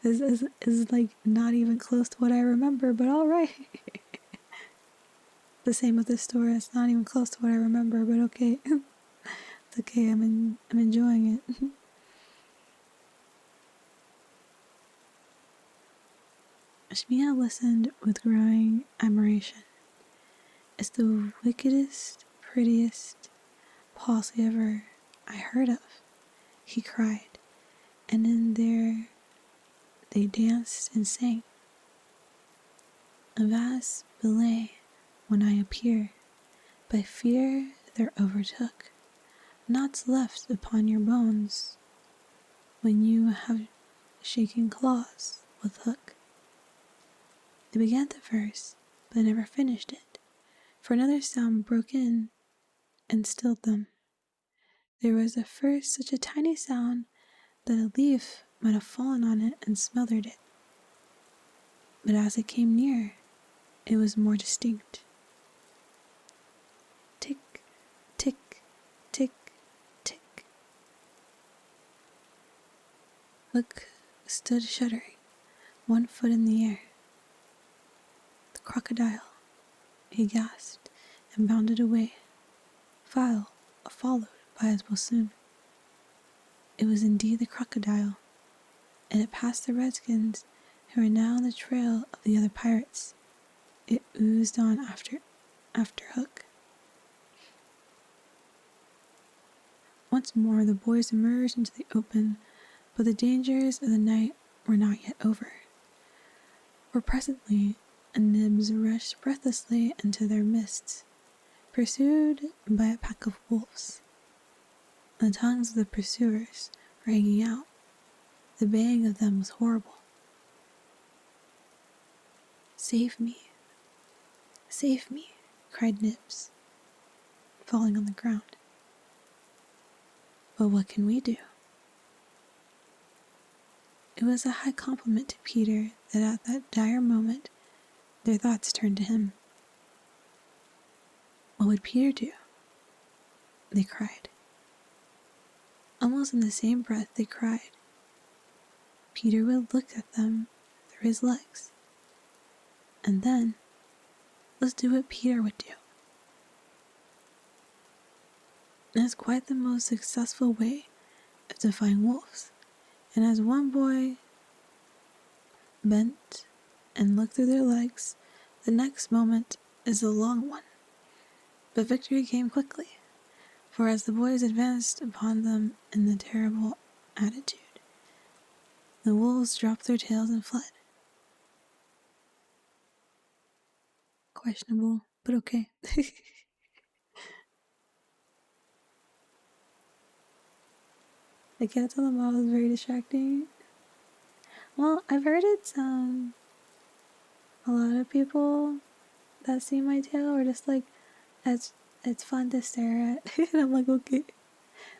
this is like not even close to what I remember, but alright. The same with this story, it's not even close to what I remember, but okay. It's okay, I'm enjoying it. Shmia listened with growing admiration. It's the wickedest, prettiest palsy ever I heard of, he cried, and in there they danced and sang. A vast ballet when I appear, by fear they're overtook, knots left upon your bones, when you have shaken claws with hook. They began the verse, but never finished it, for another sound broke in and stilled them. There was at first such a tiny sound that a leaf might have fallen on it and smothered it. But as it came near, it was more distinct. Tick, tick, tick, tick. Hook stood shuddering, one foot in the air. The crocodile, he gasped and bounded away, followed by his bosun. It was indeed the crocodile, and it passed the redskins who were now on the trail of the other pirates. It oozed on after Hook. Once more the boys emerged into the open, but the dangers of the night were not yet over. For presently Nibs rushed breathlessly into their midst, pursued by a pack of wolves. The tongues of the pursuers were hanging out. The baying of them was horrible. "Save me! Save me!" cried Nibs, falling on the ground. "But what can we do?" It was a high compliment to Peter that at that dire moment their thoughts turned to him. What would Peter do? They cried. Almost in the same breath they cried. Peter would look at them through his legs. And then, let's do what Peter would do. And it's quite the most successful way of defying wolves. And as one boy bent and looked through their legs, the next moment is a long one. But victory came quickly, for as the boys advanced upon them in the terrible attitude, the wolves dropped their tails and fled. Questionable, but okay. The cats on the wall is very distracting. Well, I've heard it's a lot of people that see my tail are just like, it's fun to stare at. And I'm like, okay.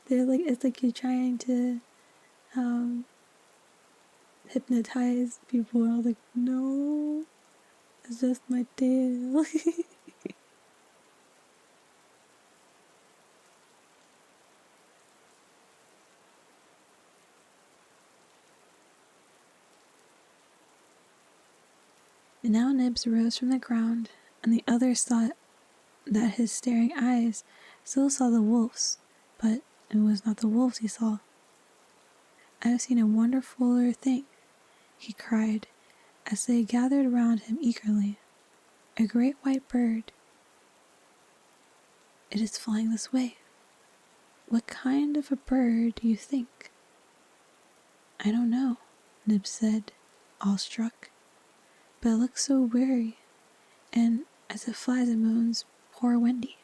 They're like, it's like you're trying to hypnotize people. And I was like, no, it's just my tail. And now Nibs rose from the ground, and the others thought that his staring eyes still saw the wolves, but it was not the wolves he saw. "I have seen a wonderfuler thing," he cried, as they gathered around him eagerly. "A great white bird. It is flying this way. What kind of a bird do you think?" "I don't know," Nibs said, awestruck. "But it looks so weary, and as it flies it moans, 'Poor Wendy.'"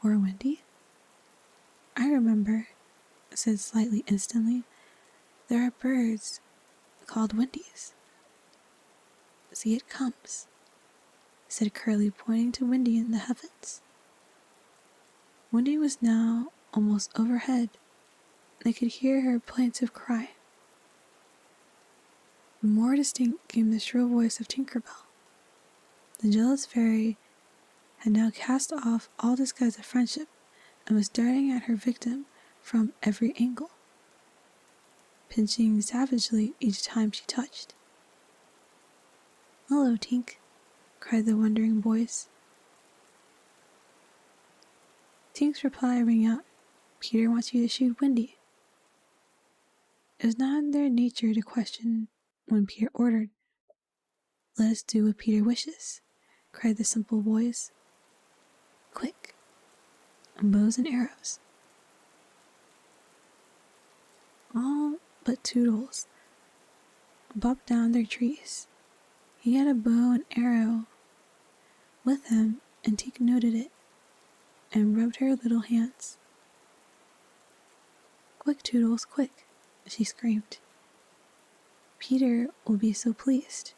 "Poor Wendy?" "I remember," said Slightly instantly. "There are birds called Wendies." "See, it comes," said Curly, pointing to Wendy in the heavens. Wendy was now almost overhead. They could hear her plaintive cry. More distinct came the shrill voice of Tinkerbell. The jealous fairy had now cast off all disguise of friendship and was darting at her victim from every angle, pinching savagely each time she touched. "Hello, Tink," cried the wondering voice. Tink's reply rang out, "Peter wants you to shoot Wendy." It was not in their nature to question when Peter ordered. "Let us do what Peter wishes," cried the simple voice. "Quick, bows and arrows." All but Toodles bopped down their trees. He had a bow and arrow with him, and Teak noted it and rubbed her little hands. "Quick, Toodles, quick," she screamed. "Peter will be so pleased."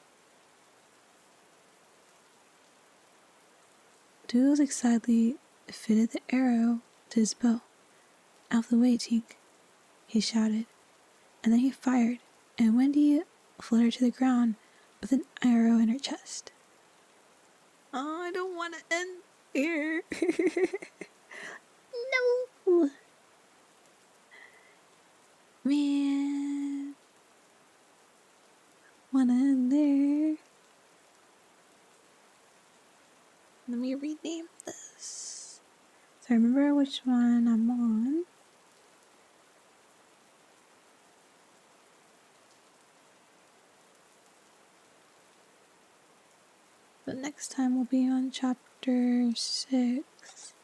Toodles excitedly fitted the arrow to his bow. "Out of the way, Teak," he shouted, and then he fired, and Wendy fluttered to the ground with an arrow in her chest. Oh, I don't want to end here. No! Man. Want to end there. Let me rename this. So I remember which one I'm on. But next time we'll be on chapter 6.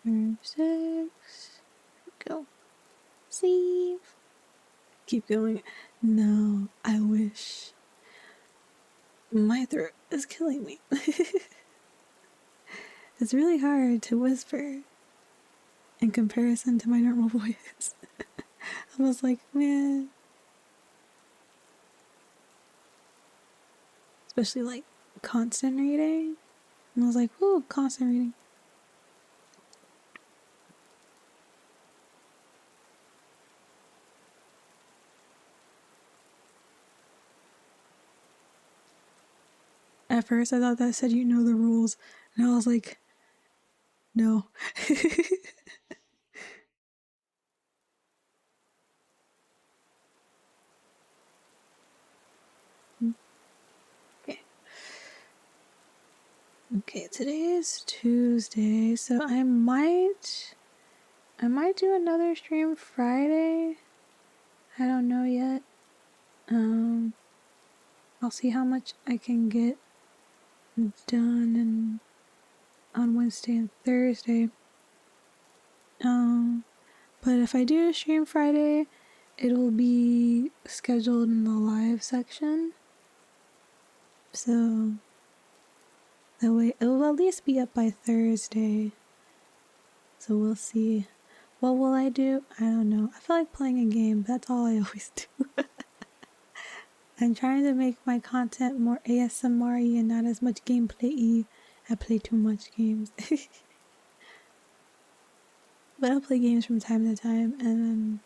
Chapter 6. Go. Save. Keep going. No, I wish. My throat is killing me. It's really hard to whisper in comparison to my normal voice. I was like, man. Especially like constant reading. And I was like, whoa, constant reading. At first I thought that said you know the rules. And I was like, no. Okay, today is Tuesday, so I might do another stream Friday. I don't know yet. I'll see how much I can get done on Wednesday and Thursday. But if I do a stream Friday, it'll be scheduled in the live section. So that way it'll at least be up by Thursday. So we'll see. What will I do? I don't know. I feel like playing a game. That's all I always do. I'm trying to make my content more ASMR-y and not as much gameplay-y. I play too much games. But I'll play games from time to time.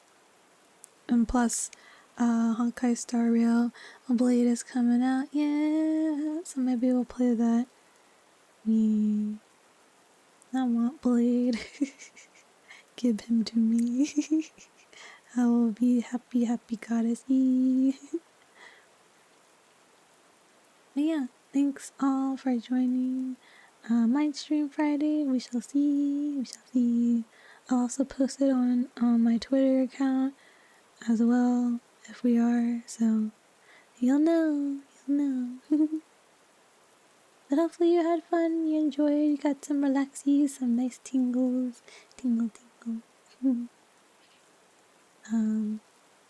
And plus, Honkai Star Rail Blade is coming out. Yeah. So maybe we'll play that. Yeah. I want Blade. Give him to me. I will be happy, happy goddess. But yeah, thanks all for joining my stream Friday. We shall see. I'll also post it on my Twitter account as well if we are, so you'll know. But hopefully you had fun, you enjoyed, you got some relaxies, some nice tingles. Tingle. But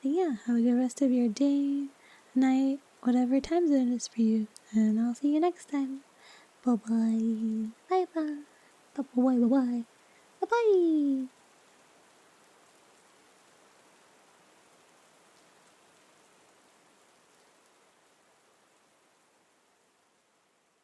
yeah, have a good rest of your day, night, whatever time zone it is for you. And I'll see you next time. Bye-bye. Bye-bye. Bye-bye. Bye-bye. Bye-bye.